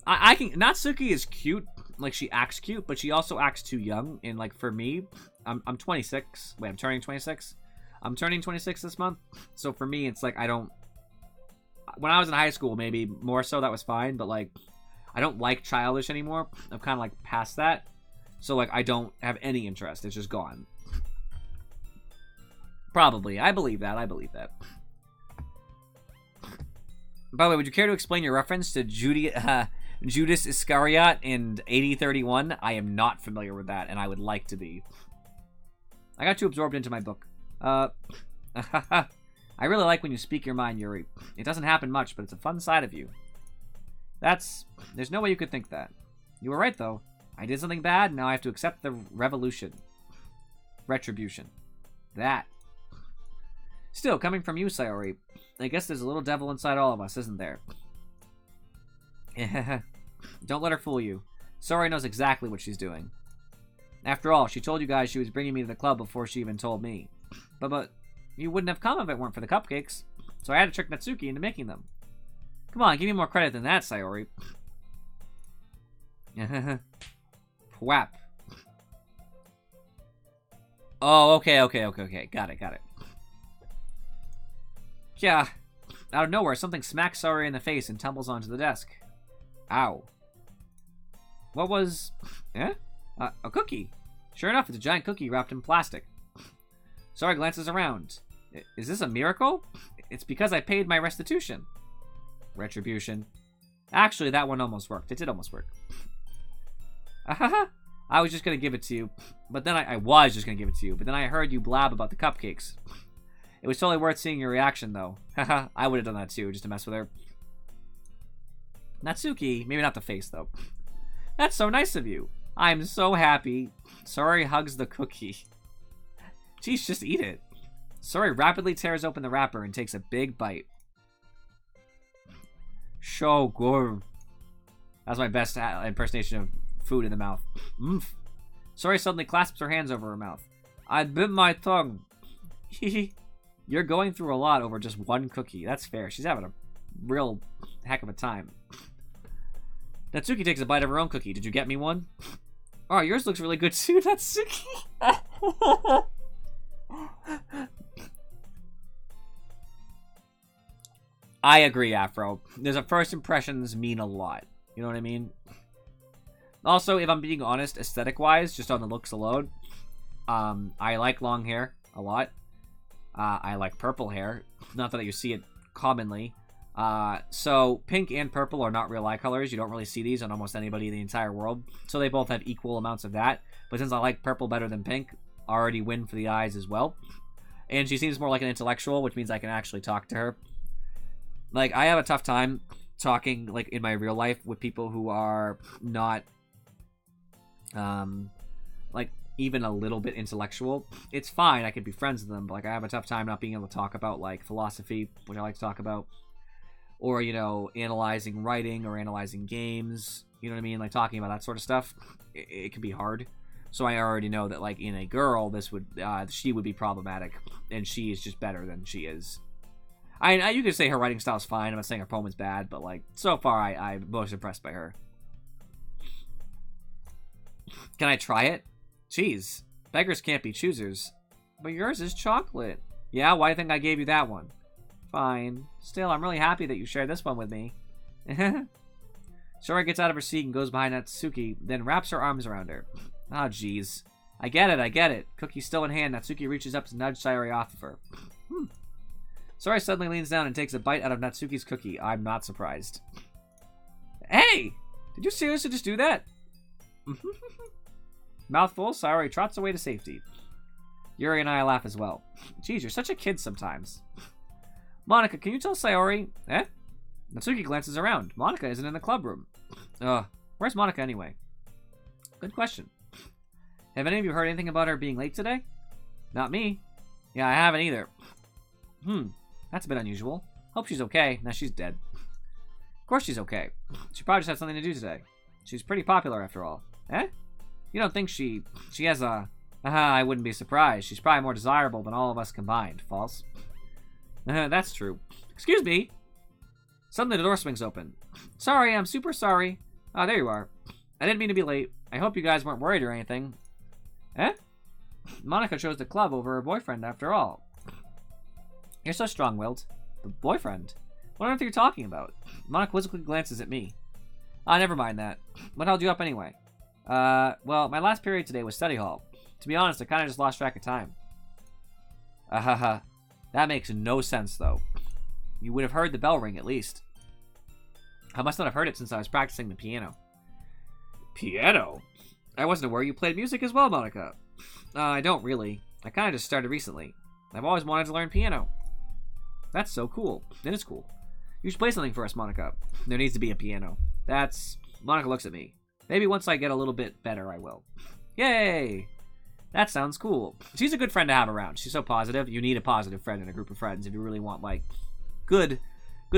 I can... Natsuki is cute. Like, she acts cute, but she also acts too young. And, like, for me, I'm 26. Wait, I'm turning 26? I'm turning 26 this month. So for me, it's like, I don't... When I was in high school, maybe more so, that was fine. But, like, I don't like childish anymore. I'm kind of, like, past that. So, like, I don't have any interest. It's just gone. Probably. I believe that. By the way, would you care to explain your reference to Judas Iscariot in 8031? I am not familiar with that, and I would like to be. I got too absorbed into my book. I really like when you speak your mind, Yuri. It doesn't happen much, but it's a fun side of you. There's no way you could think that. You were right, though. I did something bad, now I have to accept the retribution. That. Still, coming from you, Sayori, I guess there's a little devil inside all of us, isn't there? Don't let her fool you. Sayori knows exactly what she's doing. After all, she told you guys she was bringing me to the club before she even told me. But you wouldn't have come if it weren't for the cupcakes. So I had to trick Natsuki into making them. Come on, give me more credit than that, Sayori. Whap. Oh, okay. Got it. Yeah. Out of nowhere, something smacks Sayori in the face and tumbles onto the desk. Ow. What was... Eh? A cookie. Sure enough, it's a giant cookie wrapped in plastic. Sayori glances around. Is this a miracle? It's because I paid my restitution. Retribution. Actually, that one almost worked. It did almost work. I was just going to give it to you. But then I was just going to give it to you. But then I heard you blab about the cupcakes. It was totally worth seeing your reaction, though. I would have done that too, just to mess with her. Natsuki. Maybe not the face, though. That's so nice of you. I'm so happy. Sayori hugs the cookie. Jeez, just eat it. Sayori rapidly tears open the wrapper and takes a big bite. So good. That's my best impersonation of food in the mouth. Sayori suddenly clasps her hands over her mouth. I bit my tongue. You're going through a lot over just one cookie. That's fair. She's having a real heck of a time. Natsuki takes a bite of her own cookie. Did you get me one? Oh, yours looks really good too, Natsuki. I agree, Afro. There's a first impressions mean a lot. You know what I mean? Also, if I'm being honest, aesthetic-wise, just on the looks alone, I like long hair a lot. I like purple hair. Not that you see it commonly. So pink and purple are not real eye colors. You don't really see these on almost anybody in the entire world. So they both have equal amounts of that. But since I like purple better than pink, I already win for the eyes as well. And she seems more like an intellectual, which means I can actually talk to her. Like, I have a tough time talking, like, in my real life with people who are not, like, even a little bit intellectual. It's fine, I could be friends with them, but, like, I have a tough time not being able to talk about, like, philosophy, which I like to talk about. Or, you know, analyzing writing or analyzing games. You know what I mean? Like, talking about that sort of stuff. It can be hard. So I already know that, like, in a girl, this would, she would be problematic. And she is just better than she is. You could say her writing style's fine. I'm not saying her poem is bad, but, like, so far, I'm most impressed by her. Can I try it? Jeez. Beggars can't be choosers. But yours is chocolate. Yeah, why do you think I gave you that one? Fine. Still, I'm really happy that you shared this one with me. Sayori gets out of her seat and goes behind Natsuki, then wraps her arms around her. Oh, jeez. I get it. Cookie still in hand, Natsuki reaches up to nudge Sayori off of her. Sayori suddenly leans down and takes a bite out of Natsuki's cookie. I'm not surprised. Hey! Did you seriously just do that? Mouthful, Sayori trots away to safety. Yuri and I laugh as well. Jeez, you're such a kid sometimes. Monika, can you tell Sayori? Eh? Natsuki glances around. Monika isn't in the club room. Where's Monika anyway? Good question. Have any of you heard anything about her being late today? Not me. Yeah, I haven't either. That's a bit unusual. Hope she's okay. Now she's dead. Of course she's okay. She probably just had something to do today. She's pretty popular after all. Eh? You don't think she has a... I wouldn't be surprised. She's probably more desirable than all of us combined. False. That's true. Excuse me. Suddenly the door swings open. Sorry, I'm super sorry. Ah, there you are. I didn't mean to be late. I hope you guys weren't worried or anything. Eh? Monika chose the club over her boyfriend after all. You're so strong-willed. The boyfriend? What on earth are you talking about? Monika quizzically glances at me. Never mind that. What held you up anyway? Well, my last period today was study hall. To be honest, I kind of just lost track of time. That makes no sense, though. You would have heard the bell ring, at least. I must not have heard it since I was practicing the piano. Piano? I wasn't aware you played music as well, Monika. I don't really. I kind of just started recently. I've always wanted to learn piano. That's so cool. It is cool. You should play something for us, Monica. There needs to be a piano. Monica looks at me. Maybe once I get a little bit better, I will. Yay! That sounds cool. She's a good friend to have around. She's so positive. You need a positive friend in a group of friends if you really want, like, good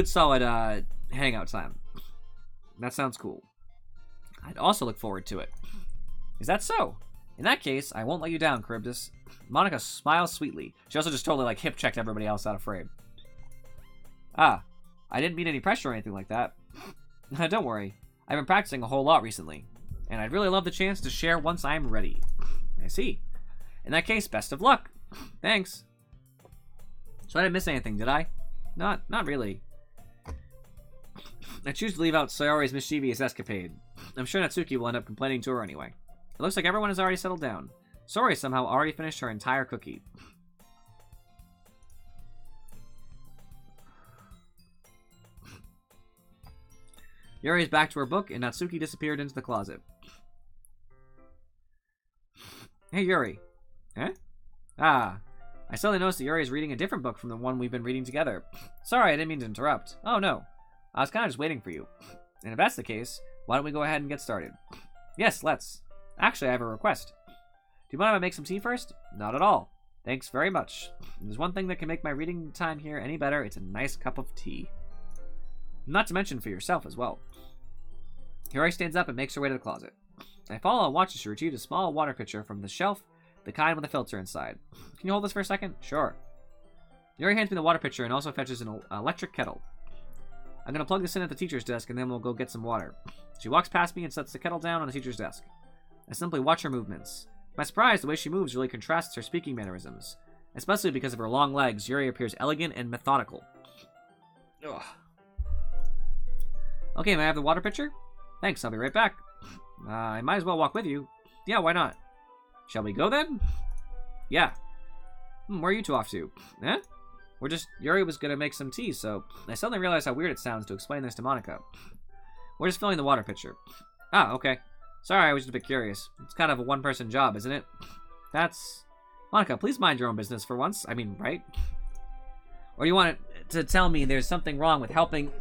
solid hangout time. That sounds cool. I'd also look forward to it. Is that so? In that case, I won't let you down, Charybdis. Monica smiles sweetly. She also just totally, like, hip-checked everybody else out of frame. Ah, I didn't mean any pressure or anything like that. Don't worry. I've been practicing a whole lot recently, and I'd really love the chance to share once I'm ready. I see. In that case, best of luck. Thanks. So I didn't miss anything, did I? Not really. I choose to leave out Sayori's mischievous escapade. I'm sure Natsuki will end up complaining to her anyway. It looks like everyone has already settled down. Sayori somehow already finished her entire cookie. Yuri's back to her book, and Natsuki disappeared into the closet. Hey, Yuri. Huh? Ah. I suddenly noticed that Yuri is reading a different book from the one we've been reading together. Sorry, I didn't mean to interrupt. Oh, no. I was kind of just waiting for you. And if that's the case, why don't we go ahead and get started? Yes, let's. Actually, I have a request. Do you mind if I make some tea first? Not at all. Thanks very much. If there's one thing that can make my reading time here any better, it's a nice cup of tea. Not to mention for yourself as well. Yuri stands up and makes her way to the closet. I follow and watch as she retrieves a small water pitcher from the shelf, the kind with a filter inside. Can you hold this for a second? Sure. Yuri hands me the water pitcher and also fetches an electric kettle. I'm going to plug this in at the teacher's desk and then we'll go get some water. She walks past me and sets the kettle down on the teacher's desk. I simply watch her movements. To my surprise, the way she moves really contrasts her speaking mannerisms. Especially because of her long legs, Yuri appears elegant and methodical. Ugh. Okay, may I have the water pitcher? Thanks, I'll be right back. I might as well walk with you. Yeah, why not? Shall we go then? Yeah. Where are you two off to? Eh? Yuri was gonna make some tea, so I suddenly realized how weird it sounds to explain this to Monica. We're just filling the water pitcher. Ah, okay. Sorry, I was just a bit curious. It's kind of a one-person job, isn't it? Monica, please mind your own business for once. I mean, right? Or do you want to tell me there's something wrong with helping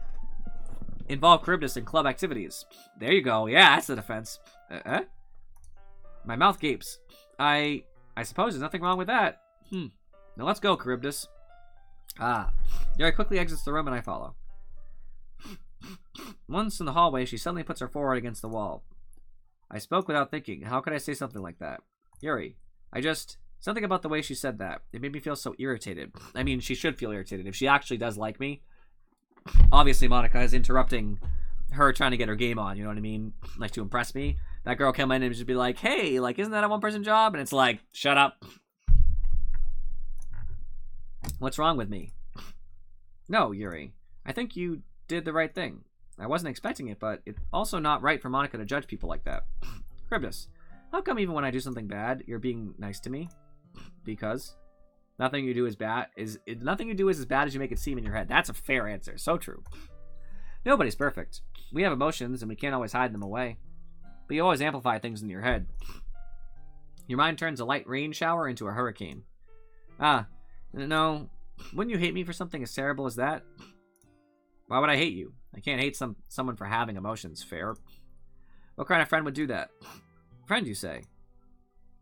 involve Charybdis in club activities? There you go. Yeah, that's the defense. My mouth gapes. I suppose there's nothing wrong with that. Now let's go, Charybdis. Yuri quickly exits the room and I follow. Once in the hallway, she suddenly puts her forehead against the wall. I spoke without thinking. How could I say something like that? Yuri, something about the way she said that. It made me feel so irritated. I mean, she should feel irritated. If she actually does like me, obviously Monica is interrupting her trying to get her game on, you know what I mean? Like, to impress me. That girl come in and just be like, hey, like, isn't that a one-person job? And it's like, shut up. What's wrong with me? No, Yuri. I think you did the right thing. I wasn't expecting it, but it's also not right for Monica to judge people like that. Charybdis, how come even when I do something bad, you're being nice to me? Because nothing you do is as bad as you make it seem in your head. That's a fair answer. So true. Nobody's perfect. We have emotions, and we can't always hide them away. But you always amplify things in your head. Your mind turns a light rain shower into a hurricane. No. Wouldn't you hate me for something as terrible as that? Why would I hate you? I can't hate someone for having emotions, fair? What kind of friend would do that? Friend, you say?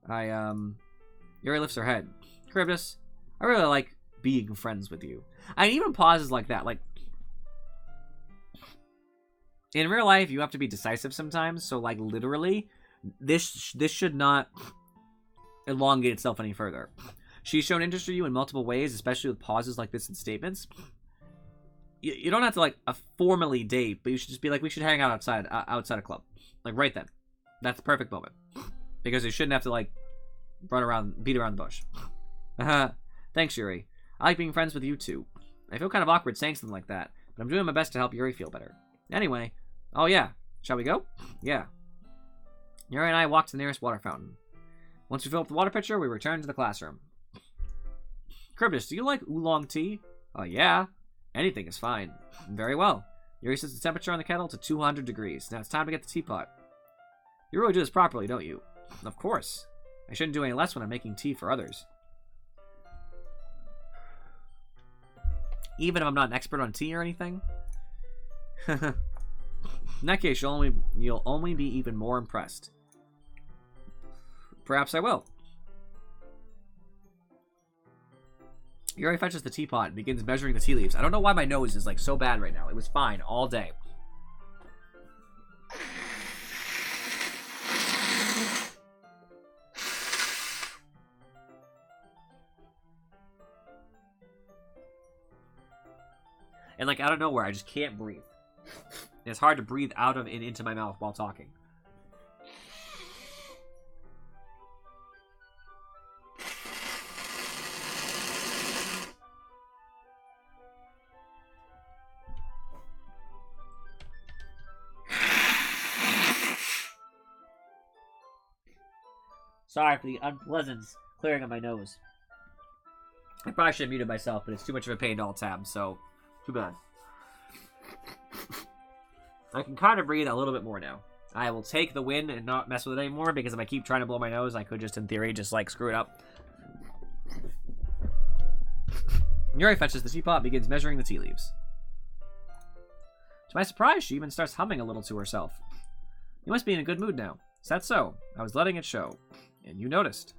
Yuri lifts her head. Charybdis, I really like being friends with you. I even pauses like that, like... In real life, you have to be decisive sometimes, so, like, literally, this should not elongate itself any further. She's shown interest in you in multiple ways, especially with pauses like this in statements. You don't have to, like, formally date, but you should just be like, we should hang out outside a club. Like, right then. That's the perfect moment. Because you shouldn't have to, like, beat around the bush. Thanks, Yuri. I like being friends with you, too. I feel kind of awkward saying something like that, but I'm doing my best to help Yuri feel better. Anyway, oh yeah, shall we go? Yeah. Yuri and I walk to the nearest water fountain. Once we fill up the water pitcher, we return to the classroom. Charybdis, do you like oolong tea? Oh, yeah. Anything is fine. Very well. Yuri sets the temperature on the kettle to 200 degrees. Now it's time to get the teapot. You really do this properly, don't you? Of course. I shouldn't do any less when I'm making tea for others. Even if I'm not an expert on tea or anything. In that case, you'll only be even more impressed. Perhaps I will. Yuri fetches the teapot and begins measuring the tea leaves. I don't know why my nose is like so bad right now. It was fine all day. And like out of nowhere, I just can't breathe. It's hard to breathe out of and into my mouth while talking. Sorry for the unpleasant clearing of my nose. I probably should have muted myself, but it's too much of a pain to alt tab, so too bad. I can kind of breathe a little bit more now. I will take the win and not mess with it anymore, because if I keep trying to blow my nose, I could just, in theory, just, like, screw it up. Yuri fetches the teapot and begins measuring the tea leaves. To my surprise, she even starts humming a little to herself. You must be in a good mood now. Is that so? I was letting it show. And you noticed.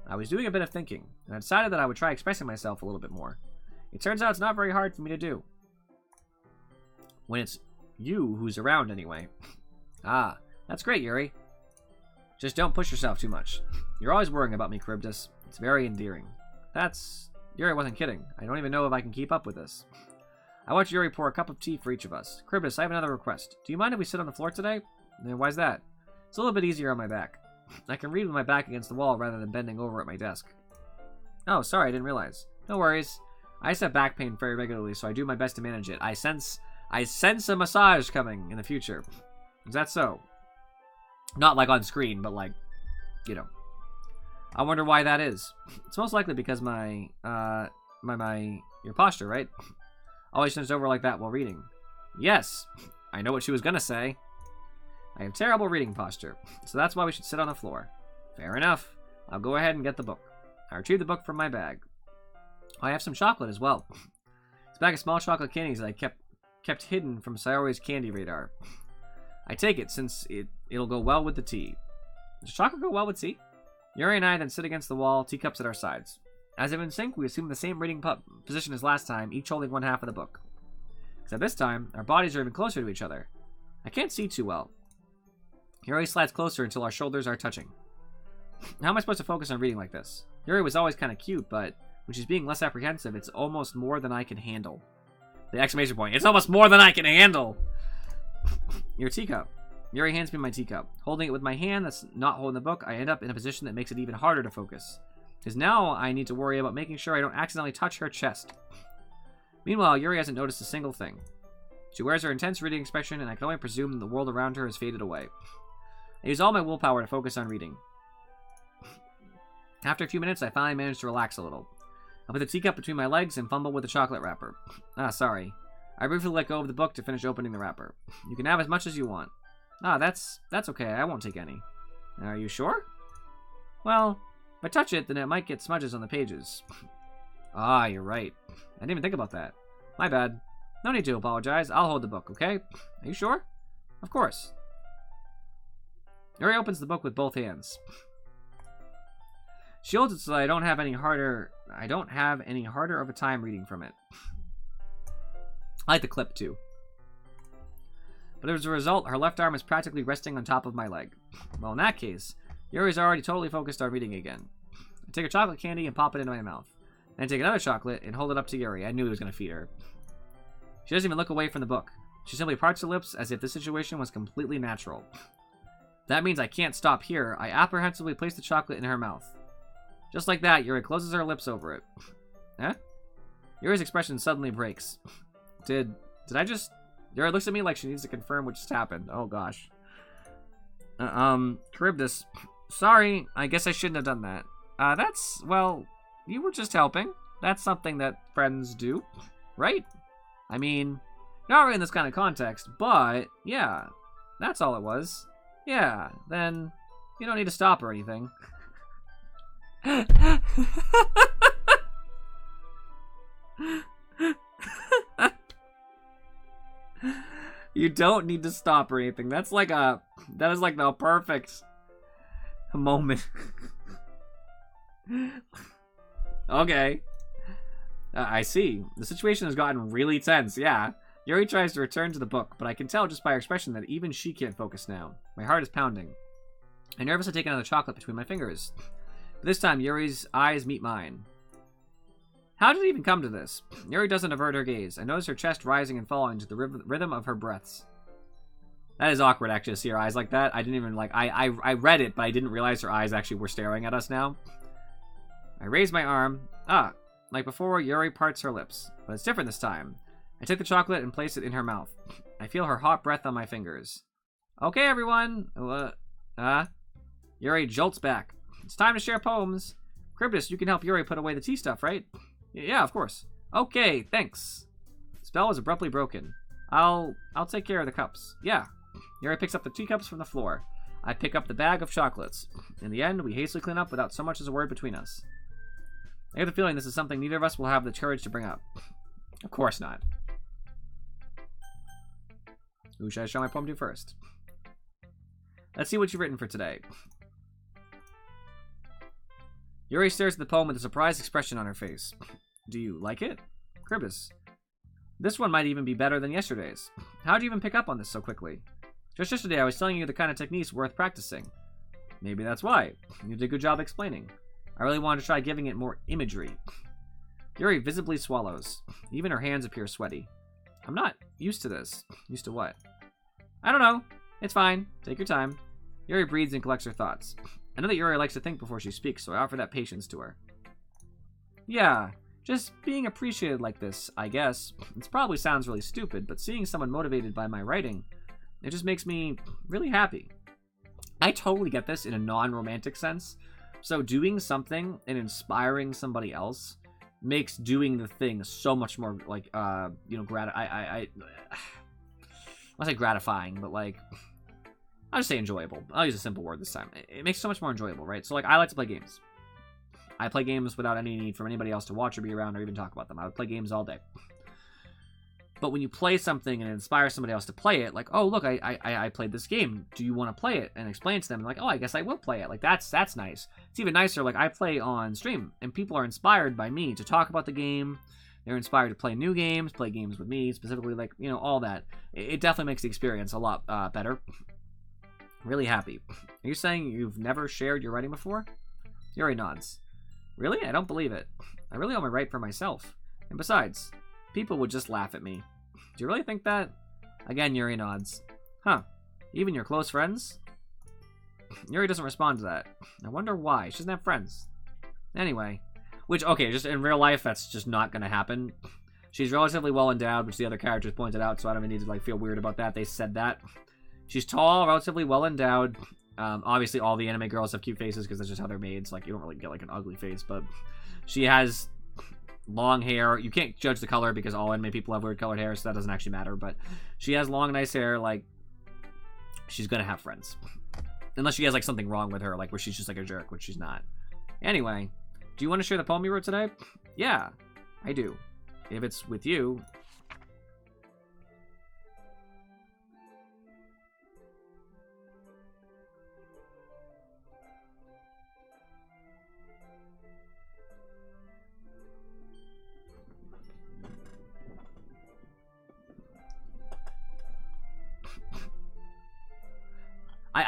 I was doing a bit of thinking, and I decided that I would try expressing myself a little bit more. It turns out it's not very hard for me to do. When it's you who's around, anyway. Ah, that's great, Yuri. Just don't push yourself too much. You're always worrying about me, Charybdis. It's very endearing. Yuri wasn't kidding. I don't even know if I can keep up with this. I watch Yuri pour a cup of tea for each of us. Charybdis, I have another request. Do you mind if we sit on the floor today? Why's that? It's a little bit easier on my back. I can read with my back against the wall rather than bending over at my desk. Oh, sorry, I didn't realize. No worries. I just have back pain very regularly, so I do my best to manage it. I sense a massage coming in the future. Is that so? Not like on screen, but like, you know. I wonder why that is. It's most likely because your posture, right? Always turns over like that while reading. Yes, I know what she was gonna say. I have terrible reading posture, so that's why we should sit on the floor. Fair enough. I'll go ahead and get the book. I retrieve the book from my bag. I have some chocolate as well. It's a bag of small chocolate candies that I kept hidden from Sayori's candy radar. I take it since it'll go well with the tea. Does chocolate go well with tea? Yuri and I then sit against the wall, teacups at our sides. As if in sync, we assume the same reading position as last time, each holding one half of the book. Except this time, our bodies are even closer to each other. I can't see too well. Yuri slides closer until our shoulders are touching. How am I supposed to focus on reading like this? Yuri was always kind of cute, but when she's being less apprehensive, it's almost more than I can handle. The exclamation point. It's almost more than I can handle! Your teacup. Yuri hands me my teacup. Holding it with my hand that's not holding the book, I end up in a position that makes it even harder to focus. Because now I need to worry about making sure I don't accidentally touch her chest. Meanwhile, Yuri hasn't noticed a single thing. She wears her intense reading expression, and I can only presume that the world around her has faded away. I use all my willpower to focus on reading. After a few minutes, I finally manage to relax a little. I put the teacup between my legs and fumble with the chocolate wrapper. Ah, sorry. I briefly let go of the book to finish opening the wrapper. You can have as much as you want. Ah, that's okay. I won't take any. Are you sure? Well, if I touch it, then it might get smudges on the pages. Ah, you're right. I didn't even think about that. My bad. No need to apologize. I'll hold the book, okay? Are you sure? Of course. Yuri opens the book with both hands. She holds it so that I don't have any harder of a time reading from it. I like the clip too. But as a result, her left arm is practically resting on top of my leg. Well, in that case, Yuri's already totally focused on reading again. I take a chocolate candy and pop it into my mouth. Then I take another chocolate and hold it up to Yuri. I knew he was going to feed her. She doesn't even look away from the book. She simply parts her lips as if the situation was completely natural. That means I can't stop here. I apprehensively place the chocolate in her mouth. Just like that, Yuri closes her lips over it. Huh? Yuri's expression suddenly breaks. Did I just... Yuri looks at me like she needs to confirm what just happened. Oh, gosh. Charybdis. Sorry, I guess I shouldn't have done that. Well, you were just helping. That's something that friends do, right? I mean, not really in this kind of context, but, yeah, that's all it was. Yeah, then you don't need to stop or anything. You don't need to stop or anything. That is like the perfect moment. Okay. I see. The situation has gotten really tense, yeah. Yuri tries to return to the book, but I can tell just by her expression that even she can't focus now. My heart is pounding. I nervously take another chocolate between my fingers. But this time, Yuri's eyes meet mine. How did it even come to this? Yuri doesn't avert her gaze. I notice her chest rising and falling to the rhythm of her breaths. That is awkward, actually, to see her eyes like that. I didn't even, like, I read it, but I didn't realize her eyes actually were staring at us now. I raise my arm. Ah, like before, Yuri parts her lips. But it's different this time. I take the chocolate and place it in her mouth. I feel her hot breath on my fingers. Okay, everyone. Yuri jolts back. It's time to share poems. Cryptus, you can help Yuri put away the tea stuff, right? Yeah, of course. Okay, thanks. The spell is abruptly broken. I'll take care of the cups. Yeah. Yuri picks up the teacups from the floor. I pick up the bag of chocolates. In the end, we hastily clean up without so much as a word between us. I have the feeling this is something neither of us will have the courage to bring up. Of course not. Who should I show my poem to first? Let's see what you've written for today. Yuri stares at the poem with a surprised expression on her face. Do you like it? Cryptus. This one might even be better than yesterday's. How'd you even pick up on this so quickly? Just yesterday I was telling you the kind of techniques worth practicing. Maybe that's why. You did a good job explaining. I really wanted to try giving it more imagery. Yuri visibly swallows. Even her hands appear sweaty. I'm not used to this. Used to what? I don't know. It's fine. Take your time. Yuri breathes and collects her thoughts. I know that Yuri likes to think before she speaks, so I offer that patience to her. Yeah, just being appreciated like this, I guess. It probably sounds really stupid, but seeing someone motivated by my writing, it just makes me really happy. I totally get this in a non-romantic sense. So doing something and inspiring somebody else makes doing the thing so much more, like, I won't say gratifying, but, like, I'll just say enjoyable. I'll use a simple word this time. It makes it so much more enjoyable, right? So, like, I like to play games. I play games without any need for anybody else to watch or be around or even talk about them. I would play games all day. But when you play something and inspire somebody else to play it, like, oh, look, I played this game. Do you want to play it? And explain to them, like, oh, I guess I will play it. Like, that's nice. It's even nicer, like, I play on stream, and people are inspired by me to talk about the game. They're inspired to play new games, play games with me, specifically, like, you know, all that. It definitely makes the experience a lot better. Really happy. Are you saying you've never shared your writing before? Yuri nods. Really? I don't believe it. I really only write for myself. And besides, people would just laugh at me. Do you really think that? Again, Yuri nods. Huh. Even your close friends? Yuri doesn't respond to that. I wonder why. She doesn't have friends. Anyway. Which, okay, just in real life, that's just not going to happen. She's relatively well endowed, which the other characters pointed out, so I don't even need to, like, feel weird about that. They said that. She's tall, relatively well endowed. Obviously, all the anime girls have cute faces because that's just how they're made. So, like, you don't really get, like, an ugly face, but she has long hair. You can't judge the color because all anime people have weird colored hair, so that doesn't actually matter. But she has long, nice hair. Like, she's gonna have friends. Unless she has, like, something wrong with her, like, where she's just, like, a jerk, which she's not. Anyway, do you want to share the poem you wrote today? Yeah, I do. If it's with you.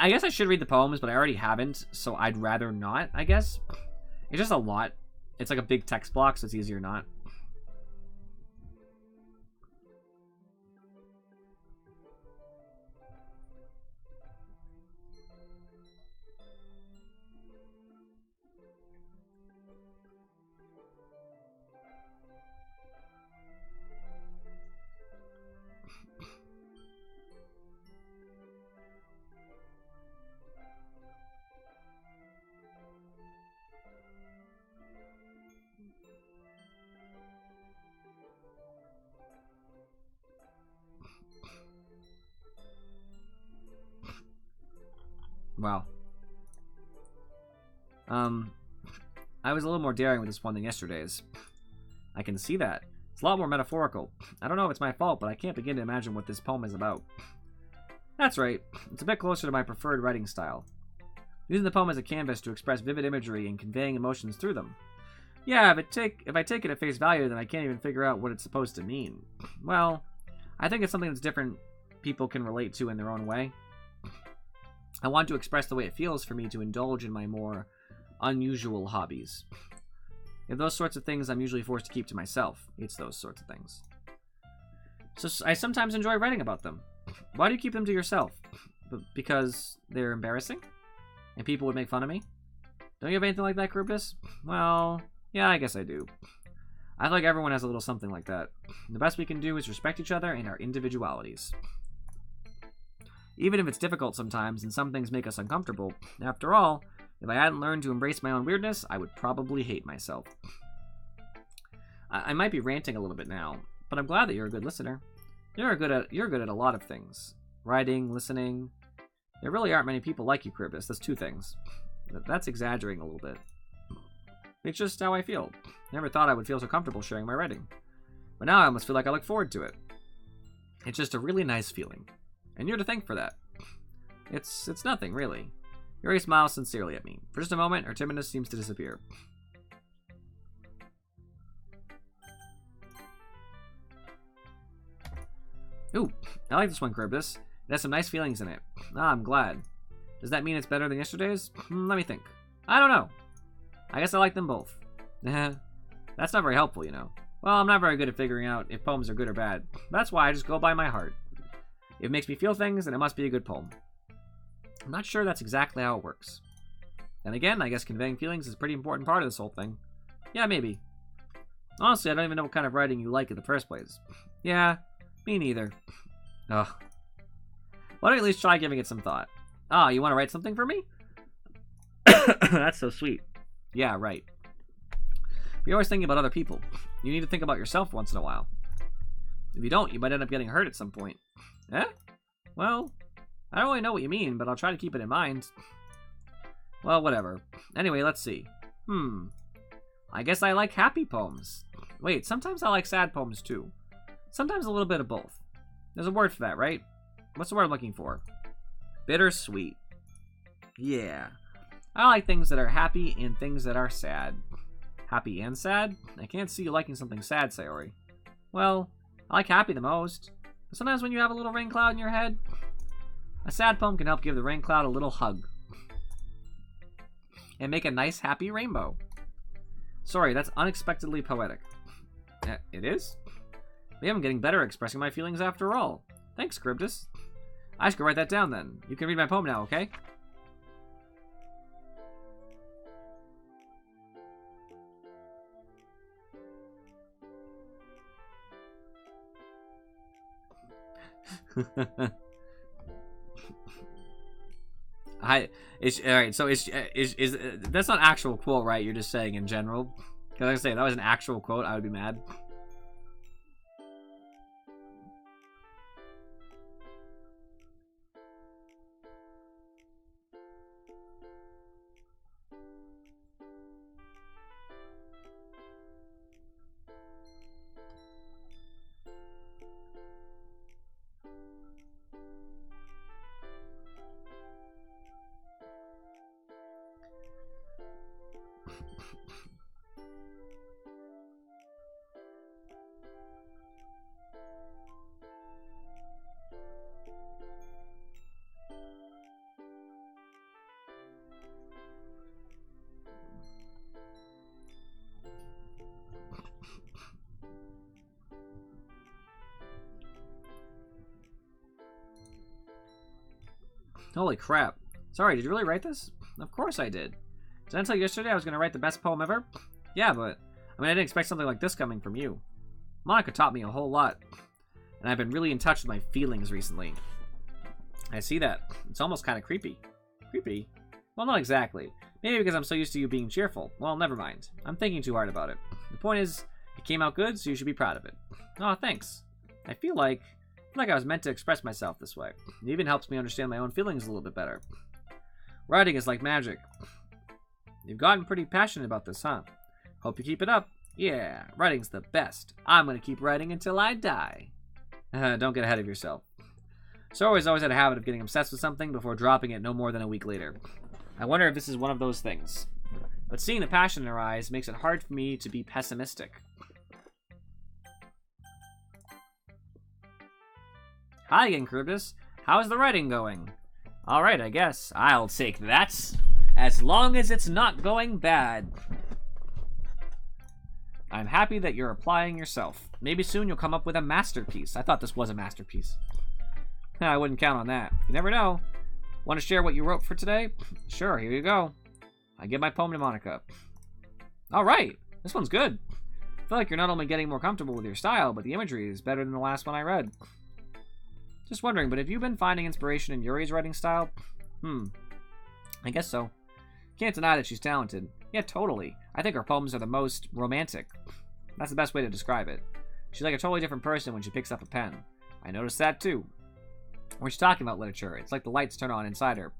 I guess I should read the poems, but I already haven't, so I'd rather not, I guess. It's just a lot. It's like a big text block, so it's easier not. Wow. I was a little more daring with this one than yesterday's. I can see that. It's a lot more metaphorical. I don't know if it's my fault, but I can't begin to imagine what this poem is about. That's right. It's a bit closer to my preferred writing style. Using the poem as a canvas to express vivid imagery and conveying emotions through them. Yeah, if I take it at face value, then I can't even figure out what it's supposed to mean. Well, I think it's something that's different people can relate to in their own way. I want to express the way it feels for me to indulge in my more unusual hobbies. If those sorts of things I'm usually forced to keep to myself, it's those sorts of things. So I sometimes enjoy writing about them. Why do you keep them to yourself? Because they're embarrassing? And people would make fun of me? Don't you have anything like that, Charybdis? Well, yeah, I guess I do. I feel like everyone has a little something like that. The best we can do is respect each other and our individualities. Even if it's difficult sometimes and some things make us uncomfortable, after all, if I hadn't learned to embrace my own weirdness, I would probably hate myself. I might be ranting a little bit now, but I'm glad that you're a good listener. You're good at a lot of things. Writing, listening. There really aren't many people like you, Charybdis. That's two things. That's exaggerating a little bit. It's just how I feel. Never thought I would feel so comfortable sharing my writing. But now I almost feel like I look forward to it. It's just a really nice feeling. And you're to thank for that. It's nothing, really. Yuri smiles sincerely at me. For just a moment, her timidness seems to disappear. Ooh, I like this one, Charybdis. It has some nice feelings in it. Ah, I'm glad. Does that mean it's better than yesterday's? Let me think. I don't know. I guess I like them both. That's not very helpful, you know. Well, I'm not very good at figuring out if poems are good or bad. That's why I just go by my heart. If it makes me feel things, then it must be a good poem. I'm not sure that's exactly how it works. And again, I guess conveying feelings is a pretty important part of this whole thing. Yeah, maybe. Honestly, I don't even know what kind of writing you like in the first place. Yeah, me neither. Ugh. Why don't you at least try giving it some thought? Ah, you want to write something for me? That's so sweet. Yeah, right. You're always thinking about other people. You need to think about yourself once in a while. If you don't, you might end up getting hurt at some point. Eh? Well, I don't really know what you mean, but I'll try to keep it in mind. Well, whatever. Anyway, let's see. I guess I like happy poems. Wait, sometimes I like sad poems too. Sometimes a little bit of both. There's a word for that, right? What's the word I'm looking for? Bittersweet. Yeah. I like things that are happy and things that are sad. Happy and sad? I can't see you liking something sad, Sayori. Well, I like happy the most. But sometimes when you have a little rain cloud in your head, a sad poem can help give the rain cloud a little hug. And make a nice happy rainbow. Sorry, that's unexpectedly poetic. It is? Maybe I'm getting better at expressing my feelings after all. Thanks, Charybdis. I should go write that down then. You can read my poem now, okay? Alright, so is that's not actual quote, right? You're just saying in general? Because like I say, if that was an actual quote, I would be mad. Holy crap. Sorry, did you really write this? Of course I did. Did I tell you yesterday I was going to write the best poem ever? Yeah, but I didn't expect something like this coming from you. Monica taught me a whole lot, and I've been really in touch with my feelings recently. I see that. It's almost kind of creepy. Creepy? Well, not exactly. Maybe because I'm so used to you being cheerful. Well, never mind. I'm thinking too hard about it. The point is, it came out good, so you should be proud of it. Oh, thanks. I feel like I was meant to express myself this way. It even helps me understand my own feelings a little bit better. Writing is like magic. You've gotten pretty passionate about this, huh? Hope you keep it up. Yeah, writing's the best. I'm gonna keep writing until I die. Don't get ahead of yourself. Soro's always had a habit of getting obsessed with something before dropping it no more than a week later. I wonder if this is one of those things. But seeing the passion in her eyes makes it hard for me to be pessimistic. Hi again, Charybdis. How's the writing going? Alright, I guess. I'll take that. As long as it's not going bad. I'm happy that you're applying yourself. Maybe soon you'll come up with a masterpiece. I thought this was a masterpiece. I wouldn't count on that. You never know. Want to share what you wrote for today? Sure, here you go. I give my poem to Monica. Alright, this one's good. I feel like you're not only getting more comfortable with your style, but the imagery is better than the last one I read. Just wondering, but have you been finding inspiration in Yuri's writing style? I guess so. Can't deny that she's talented. Yeah, totally. I think her poems are the most romantic. That's the best way to describe it. She's like a totally different person when she picks up a pen. I noticed that too. When she's talking about literature, it's like the lights turn on inside her.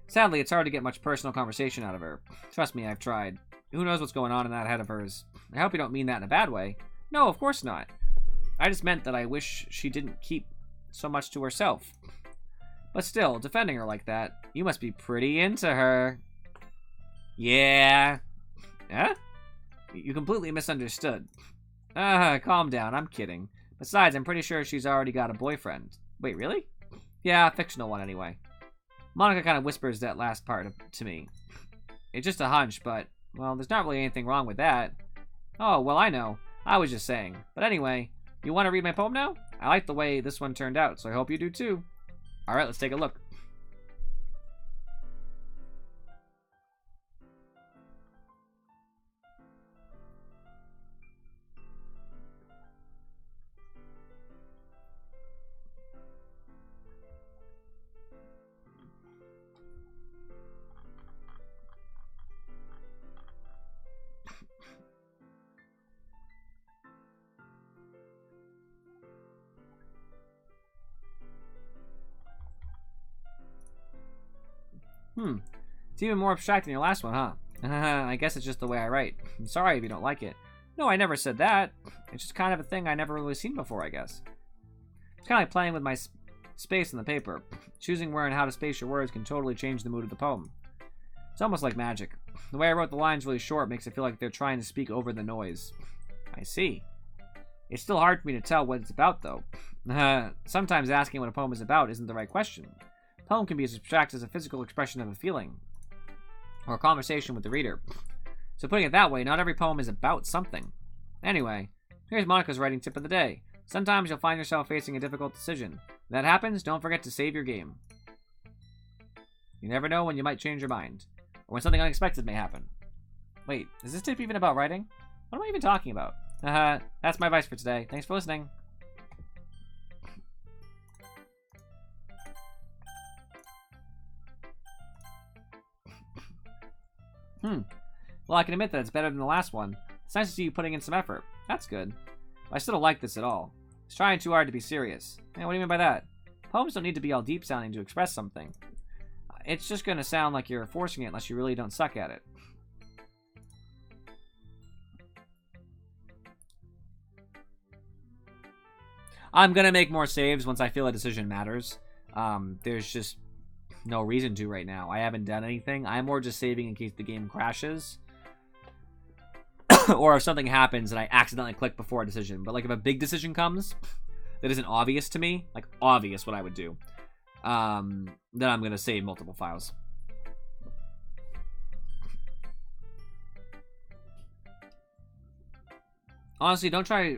Sadly, it's hard to get much personal conversation out of her. Trust me, I've tried. Who knows what's going on in that head of hers? I hope you don't mean that in a bad way. No, of course not. I just meant that I wish she didn't keep so much to herself. But still, defending her like that, you must be pretty into her. Yeah. Huh? You completely misunderstood. Calm down, I'm kidding. Besides, I'm pretty sure she's already got a boyfriend. Wait, really? Yeah, a fictional one anyway. Monica kind of whispers that last part to me. It's just a hunch, but, well, there's not really anything wrong with that. Oh, well, I know. I was just saying. But anyway, you want to read my poem now? I like the way this one turned out, so I hope you do too. Alright, let's take a look. It's even more abstract than your last one, huh? I guess it's just the way I write. I'm sorry if you don't like it. No, I never said that. It's just kind of a thing I never really seen before, I guess. It's kind of like playing with my space in the paper. Choosing where and how to space your words can totally change the mood of the poem. It's almost like magic. The way I wrote the lines really short makes it feel like they're trying to speak over the noise. I see. It's still hard for me to tell what it's about, though. Sometimes asking what a poem is about isn't the right question. A poem can be as abstract as a physical expression of a feeling, or a conversation with the reader. So putting it that way, not every poem is about something. Anyway, here's Monica's writing tip of the day. Sometimes you'll find yourself facing a difficult decision. When that happens, don't forget to save your game. You never know when you might change your mind, or when something unexpected may happen. Wait, is this tip even about writing? What am I even talking about? That's my advice for today. Thanks for listening. Well, I can admit that it's better than the last one. It's nice to see you putting in some effort. That's good. But I still don't like this at all. It's trying too hard to be serious. Hey, what do you mean by that? Poems don't need to be all deep sounding to express something. It's just gonna sound like you're forcing it unless you really don't suck at it. I'm gonna make more saves once I feel a decision matters. There's just no reason to right now. I haven't done anything. I'm more just saving in case the game crashes. Or if something happens and I accidentally click before a decision. But like if a big decision comes that isn't obvious to me, like obvious what I would do, then I'm going to save multiple files. Honestly, don't bother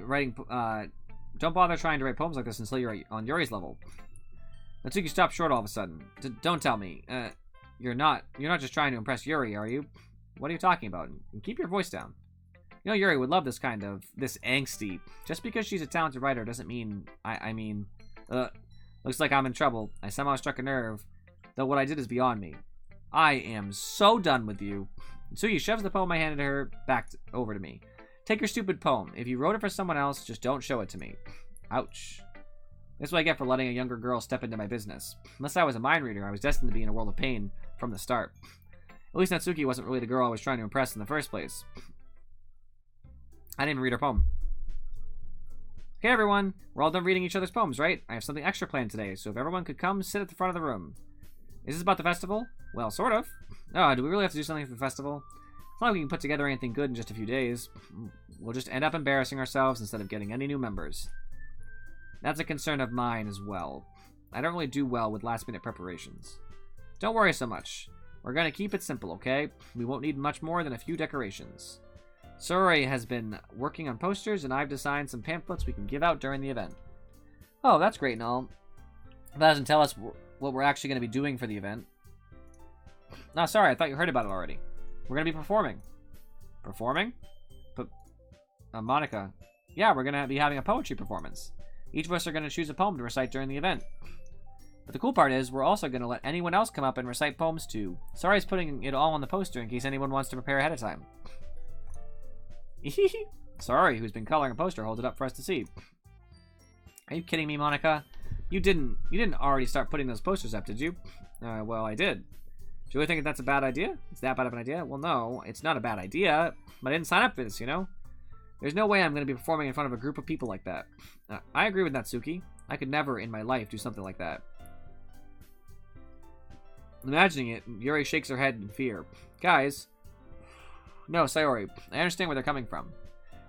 trying to write poems like this until you're on Yuri's level. Natsuki stopped short all of a sudden. Don't tell me. You're not just trying to impress Yuri, are you? What are you talking about? And keep your voice down. You know Yuri would love this angsty. Just because she's a talented writer doesn't mean, looks like I'm in trouble. I somehow struck a nerve, though what I did is beyond me. I am so done with you. Natsuki shoves the poem I handed her back over to me. Take your stupid poem. If you wrote it for someone else, just don't show it to me. Ouch. This is what I get for letting a younger girl step into my business. Unless I was a mind reader, I was destined to be in a world of pain from the start. At least Natsuki wasn't really the girl I was trying to impress in the first place. I didn't even read her poem. Okay, everyone. We're all done reading each other's poems, right? I have something extra planned today, so if everyone could come sit at the front of the room. Is this about the festival? Well, sort of. Oh, do we really have to do something for the festival? It's not like we can put together anything good in just a few days. We'll just end up embarrassing ourselves instead of getting any new members. That's a concern of mine as well. I don't really do well with last-minute preparations. Don't worry so much. We're going to keep it simple, okay? We won't need much more than a few decorations. Sorry has been working on posters, and I've designed some pamphlets we can give out during the event. Oh, that's great and all. But that doesn't tell us what we're actually going to be doing for the event. No, sorry, I thought you heard about it already. We're going to be performing. Performing? Monica. Yeah, we're going to be having a poetry performance. Each of us are going to choose a poem to recite during the event. But the cool part is, we're also going to let anyone else come up and recite poems too. Sorry's putting it all on the poster in case anyone wants to prepare ahead of time. Sorry, who's been coloring a poster, hold it up for us to see. Are you kidding me, Monica? You didn't already start putting those posters up, did you? Well, I did. Do you really think that's a bad idea? Is that bad of an idea? Well, no, it's not a bad idea, but I didn't sign up for this, you know? There's no way I'm going to be performing in front of a group of people like that. I agree with Natsuki. I could never in my life do something like that. Imagining it, Yuri shakes her head in fear. Guys. No, Sayori. I understand where they're coming from.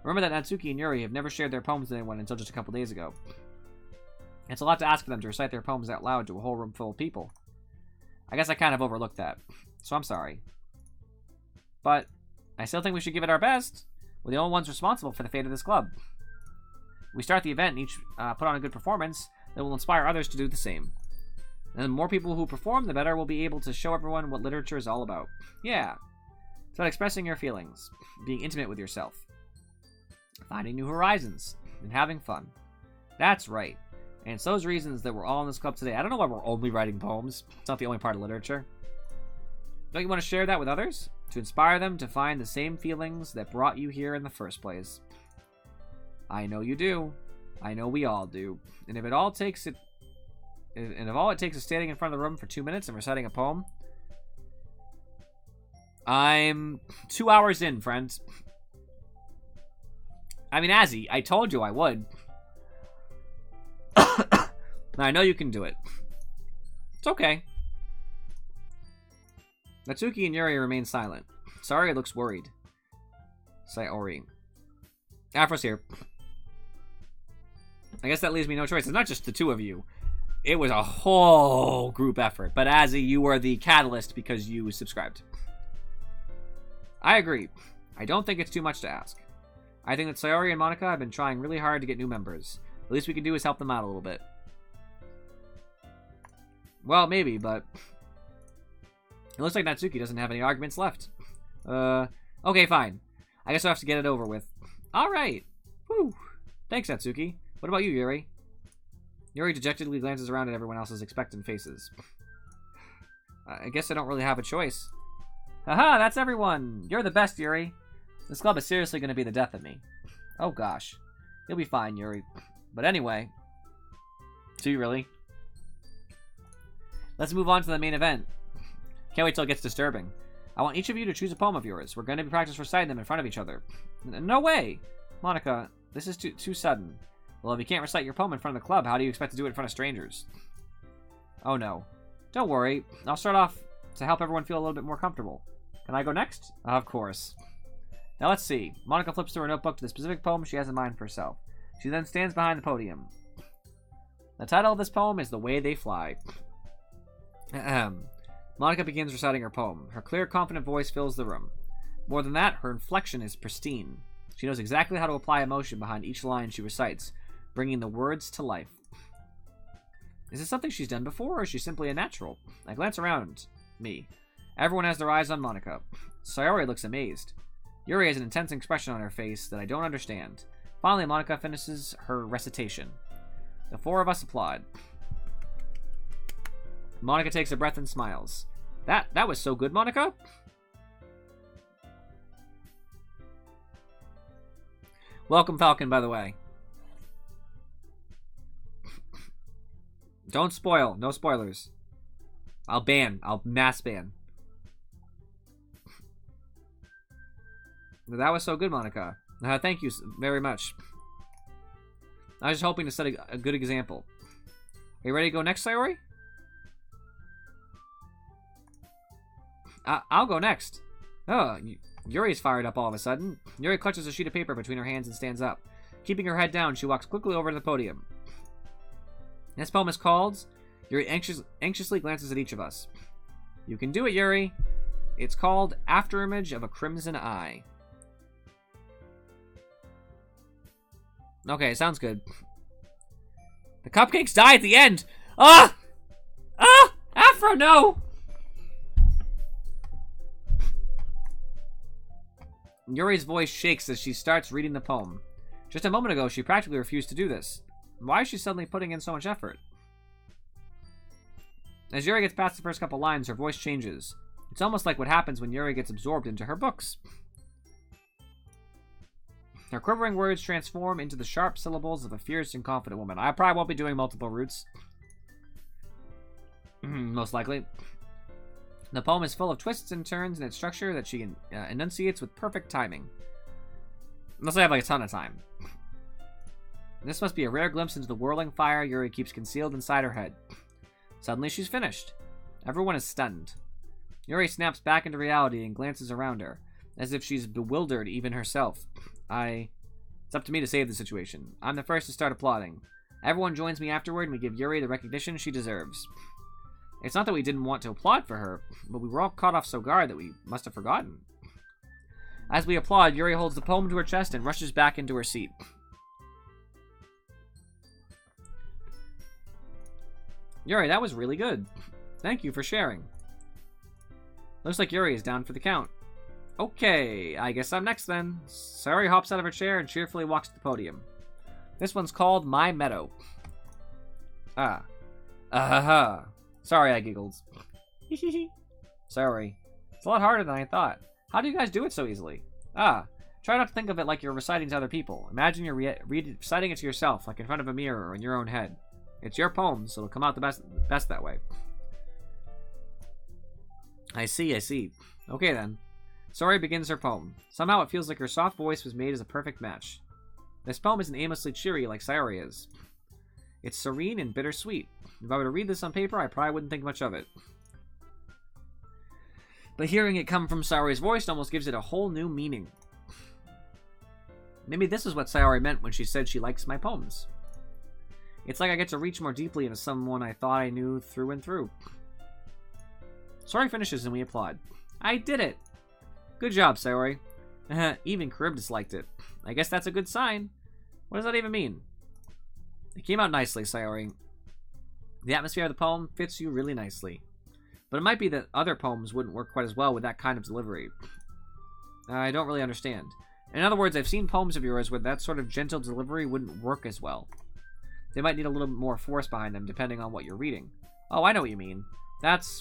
Remember that Natsuki and Yuri have never shared their poems with anyone until just a couple days ago. It's a lot to ask for them to recite their poems out loud to a whole room full of people. I guess I kind of overlooked that, so I'm sorry. But I still think we should give it our best. We're the only ones responsible for the fate of this club. If we start the event and each put on a good performance, that will inspire others to do the same. And the more people who perform, the better we'll be able to show everyone what literature is all about. Yeah. It's about expressing your feelings, being intimate with yourself, finding new horizons, and having fun. That's right. And it's those reasons that we're all in this club today. I don't know why we're only writing poems. It's not the only part of literature. Don't you want to share that with others? To inspire them to find the same feelings that brought you here in the first place. I know you do. I know we all do. And if all it takes is standing in front of the room for 2 minutes and reciting a poem, I'm 2 hours in, friends. I mean, Azzy, I told you I would. I know you can do it. It's okay. Natsuki and Yuri remain silent. Sayori looks worried. Sayori. Afro's here. I guess that leaves me no choice. It's not just the two of you. It was a whole group effort. But Azzy, you were the catalyst because you subscribed. I agree. I don't think it's too much to ask. I think that Sayori and Monica have been trying really hard to get new members. The least we can do is help them out a little bit. Well, maybe, but it looks like Natsuki doesn't have any arguments left. Okay, fine. I guess I'll have to get it over with. Alright. Whew. Thanks, Natsuki. What about you, Yuri? Yuri dejectedly glances around at everyone else's expectant faces. I guess I don't really have a choice. Haha, that's everyone! You're the best, Yuri. This club is seriously going to be the death of me. Oh gosh. You'll be fine, Yuri. But anyway. Do you really? Let's move on to the main event. Can't wait till it gets disturbing. I want each of you to choose a poem of yours. We're going to be practice reciting them in front of each other. No way! Monica, this is too sudden. Well, if you can't recite your poem in front of the club, how do you expect to do it in front of strangers? Oh no. Don't worry. I'll start off to help everyone feel a little bit more comfortable. Can I go next? Of course. Now let's see. Monica flips through her notebook to the specific poem she has in mind for herself. She then stands behind the podium. The title of this poem is The Way They Fly. Monica begins reciting her poem. Her clear, confident voice fills the room. More than that, her inflection is pristine. She knows exactly how to apply emotion behind each line she recites, bringing the words to life. Is this something she's done before, or is she simply a natural? I glance around me. Everyone has their eyes on Monica. Sayori looks amazed. Yuri has an intense expression on her face that I don't understand. Finally, Monica finishes her recitation. The four of us applaud. Monica takes a breath and smiles. That was so good, Monica. Welcome, Falcon, by the way. Don't spoil. No spoilers. I'll mass ban. That was so good, Monica. Thank you very much. I was just hoping to set a good example. Are you ready to go next, Sayori? I'll go next. Oh, Yuri's fired up all of a sudden. Yuri clutches a sheet of paper between her hands and stands up. Keeping her head down, she walks quickly over to the podium. This poem is called... Yuri anxiously glances at each of us. You can do it, Yuri. It's called Afterimage of a Crimson Eye. Okay, sounds good. The cupcakes die at the end! Ah! Ah! Afro, no! Yuri's voice shakes as she starts reading the poem. Just a moment ago, she practically refused to do this. Why is she suddenly putting in so much effort? As Yuri gets past the first couple lines, her voice changes. It's almost like what happens when Yuri gets absorbed into her books. Her quivering words transform into the sharp syllables of a fierce and confident woman. I probably won't be doing multiple roots. Most likely. The poem is full of twists and turns in its structure that she enunciates with perfect timing. Unless I have like a ton of time. This must be a rare glimpse into the whirling fire Yuri keeps concealed inside her head. Suddenly she's finished. Everyone is stunned. Yuri snaps back into reality and glances around her, as if she's bewildered even herself. It's up to me to save the situation. I'm the first to start applauding. Everyone joins me afterward and we give Yuri the recognition she deserves. It's not that we didn't want to applaud for her, but we were all caught off so guard that we must have forgotten. As we applaud, Yuri holds the poem to her chest and rushes back into her seat. Yuri, that was really good. Thank you for sharing. Looks like Yuri is down for the count. Okay, I guess I'm next then. Sayori hops out of her chair and cheerfully walks to the podium. This one's called My Meadow. Sorry, I giggled. Sorry. It's a lot harder than I thought. How do you guys do it so easily? Try not to think of it like you're reciting to other people. Imagine you're reciting it to yourself, like in front of a mirror or in your own head. It's your poem, so it'll come out the best that way. I see. Okay then. Sayori begins her poem. Somehow it feels like her soft voice was made as a perfect match. This poem isn't aimlessly cheery like Sayori is. It's serene and bittersweet. If I were to read this on paper, I probably wouldn't think much of it. But hearing it come from Sayori's voice almost gives it a whole new meaning. Maybe this is what Sayori meant when she said she likes my poems. It's like I get to reach more deeply into someone I thought I knew through and through. Sayori finishes and we applaud. I did it! Good job, Sayori. Even Charybdis liked it. I guess that's a good sign. What does that even mean? It came out nicely, Sayori. The atmosphere of the poem fits you really nicely. But it might be that other poems wouldn't work quite as well with that kind of delivery. I don't really understand. In other words, I've seen poems of yours where that sort of gentle delivery wouldn't work as well. They might need a little more force behind them depending on what you're reading. Oh, I know what you mean.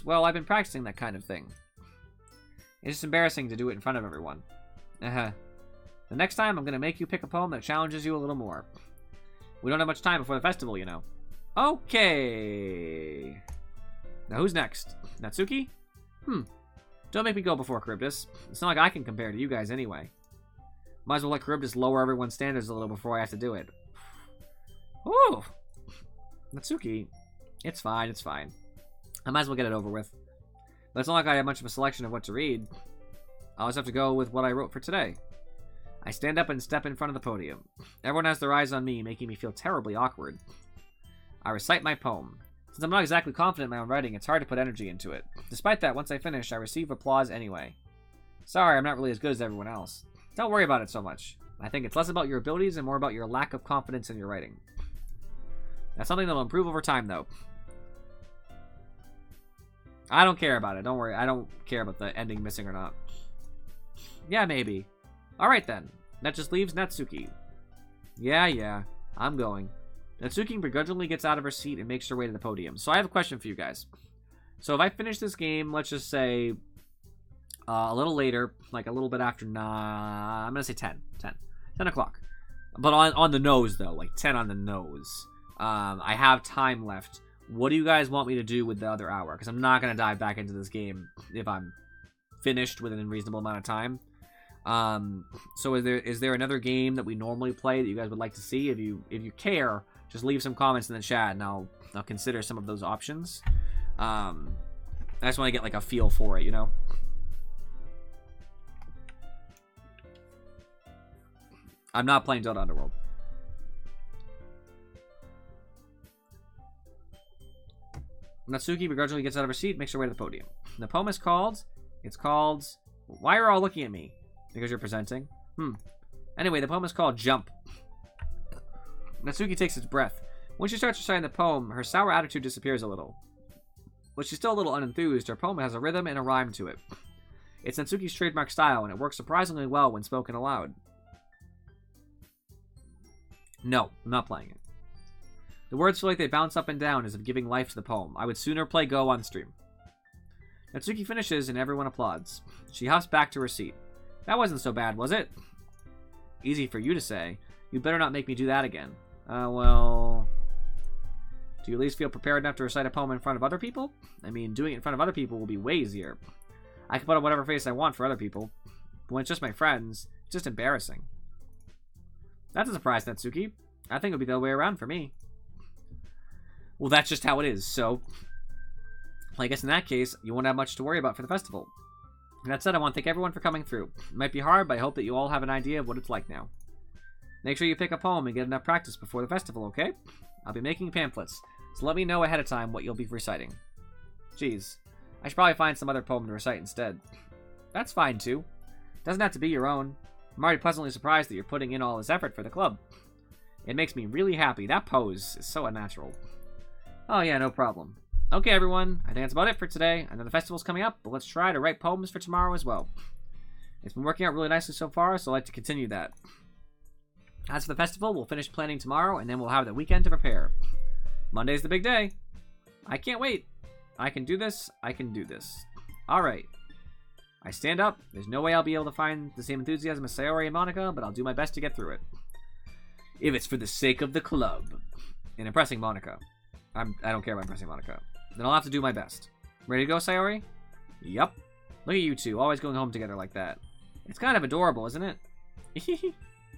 Well, I've been practicing that kind of thing. It's just embarrassing to do it in front of everyone. The next time, I'm going to make you pick a poem that challenges you a little more. We don't have much time before the festival, you know. Okay. Now who's next? Natsuki? Don't make me go before Charybdis. It's not like I can compare to you guys anyway. Might as well let Charybdis lower everyone's standards a little before I have to do it. Ooh! Natsuki. It's fine. I might as well get it over with. But it's not like I have much of a selection of what to read. I'll just have to go with what I wrote for today. I stand up and step in front of the podium. Everyone has their eyes on me, making me feel terribly awkward. I recite my poem. Since I'm not exactly confident in my own writing, it's hard to put energy into it. Despite that, once I finish, I receive applause anyway. Sorry, I'm not really as good as everyone else. Don't worry about it so much. I think it's less about your abilities and more about your lack of confidence in your writing. That's something that'll improve over time, though. I don't care about it. Don't worry. I don't care about the ending missing or not. Yeah, maybe. Alright then. That just leaves Natsuki. Yeah. I'm going. Natsuki begrudgingly gets out of her seat and makes her way to the podium. So I have a question for you guys. So if I finish this game, let's just say a little later, like a little bit after 9, I'm going to say 10 o'clock. But on the nose, though, like 10 on the nose. I have time left. What do you guys want me to do with the other hour? Because I'm not going to dive back into this game if I'm finished within a reasonable amount of time. So is there another game that we normally play that you guys would like to see? If you care, just leave some comments in the chat, and I'll consider some of those options. I just want to get like a feel for it, you know. I'm not playing Dota Underworld. Natsuki begrudgingly gets out of her seat, makes her way to the podium. The poem is called... It's called... Why are all looking at me? Because you're presenting? Anyway, the poem is called Jump. Natsuki takes its breath. When she starts reciting the poem, her sour attitude disappears a little. But she's still a little unenthused. Her poem has a rhythm and a rhyme to it. It's Natsuki's trademark style, and it works surprisingly well when spoken aloud. No, I'm not playing it. The words feel like they bounce up and down as if giving life to the poem. I would sooner play Go on stream. Natsuki finishes and everyone applauds. She hops back to her seat. That wasn't so bad, was it? Easy for you to say. You better not make me do that again. Well... Do you at least feel prepared enough to recite a poem in front of other people? I mean, doing it in front of other people will be way easier. I can put on whatever face I want for other people. But when it's just my friends, it's just embarrassing. That's a surprise, Natsuki. I think it would be the other way around for me. Well, that's just how it is, so... I guess in that case, you won't have much to worry about for the festival. And that said, I want to thank everyone for coming through. It might be hard, but I hope that you all have an idea of what it's like now. Make sure you pick a poem and get enough practice before the festival, okay? I'll be making pamphlets, so let me know ahead of time what you'll be reciting. Jeez, I should probably find some other poem to recite instead. That's fine, too. Doesn't have to be your own. I'm already pleasantly surprised that you're putting in all this effort for the club. It makes me really happy. That pose is so unnatural. Oh yeah, no problem. Okay, everyone, I think that's about it for today. I know the festival's coming up, but let's try to write poems for tomorrow as well. It's been working out really nicely so far, so I'd like to continue that. As for the festival, we'll finish planning tomorrow, and then we'll have the weekend to prepare. Monday's the big day. I can't wait. I can do this. I can do this. Alright. I stand up. There's no way I'll be able to find the same enthusiasm as Sayori and Monica, but I'll do my best to get through it. If it's for the sake of the club. And impressing Monica. I don't care about impressing Monica. Then I'll have to do my best. Ready to go, Sayori? Yup. Look at you two, always going home together like that. It's kind of adorable, isn't it?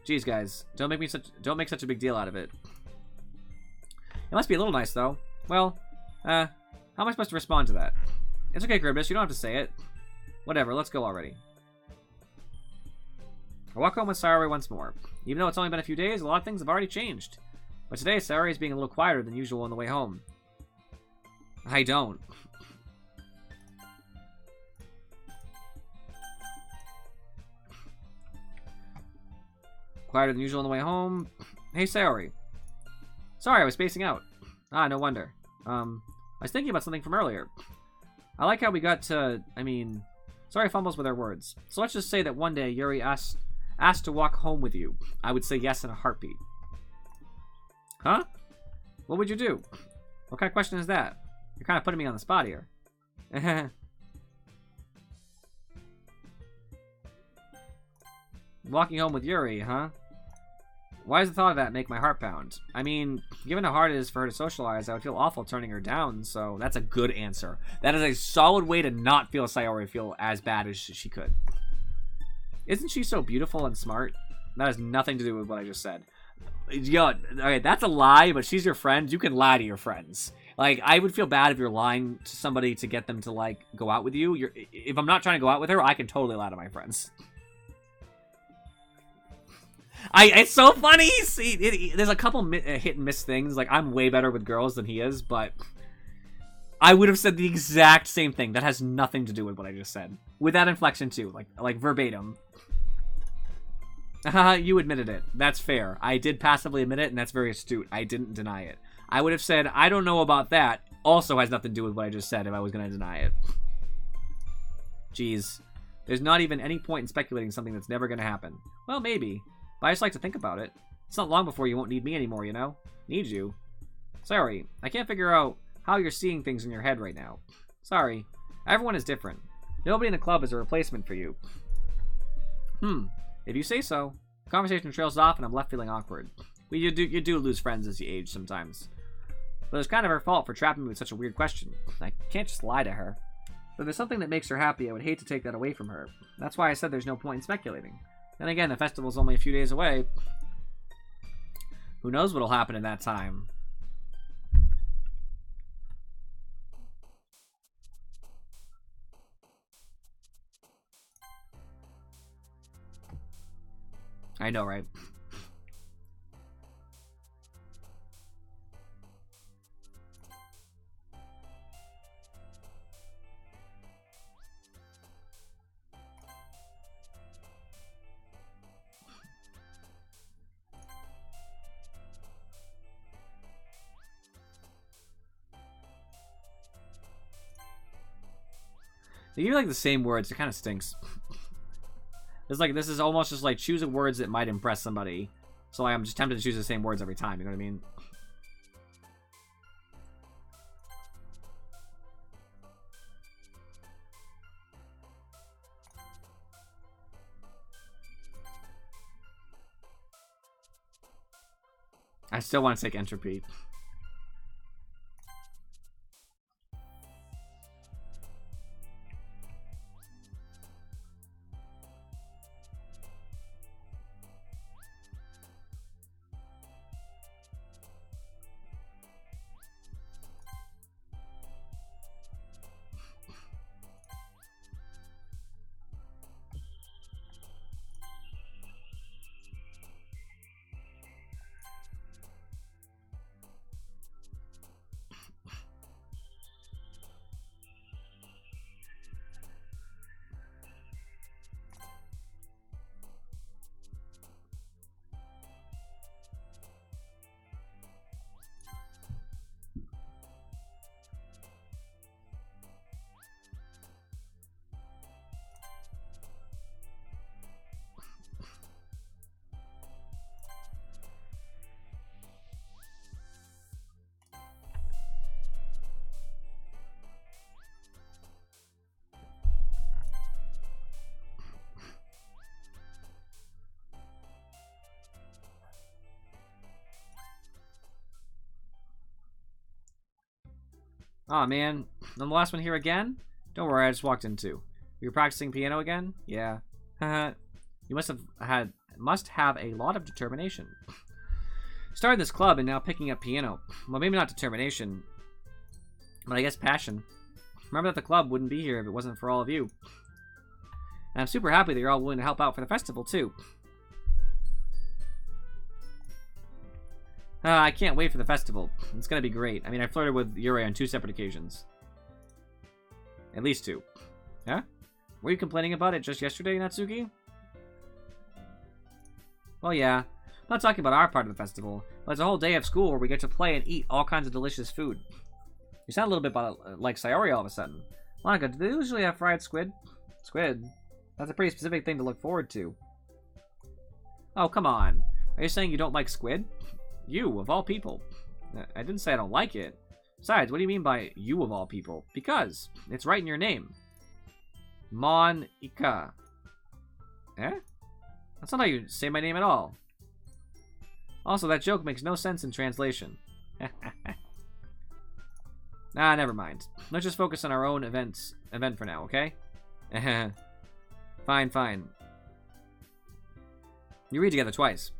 Jeez, guys, don't make such a big deal out of it. It must be a little nice, though. Well, how am I supposed to respond to that? It's okay, Gribbus, you don't have to say it. Whatever, let's go already. I walk home with Sayori once more. Even though it's only been a few days, a lot of things have already changed. But today, Sayori is being a little quieter than usual on the way home. I don't. Quieter than usual on the way home. Hey, Sayori. Sorry, I was spacing out. Ah, no wonder. I was thinking about something from earlier. I like how we got to... Sorry fumbles with our words. So let's just say that one day Yuri asked to walk home with you. I would say yes in a heartbeat. Huh? What would you do? What kind of question is that? You're kind of putting me on the spot here. Walking home with Yuri, huh? Why does the thought of that make my heart pound? I mean, given how hard it is for her to socialize, I would feel awful turning her down, so that's a good answer. That is a solid way to not feel Sayori feel as bad as she could. Isn't she so beautiful and smart? That has nothing to do with what I just said. Yo, okay, that's a lie, but she's your friend. You can lie to your friends. Like, I would feel bad if you're lying to somebody to get them to, like, go out with you. If I'm not trying to go out with her, I can totally lie to my friends. It's so funny. See, there's a couple hit and miss things. Like, I'm way better with girls than he is, but I would have said the exact same thing. That has nothing to do with what I just said. With that inflection, too. Like verbatim. You admitted it. That's fair. I did passively admit it, and that's very astute. I didn't deny it. I would have said, I don't know about that. Also has nothing to do with what I just said if I was going to deny it. Jeez. There's not even any point in speculating something that's never going to happen. Well, maybe. But I just like to think about it. It's not long before you won't need me anymore, you know? Need you. Sorry. I can't figure out how you're seeing things in your head right now. Sorry. Everyone is different. Nobody in the club is a replacement for you. If you say so. The conversation trails off and I'm left feeling awkward. Well, you do lose friends as you age sometimes. But it's kind of her fault for trapping me with such a weird question. I can't just lie to her. But there's something that makes her happy. I would hate to take that away from her. That's why I said there's no point in speculating. Then again, the festival's only a few days away. Who knows what'll happen in that time? I know, right? They give you like the same words. It kind of stinks. It's like this is almost just like choosing words that might impress somebody. So I'm just tempted to choose the same words every time. You know what I mean? I still want to take entropy. Aw, man. I'm the last one here again? Don't worry, I just walked in too. You're practicing piano again? Yeah. Haha. You must have a lot of determination. Started this club and now picking up piano. Well, maybe not determination, but I guess passion. Remember that the club wouldn't be here if it wasn't for all of you. And I'm super happy that you're all willing to help out for the festival too. I can't wait for the festival. It's gonna be great. I mean, I flirted with Yuri on 2 separate occasions. At least 2. Huh? Were you complaining about it just yesterday, Natsuki? Well, yeah. I'm not talking about our part of the festival, but it's a whole day of school where we get to play and eat all kinds of delicious food. You sound a little bit like Sayori all of a sudden. Monica, do they usually have fried squid? Squid? That's a pretty specific thing to look forward to. Oh, come on. Are you saying you don't like squid? You, of all people. I didn't say I don't like it. Besides, what do you mean by you of all people? Because it's right in your name. Monica. Eh? That's not how you say my name at all. Also, that joke makes no sense in translation. Nah, never mind. Let's just focus on our own event for now, okay? Fine, fine. You read together twice.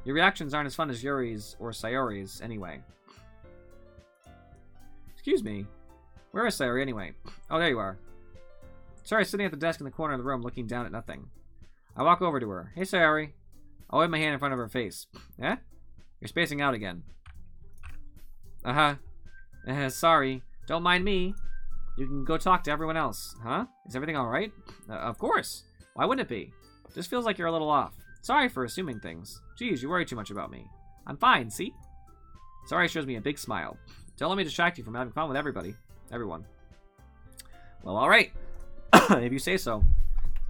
Your reactions aren't as fun as Yuri's or Sayori's, anyway. Excuse me. Where is Sayori, anyway? Oh, there you are. Sayori's sitting at the desk in the corner of the room, looking down at nothing. I walk over to her. Hey, Sayori. I'll wave my hand in front of her face. Eh? You're spacing out again. Uh-huh. Sorry. Don't mind me. You can go talk to everyone else. Huh? Is everything alright? Of course. Why wouldn't it be? Just feels like you're a little off. Sorry for assuming things. Geez, you worry too much about me. I'm fine, see? Sayori shows me a big smile. Don't let me distract you from having fun with everyone. Well, alright. If you say so.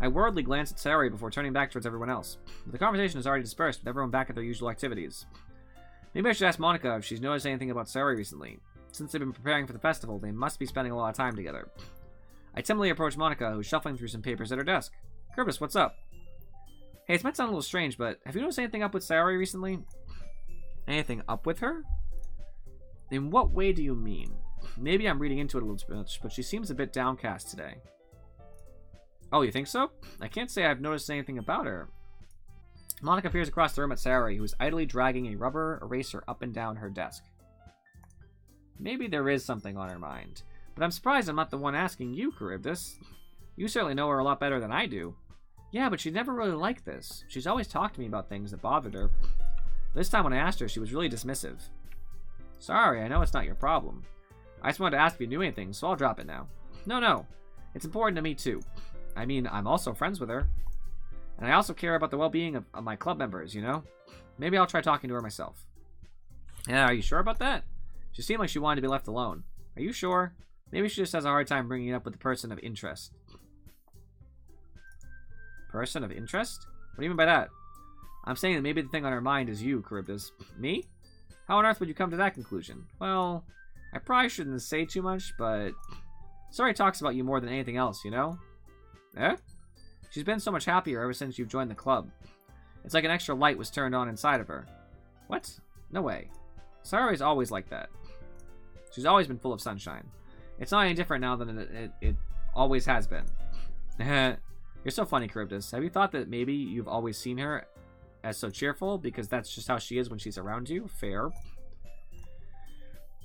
I worriedly glance at Sayori before turning back towards everyone else. The conversation is already dispersed, with everyone back at their usual activities. Maybe I should ask Monica if she's noticed anything about Sayori recently. Since they've been preparing for the festival, they must be spending a lot of time together. I timidly approach Monica, who's shuffling through some papers at her desk. Kerbis, what's up? Hey, this might sound a little strange, but have you noticed anything up with Sayori recently? Anything up with her? In what way do you mean? Maybe I'm reading into it a little too much, but she seems a bit downcast today. Oh, you think so? I can't say I've noticed anything about her. Monica peers across the room at Sayori, who is idly dragging a rubber eraser up and down her desk. Maybe there is something on her mind. But I'm surprised I'm not the one asking you, Charybdis. You certainly know her a lot better than I do. Yeah, but she's never really liked this. She's always talked to me about things that bothered her. This time when I asked her, she was really dismissive. Sorry, I know it's not your problem. I just wanted to ask if you knew anything, so I'll drop it now. No. It's important to me, too. I mean, I'm also friends with her. And I also care about the well-being of my club members, you know? Maybe I'll try talking to her myself. Yeah, are you sure about that? She seemed like she wanted to be left alone. Are you sure? Maybe she just has a hard time bringing it up with the person of interest. Person of interest? What do you mean by that? I'm saying that maybe the thing on her mind is you, Charybdis. Me? How on earth would you come to that conclusion? Well, I probably shouldn't say too much, but... Sayori talks about you more than anything else, you know? Eh? She's been so much happier ever since you've joined the club. It's like an extra light was turned on inside of her. What? No way. Sayori's always like that. She's always been full of sunshine. It's not any different now than it always has been. You're so funny, Charybdis. Have you thought that maybe you've always seen her as so cheerful because that's just how she is when she's around you? Fair.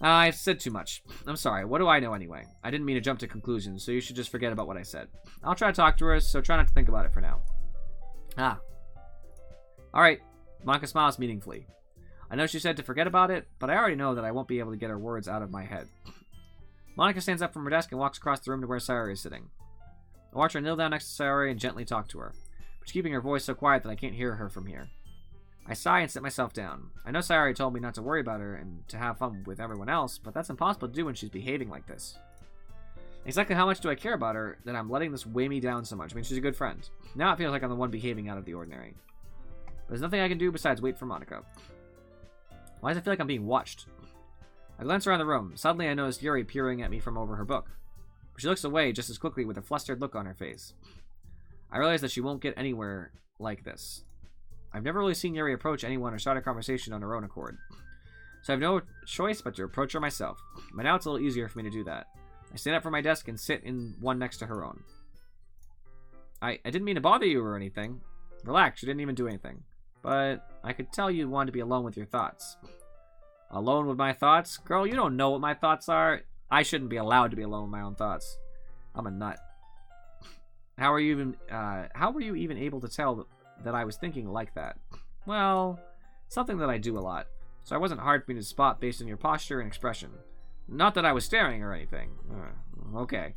I've said too much. I'm sorry. What do I know anyway? I didn't mean to jump to conclusions, so you should just forget about what I said. I'll try to talk to her, so try not to think about it for now. Alright. Monica smiles meaningfully. I know she said to forget about it, but I already know that I won't be able to get her words out of my head. Monica stands up from her desk and walks across the room to where Sayori is sitting. I watch her kneel down next to Sayori and gently talk to her, but she's keeping her voice so quiet that I can't hear her from here. I sigh and sit myself down. I know Sayori told me not to worry about her and to have fun with everyone else, but that's impossible to do when she's behaving like this. Exactly how much do I care about her that I'm letting this weigh me down so much? I mean, she's a good friend. Now it feels like I'm the one behaving out of the ordinary. But there's nothing I can do besides wait for Monica. Why does it feel like I'm being watched? I glance around the room. Suddenly I notice Yuri peering at me from over her book. But she looks away just as quickly with a flustered look on her face. I realize that she won't get anywhere like this. I've never really seen Yuri approach anyone or start a conversation on her own accord. So I have no choice but to approach her myself. But now it's a little easier for me to do that. I stand up from my desk and sit in one next to her own. I didn't mean to bother you or anything. Relax, you didn't even do anything. But I could tell you wanted to be alone with your thoughts. Alone with my thoughts? Girl, you don't know what my thoughts are. I shouldn't be allowed to be alone with my own thoughts. I'm a nut. How were you even able to tell that I was thinking like that? Well, something that I do a lot. So it wasn't hard for me to spot based on your posture and expression. Not that I was staring or anything. Okay.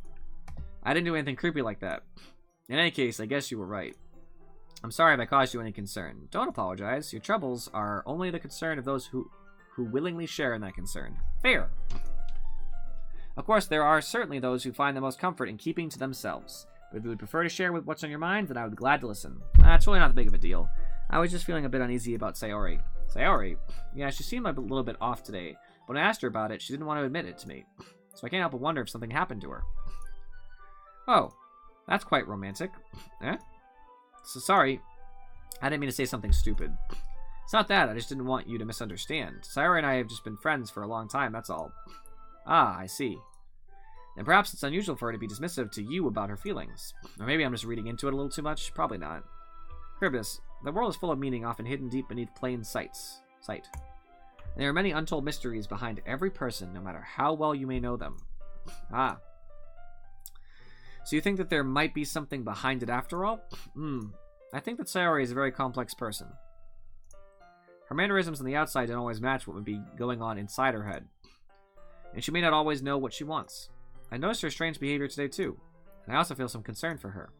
I didn't do anything creepy like that. In any case, I guess you were right. I'm sorry if I caused you any concern. Don't apologize. Your troubles are only the concern of those who willingly share in that concern. Fair. Of course, there are certainly those who find the most comfort in keeping to themselves. But if you would prefer to share with what's on your mind, then I would be glad to listen. It's really not that big of a deal. I was just feeling a bit uneasy about Sayori. Sayori? Yeah, she seemed a little bit off today. When I asked her about it, she didn't want to admit it to me. So I can't help but wonder if something happened to her. Oh, that's quite romantic. Eh? So sorry, I didn't mean to say something stupid. It's not that, I just didn't want you to misunderstand. Sayori and I have just been friends for a long time, that's all. Ah, I see. And perhaps it's unusual for her to be dismissive to you about her feelings. Or maybe I'm just reading into it a little too much. Probably not. Charybdis, the world is full of meaning often hidden deep beneath plain sight. There are many untold mysteries behind every person, no matter how well you may know them. Ah. So you think that there might be something behind it after all? I think that Sayori is a very complex person. Her mannerisms on the outside don't always match what would be going on inside her head. And she may not always know what she wants. I noticed her strange behavior today too, and I also feel some concern for her.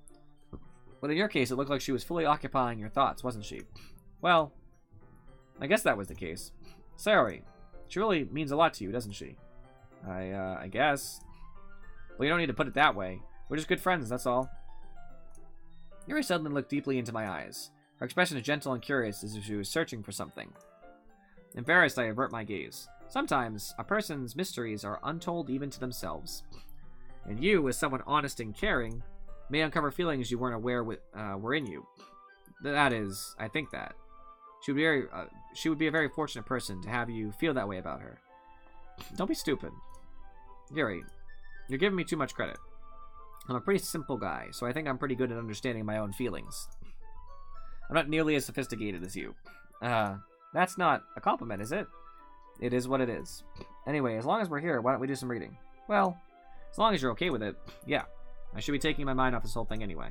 But in your case, it looked like she was fully occupying your thoughts, wasn't she? Well, I guess that was the case. Sayori, she really means a lot to you, doesn't she? I guess. Well, you don't need to put it that way. We're just good friends, that's all. Yuri suddenly looked deeply into my eyes. Her expression is gentle and curious, as if she was searching for something. Embarrassed, I avert my gaze. Sometimes, a person's mysteries are untold even to themselves. And you, as someone honest and caring, may uncover feelings you weren't aware were in you. That is, I think that. She would be a very fortunate person to have you feel that way about her. Don't be stupid. Yuri, you're giving me too much credit. I'm a pretty simple guy, so I think I'm pretty good at understanding my own feelings. I'm not nearly as sophisticated as you. That's not a compliment, is it? It is what it is. Anyway, as long as we're here, why don't we do some reading? Well, as long as you're okay with it, yeah. I should be taking my mind off this whole thing anyway.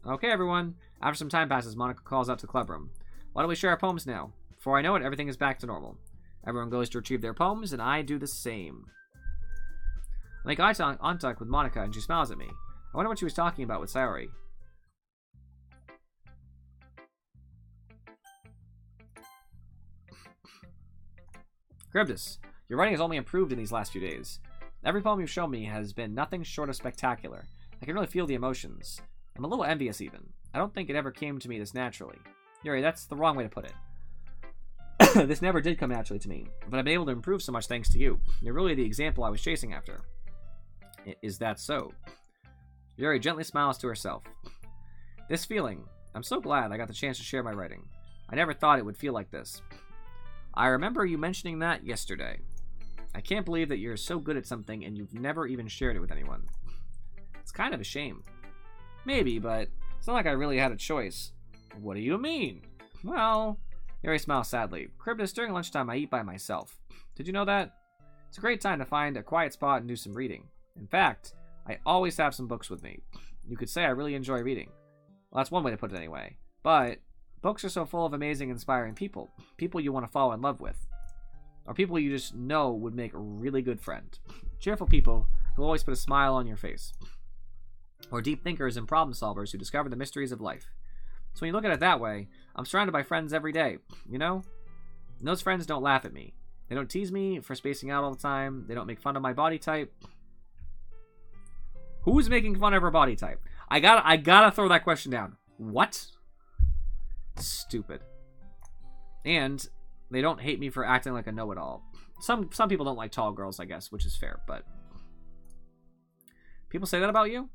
Okay, everyone. After some time passes, Monica calls out to the club room. Why don't we share our poems now? Before I know it, everything is back to normal. Everyone goes to retrieve their poems, and I do the same. I make eye contact with Monica, and she smiles at me. I wonder what she was talking about with Sayori. Charybdis, your writing has only improved in these last few days. Every poem you've shown me has been nothing short of spectacular. I can really feel the emotions. I'm a little envious, even. I don't think it ever came to me this naturally. Yuri, that's the wrong way to put it. This never did come naturally to me, but I've been able to improve so much thanks to you. You're really the example I was chasing after. Is that so? Yuri gently smiles to herself. This feeling, I'm so glad I got the chance to share my writing. I never thought it would feel like this. I remember you mentioning that yesterday. I can't believe that you're so good at something and you've never even shared it with anyone. It's kind of a shame. Maybe, but it's not like I really had a choice. What do you mean? Well, Yuri smiles sadly. Charybdis, during lunchtime I eat by myself. Did you know that? It's a great time to find a quiet spot and do some reading. In fact, I always have some books with me. You could say I really enjoy reading. Well, that's one way to put it anyway. But books are so full of amazing, inspiring people. People you want to fall in love with. Or people you just know would make a really good friend. Cheerful people who always put a smile on your face. Or deep thinkers and problem solvers who discover the mysteries of life. So when you look at it that way, I'm surrounded by friends every day, you know? And those friends don't laugh at me. They don't tease me for spacing out all the time. They don't make fun of my body type. Who's making fun of her body type? I gotta throw that question down. What? Stupid. And they don't hate me for acting like a know-it-all. Some people don't like tall girls, I guess, which is fair, but people say that about you?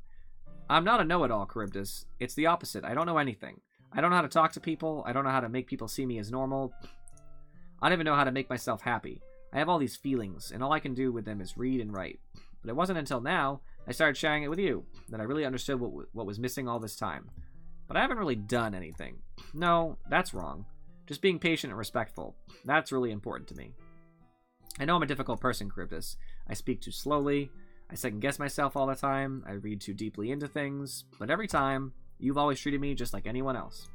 I'm not a know-it-all, Charybdis. It's the opposite. I don't know anything. I don't know how to talk to people. I don't know how to make people see me as normal. I don't even know how to make myself happy. I have all these feelings, and all I can do with them is read and write. But it wasn't until now I started sharing it with you that I really understood what was missing all this time. But I haven't really done anything. No, that's wrong. Just being patient and respectful. That's really important to me. I know I'm a difficult person, Charybdis. I speak too slowly. I second-guess myself all the time. I read too deeply into things. But every time, you've always treated me just like anyone else.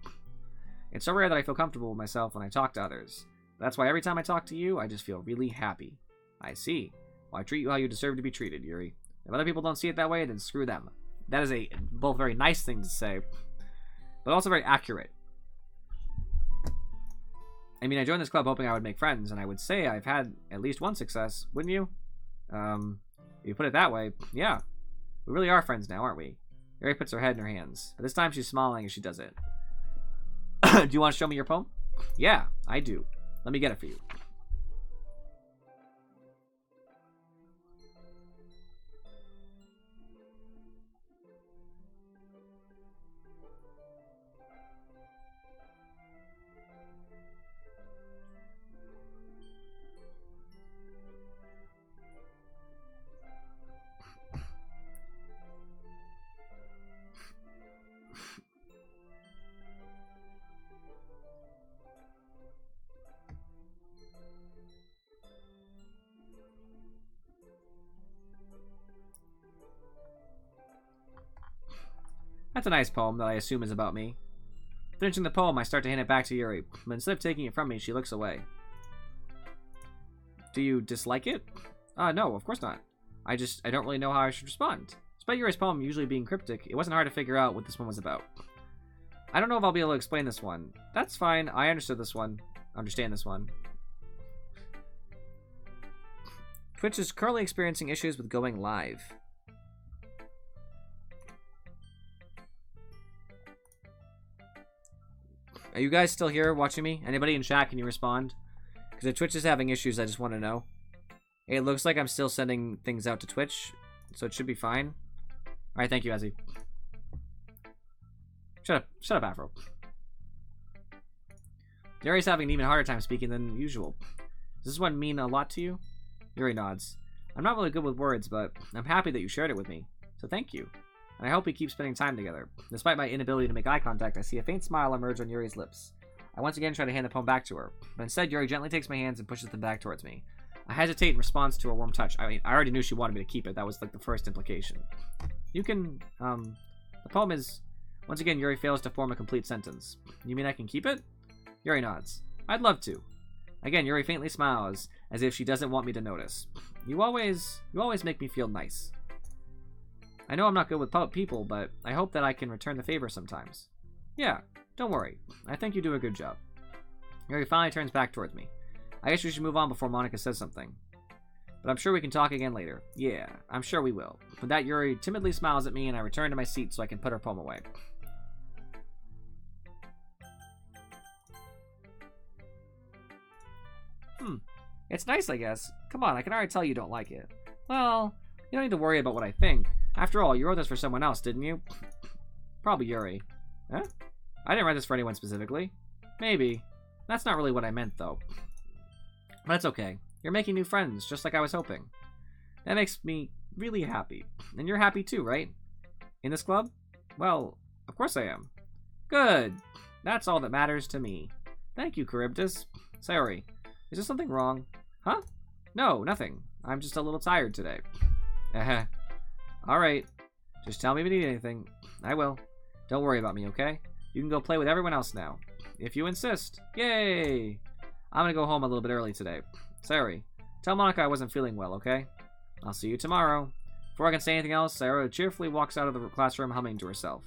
It's so rare that I feel comfortable with myself when I talk to others. That's why every time I talk to you, I just feel really happy. I see. Well, I treat you how you deserve to be treated, Yuri. If other people don't see it that way, then screw them. That is a both very nice thing to say, but also very accurate. I mean, I joined this club hoping I would make friends, and I would say I've had at least one success, wouldn't you? If you put it that way, yeah. We really are friends now, aren't we? Yuri puts her head in her hands, but this time she's smiling as she does it. Do you want to show me your poem? Yeah, I do. Let me get it for you. That's a nice poem that I assume is about me. Finishing the poem, I start to hand it back to Yuri, but instead of taking it from me, she looks away. Do you dislike it? No, of course not. I don't really know how I should respond. Despite Yuri's poem usually being cryptic, it wasn't hard to figure out what this one was about. I don't know if I'll be able to explain this one. That's fine, I understand this one. Twitch is currently experiencing issues with going live. Are you guys still here watching me? Anybody in chat, can you respond? Because if Twitch is having issues, I just want to know. It looks like I'm still sending things out to Twitch, so it should be fine. Alright, thank you, Ezzy. Shut up, Afro. Yuri's having an even harder time speaking than usual. Does this one mean a lot to you? Yuri nods. I'm not really good with words, but I'm happy that you shared it with me. So thank you. And I hope we keep spending time together. Despite my inability to make eye contact, I see a faint smile emerge on Yuri's lips. I once again try to hand the poem back to her, but instead Yuri gently takes my hands and pushes them back towards me. I hesitate in response to her warm touch. I mean, I already knew she wanted me to keep it. That was like the first implication. You can, the poem is, once again, Yuri fails to form a complete sentence. You mean I can keep it? Yuri nods. I'd love to. Again, Yuri faintly smiles, as if she doesn't want me to notice. You always make me feel nice. I know I'm not good with people, but I hope that I can return the favor sometimes. Yeah, don't worry. I think you do a good job. Yuri finally turns back towards me. I guess we should move on before Monika says something. But I'm sure we can talk again later. Yeah, I'm sure we will. With that, Yuri timidly smiles at me, and I return to my seat so I can put her poem away. It's nice, I guess. Come on, I can already tell you don't like it. Well, you don't need to worry about what I think. After all, you wrote this for someone else, didn't you? Probably Yuri. Huh? I didn't write this for anyone specifically. Maybe. That's not really what I meant, though. But it's okay. You're making new friends, just like I was hoping. That makes me really happy. And you're happy too, right? In this club? Well, of course I am. Good. That's all that matters to me. Thank you, Charybdis. Sorry. Is there something wrong? Huh? No, nothing. I'm just a little tired today. Alright. Just tell me if you need anything. I will. Don't worry about me, okay? You can go play with everyone else now. If you insist. Yay! I'm gonna go home a little bit early today. Sorry. Tell Monika I wasn't feeling well, okay? I'll see you tomorrow. Before I can say anything else, Sayori cheerfully walks out of the classroom humming to herself.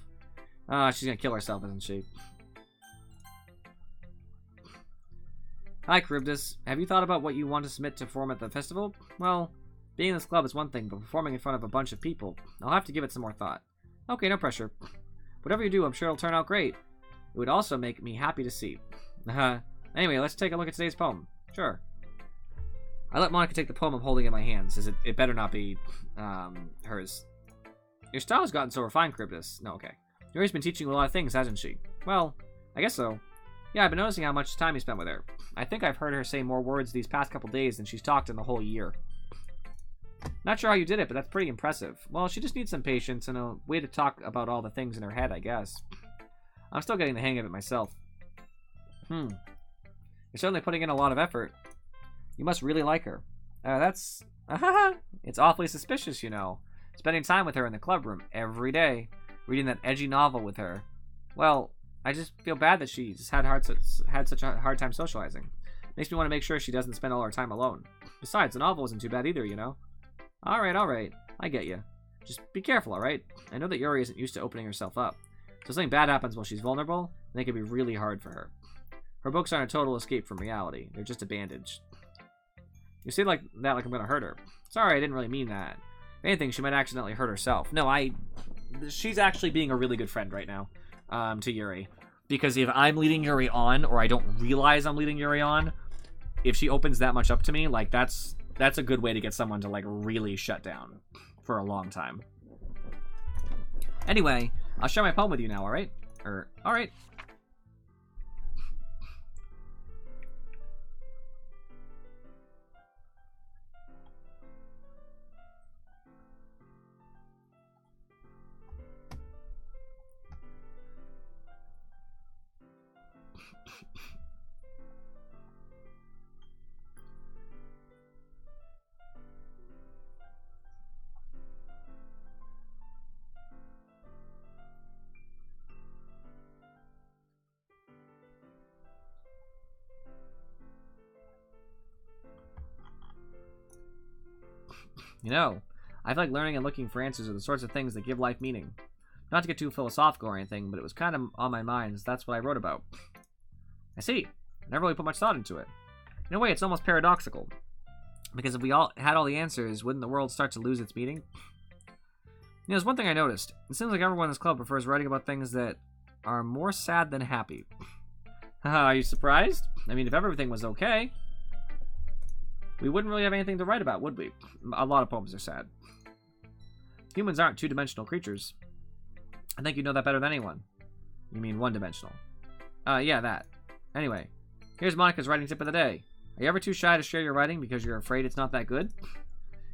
She's gonna kill herself, isn't she? Hi, Charybdis. Have you thought about what you want to submit to perform at the festival? Well, being in this club is one thing, but performing in front of a bunch of people, I'll have to give it some more thought. Okay, no pressure. Whatever you do, I'm sure it'll turn out great. It would also make me happy to see. Anyway, let's take a look at today's poem. Sure. I let Monika take the poem I'm holding in my hands, as it better not be, hers. Your style has gotten so refined, Charybdis. No, okay. Yuri's been teaching you a lot of things, hasn't she? Well, I guess so. Yeah, I've been noticing how much time you spent with her. I think I've heard her say more words these past couple days than she's talked in the whole year. Not sure how you did it, but that's pretty impressive. Well, she just needs some patience and a way to talk about all the things in her head, I guess. I'm still getting the hang of it myself. You're certainly putting in a lot of effort. You must really like her. That's... It's awfully suspicious, you know. Spending time with her in the club room every day. Reading that edgy novel with her. Well, I just feel bad that she's had such a hard time socializing. Makes me want to make sure she doesn't spend all her time alone. Besides, the novel isn't too bad either, you know? Alright. I get you. Just be careful, alright? I know that Yuri isn't used to opening herself up. So something bad happens while she's vulnerable, and they can be really hard for her. Her books aren't a total escape from reality. They're just a bandage. You say like that like I'm gonna hurt her. Sorry, I didn't really mean that. If anything, she might accidentally hurt herself. No, she's actually being a really good friend right now, to Yuri. Because if I'm leading Yuri on, or I don't realize I'm leading Yuri on, if she opens that much up to me, like, that's a good way to get someone to, like, really shut down for a long time. Anyway, I'll share my poem with you now, alright? Alright. You know, I feel like learning and looking for answers are the sorts of things that give life meaning. Not to get too philosophical or anything, but it was kind of on my mind, so that's what I wrote about. I see. I never really put much thought into it. In a way, it's almost paradoxical. Because if we all had all the answers, wouldn't the world start to lose its meaning? You know, there's one thing I noticed. It seems like everyone in this club prefers writing about things that are more sad than happy. Are you surprised? I mean, if everything was okay, we wouldn't really have anything to write about, would we? A lot of poems are sad. Humans aren't two-dimensional creatures. I think you know that better than anyone. You mean one-dimensional. Yeah, that. Anyway, here's Monika's writing tip of the day. Are you ever too shy to share your writing because you're afraid it's not that good?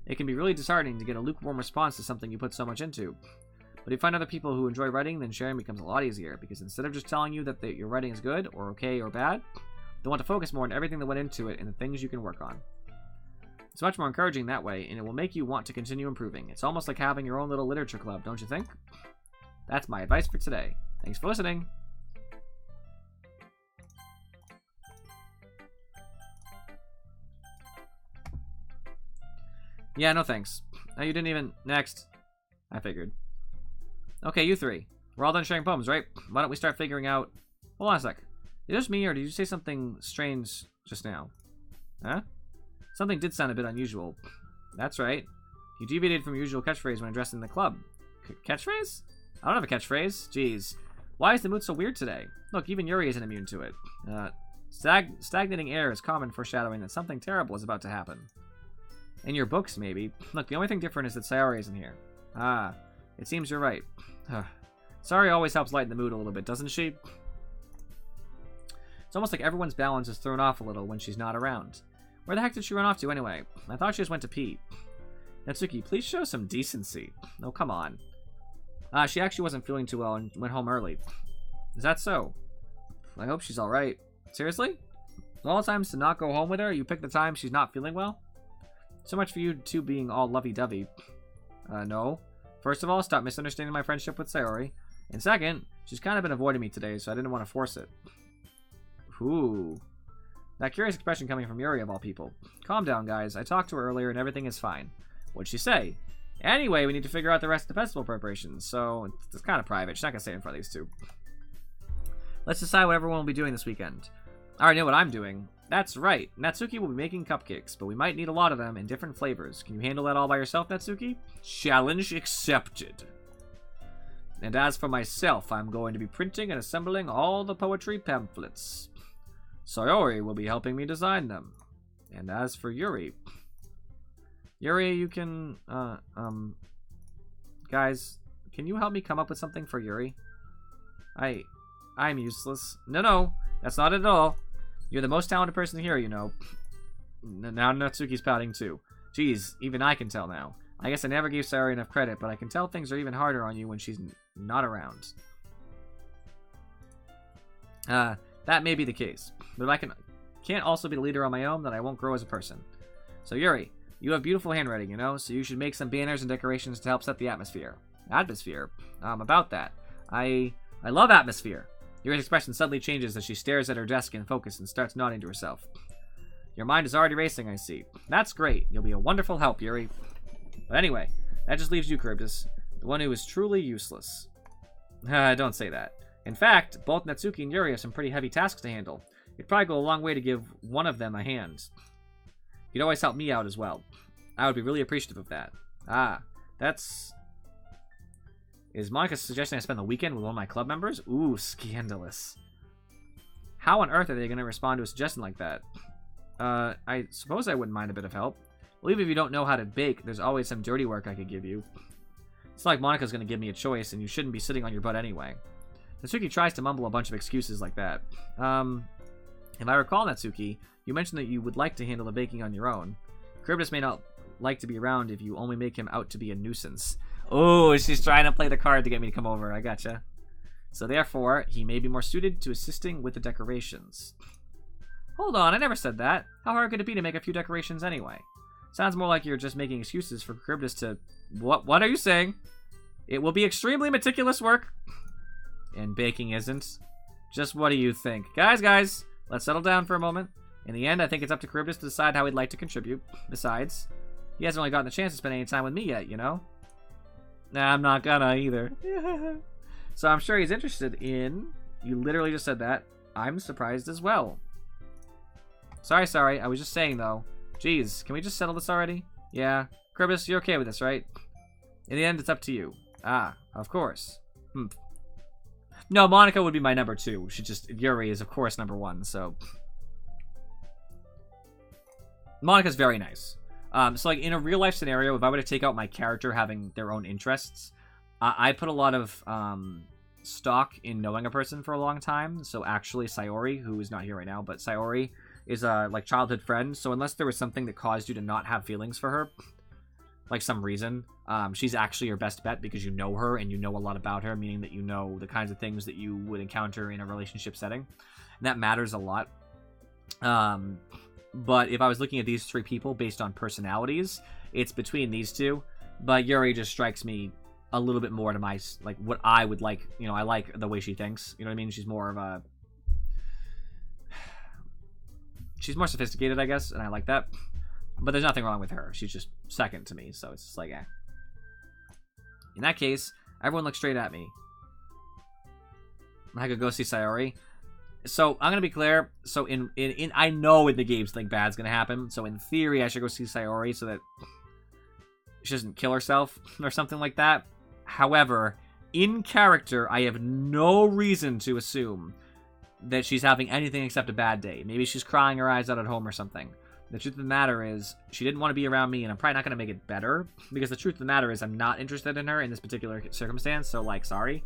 It can be really disheartening to get a lukewarm response to something you put so much into. But if you find other people who enjoy writing, then sharing becomes a lot easier, because instead of just telling you that your writing is good, or okay, or bad, they want to focus more on everything that went into it and the things you can work on. It's much more encouraging that way, and it will make you want to continue improving. It's almost like having your own little literature club, don't you think? That's my advice for today. Thanks for listening. Yeah, no thanks. Oh, you didn't even... Next. I figured. Okay, you three. We're all done sharing poems, right? Why don't we start figuring out... Hold on a sec. Is this me, or did you say something strange just now? Huh? Something did sound a bit unusual. That's right. You deviated from your usual catchphrase when addressing the club. Catchphrase? I don't have a catchphrase. Jeez. Why is the mood so weird today? Look, even Yuri isn't immune to it. Stagnating air is common foreshadowing that something terrible is about to happen. In your books, maybe. Look, the only thing different is that Sayori isn't here. Ah, it seems you're right. Sayori always helps lighten the mood a little bit, doesn't she? It's almost like everyone's balance is thrown off a little when she's not around. Where the heck did she run off to anyway? I thought she just went to pee. Natsuki, please show some decency. Oh, come on. She actually wasn't feeling too well and went home early. Is that so? I hope she's alright. Seriously? Of all the times to not go home with her, you pick the time she's not feeling well? So much for you two being all lovey-dovey. No. First of all, stop misunderstanding my friendship with Sayori. And second, she's kind of been avoiding me today, so I didn't want to force it. Ooh. That curious expression coming from Yuri of all people. Calm down, guys. I talked to her earlier and everything is fine. What'd she say? Anyway, we need to figure out the rest of the festival preparations, so it's kind of private. She's not going to say it in front of these two. Let's decide what everyone will be doing this weekend. I already know what I'm doing. That's right. Natsuki will be making cupcakes, but we might need a lot of them in different flavors. Can you handle that all by yourself, Natsuki? Challenge accepted. And as for myself, I'm going to be printing and assembling all the poetry pamphlets. Sayori will be helping me design them. And as for Yuri... Yuri, you can... Guys, can you help me come up with something for Yuri? I'm useless. No, that's not it at all. You're the most talented person here, you know. Now Natsuki's pouting too. Geez, even I can tell now. I guess I never gave Sayori enough credit, but I can tell things are even harder on you when she's not around. That may be the case. But if I can't also be the leader on my own, then I won't grow as a person. So Yuri, you have beautiful handwriting, you know, so you should make some banners and decorations to help set the atmosphere. Atmosphere? About that. I love atmosphere. Yuri's expression suddenly changes as she stares at her desk in focus and starts nodding to herself. Your mind is already racing, I see. That's great. You'll be a wonderful help, Yuri. But anyway, that just leaves you, Charybdis, the one who is truly useless. Don't say that. In fact, both Natsuki and Yuri have some pretty heavy tasks to handle. It'd probably go a long way to give one of them a hand. You'd always help me out as well. I would be really appreciative of that. That's... Is Monica suggesting I spend the weekend with one of my club members? Ooh, scandalous. How on earth are they going to respond to a suggestion like that? I suppose I wouldn't mind a bit of help. Well, even if you don't know how to bake, there's always some dirty work I could give you. It's not like Monica's going to give me a choice, and you shouldn't be sitting on your butt anyway. Natsuki tries to mumble a bunch of excuses like that. If I recall, Natsuki, you mentioned that you would like to handle the baking on your own. Charybdis may not like to be around if you only make him out to be a nuisance. Oh, she's trying to play the card to get me to come over. I gotcha. So therefore, he may be more suited to assisting with the decorations. Hold on, I never said that. How hard could it be to make a few decorations anyway? Sounds more like you're just making excuses for Charybdis to... What are you saying? It will be extremely meticulous work. And baking isn't. Just what do you think? Guys, let's settle down for a moment. In the end, I think it's up to Charybdis to decide how he'd like to contribute. Besides, he hasn't really gotten the chance to spend any time with me yet, you know? Nah, I'm not gonna either. So I'm sure he's interested in... You literally just said that. I'm surprised as well. Sorry. I was just saying, though. Jeez, can we just settle this already? Yeah. Charybdis, you're okay with this, right? In the end, it's up to you. Of course. No, Monica would be my number 2. Yuri is, of course, number 1, so... Monica's very nice. So, like, in a real-life scenario, if I were to take out my character having their own interests, I put a lot of stock in knowing a person for a long time. So, actually, Sayori, who is not here right now, but Sayori is a like childhood friend. So unless there was something that caused you to not have feelings for her, like some reason, she's actually your best bet because you know her and you know a lot about her, meaning that you know the kinds of things that you would encounter in a relationship setting. And that matters a lot. But if I was looking at these three people based on personalities, it's between these two. But Yuri just strikes me a little bit more to my, like, what I would like. You know, I like the way she thinks. You know what I mean? She's more of a... She's more sophisticated, I guess, and I like that. But there's nothing wrong with her. She's just second to me, so it's just like, eh. In that case, everyone look straight at me. I could go see Sayori. So, I'm going to be clear. So, I know in the games something bad's going to happen. So, in theory, I should go see Sayori so that she doesn't kill herself or something like that. However, in character, I have no reason to assume that she's having anything except a bad day. Maybe she's crying her eyes out at home or something. The truth of the matter is, she didn't want to be around me, and I'm probably not going to make it better. Because the truth of the matter is, I'm not interested in her in this particular circumstance, so, like, sorry.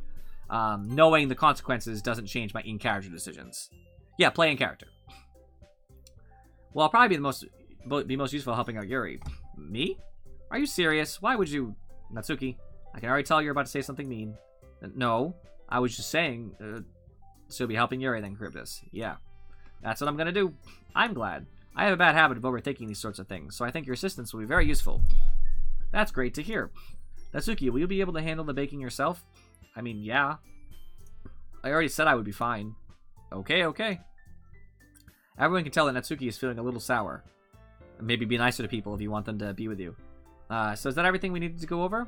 Knowing the consequences doesn't change my in-character decisions. Yeah, play in character. Well, I'll probably be most useful helping out Yuri. Me? Are you serious? Why would you... Natsuki, I can already tell you're about to say something mean. No, I was just saying... so you'll be helping Yuri then, Charybdis. Yeah. That's what I'm gonna do. I'm glad. I have a bad habit of overthinking these sorts of things, so I think your assistance will be very useful. That's great to hear. Natsuki, will you be able to handle the baking yourself? I mean, yeah. I already said I would be fine. Okay, okay. Everyone can tell that Natsuki is feeling a little sour. Maybe be nicer to people if you want them to be with you. So is that everything we needed to go over?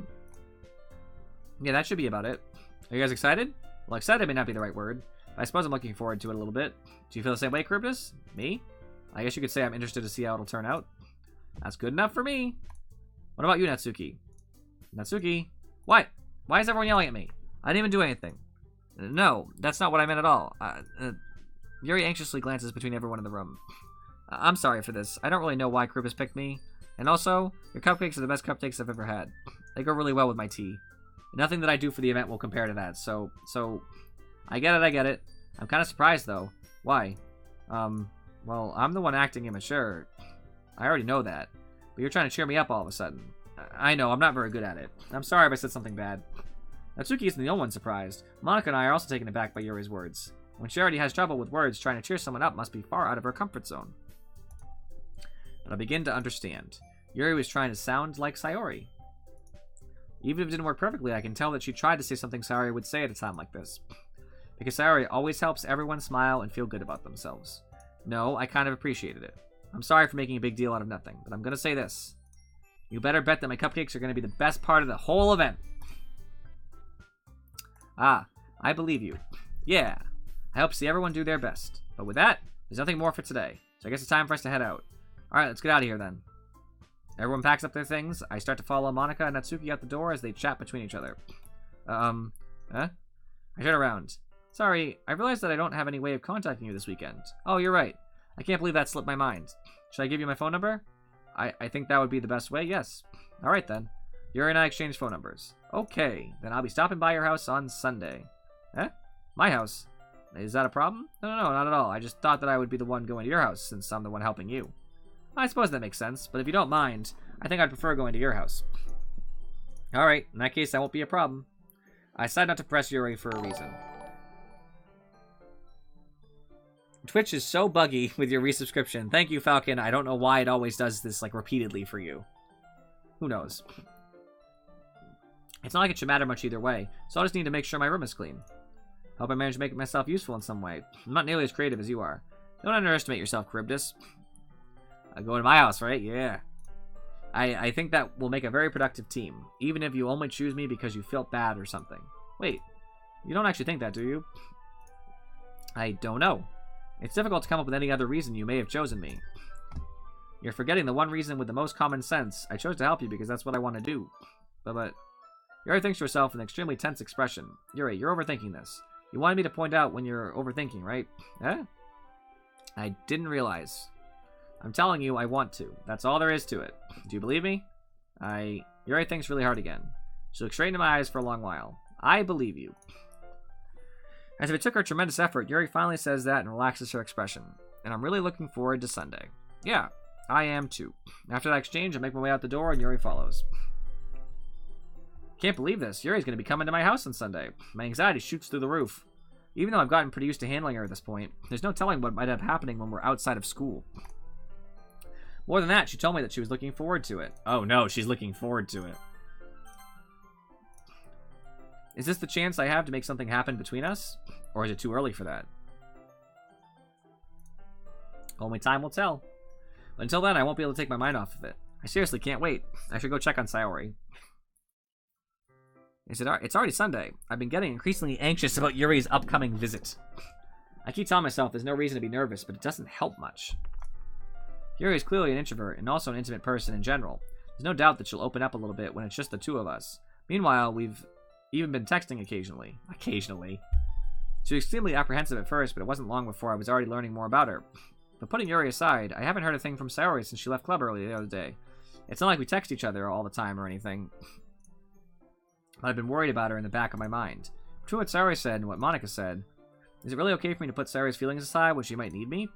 Yeah, that should be about it. Are you guys excited? Well, excited may not be the right word. But I suppose I'm looking forward to it a little bit. Do you feel the same way, Charybdis? Me? I guess you could say I'm interested to see how it'll turn out. That's good enough for me. What about you, Natsuki? Natsuki? What? Why is everyone yelling at me? I didn't even do anything. No, that's not what I meant at all. Yuri anxiously glances between everyone in the room. I'm sorry for this. I don't really know why Charybdis picked me. And also, your cupcakes are the best cupcakes I've ever had. They go really well with my tea. Nothing that I do for the event will compare to that, so... I get it. I'm kind of surprised, though. Why? Well, I'm the one acting immature. I already know that. But you're trying to cheer me up all of a sudden. I know, I'm not very good at it. I'm sorry if I said something bad. Natsuki isn't the only one surprised. Monica and I are also taken aback by Yuri's words. When she already has trouble with words, trying to cheer someone up must be far out of her comfort zone. But I begin to understand. Yuri was trying to sound like Sayori. Even if it didn't work perfectly, I can tell that she tried to say something Sayori would say at a time like this. Because Sayori always helps everyone smile and feel good about themselves. No, I kind of appreciated it. I'm sorry for making a big deal out of nothing, but I'm going to say this. You better bet that my cupcakes are going to be the best part of the whole event. Ah, I believe you. Yeah, I hope to see everyone do their best. But with that, there's nothing more for today, so I guess it's time for us to head out. Alright, let's get out of here then. Everyone packs up their things. I start to follow Monica and Natsuki out the door as they chat between each other. Huh? I turn around. Sorry, I realized that I don't have any way of contacting you this weekend. Oh, you're right. I can't believe that slipped my mind. Should I give you my phone number? I think that would be the best way, yes. Alright then. Yuri and I exchange phone numbers. Okay, then I'll be stopping by your house on Sunday. Eh? My house? Is that a problem? No, not at all. I just thought that I would be the one going to your house, since I'm the one helping you. I suppose that makes sense, but if you don't mind, I think I'd prefer going to your house. Alright, in that case, that won't be a problem. I decided not to press Yuri for a reason. Twitch is so buggy with your resubscription. Thank you, Falcon. I don't know why it always does this, like, repeatedly for you. Who knows? It's not like it should matter much either way, so I'll just need to make sure my room is clean. Hope I managed to make myself useful in some way. I'm not nearly as creative as you are. Don't underestimate yourself, Charybdis. Go to my house, right? Yeah. I think that will make a very productive team, even if you only choose me because you felt bad or something. Wait, you don't actually think that, do you? I don't know. It's difficult to come up with any other reason you may have chosen me. You're forgetting the one reason with the most common sense. I chose to help you because that's what I want to do. But Yuri thinks to herself with an extremely tense expression. Yuri, you're overthinking this. You wanted me to point out when you're overthinking, right? Eh? I didn't realize. I'm telling you, I want to. That's all there is to it. Do you believe me? Yuri thinks really hard again. She looks straight into my eyes for a long while. I believe you. As if it took her tremendous effort, Yuri finally says that and relaxes her expression. and I'm really looking forward to Sunday. Yeah, I am too. After that exchange, I make my way out the door and Yuri follows. Can't believe this. Yuri's going to be coming to my house on Sunday. My anxiety shoots through the roof. Even though I've gotten pretty used to handling her at this point, there's no telling what might end up happening when we're outside of school. More than that, she told me that she was looking forward to it. Oh no, she's looking forward to it. Is this the chance I have to make something happen between us? Or is it too early for that? Only time will tell. But until then, I won't be able to take my mind off of it. I seriously can't wait. I should go check on Sayori. It's already Sunday. I've been getting increasingly anxious about Yuri's upcoming visit. I keep telling myself there's no reason to be nervous, but it doesn't help much. Yuri is clearly an introvert, and also an intimate person in general. There's no doubt that she'll open up a little bit when it's just the two of us. Meanwhile, we've even been texting occasionally. She was extremely apprehensive at first, but it wasn't long before I was already learning more about her. But putting Yuri aside, I haven't heard a thing from Sayori since she left club earlier the other day. It's not like we text each other all the time or anything. But I've been worried about her in the back of my mind. Between what Sayori said and what Monica said, is it really okay for me to put Sayori's feelings aside when she might need me?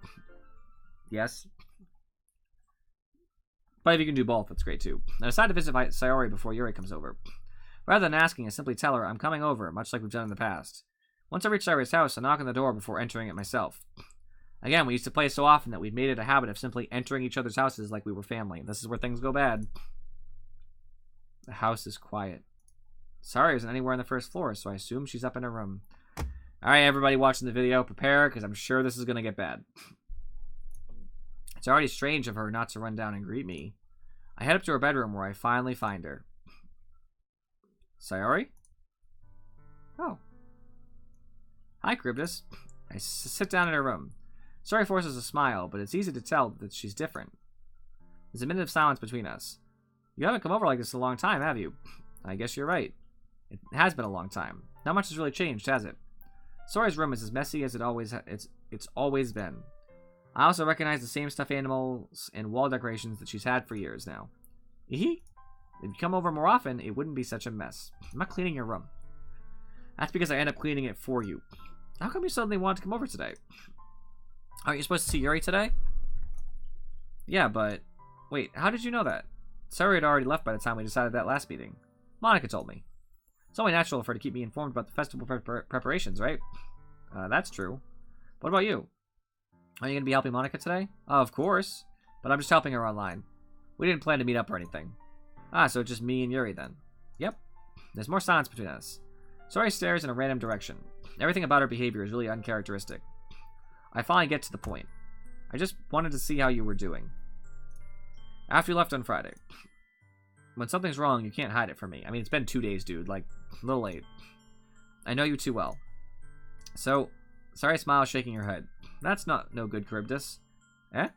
Yes. But if you can do both, that's great too. I decided to visit Sayori before Yuri comes over. Rather than asking, I simply tell her I'm coming over, much like we've done in the past. Once I reach Sayori's house, I knock on the door before entering it myself. Again, we used to play so often that we'd made it a habit of simply entering each other's houses like we were family. This is where things go bad. The house is quiet. Sayori isn't anywhere on the first floor, so I assume she's up in her room. Alright, everybody watching the video, prepare, because I'm sure this is going to get bad. It's already strange of her not to run down and greet me. I head up to her bedroom where I finally find her. Sayori? Oh. Hi, Charybdis. I sit down in her room. Sayori forces a smile, but it's easy to tell that she's different. There's a minute of silence between us. You haven't come over like this in a long time, have you? I guess you're right. It has been a long time. Not much has really changed, has it? Sayori's room is as messy as it's always been. I also recognize the same stuffed animals and wall decorations that she's had for years now. If you come over more often, it wouldn't be such a mess. I'm not cleaning your room. That's because I end up cleaning it for you. How come you suddenly wanted to come over today? Aren't you supposed to see Yuri today? Yeah, but... Wait, how did you know that? Sayori had already left by the time we decided that last meeting. Monica told me. It's only natural for her to keep me informed about the festival preparations, right? That's true. What about you? Are you going to be helping Monica today? Of course. But I'm just helping her online. We didn't plan to meet up or anything. So it's just me and Yuri then. Yep. There's more silence between us. Sayori stares in a random direction. Everything about her behavior is really uncharacteristic. I finally get to the point. I just wanted to see how you were doing. After you left on Friday. When something's wrong, you can't hide it from me. I mean, it's been 2 days, dude. Like, a little late. I know you too well. So, Sayori smiles, shaking her head. That's no good, Charybdis. Eh?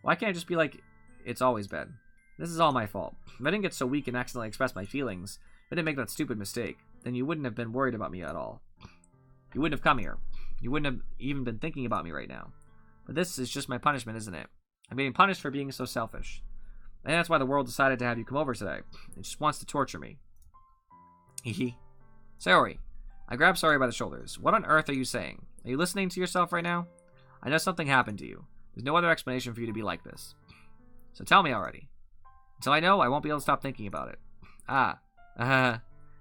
Why can't I just be like, it's always been? This is all my fault. If I didn't get so weak and accidentally express my feelings, if I didn't make that stupid mistake, then you wouldn't have been worried about me at all. You wouldn't have come here. You wouldn't have even been thinking about me right now. But this is just my punishment, isn't it? I'm being punished for being so selfish. And that's why the world decided to have you come over today. It just wants to torture me. Hehe. Sayori. I grab Sayori by the shoulders. What on earth are you saying? Are you listening to yourself right now? I know something happened to you. There's no other explanation for you to be like this. So tell me already. Until I know, I won't be able to stop thinking about it.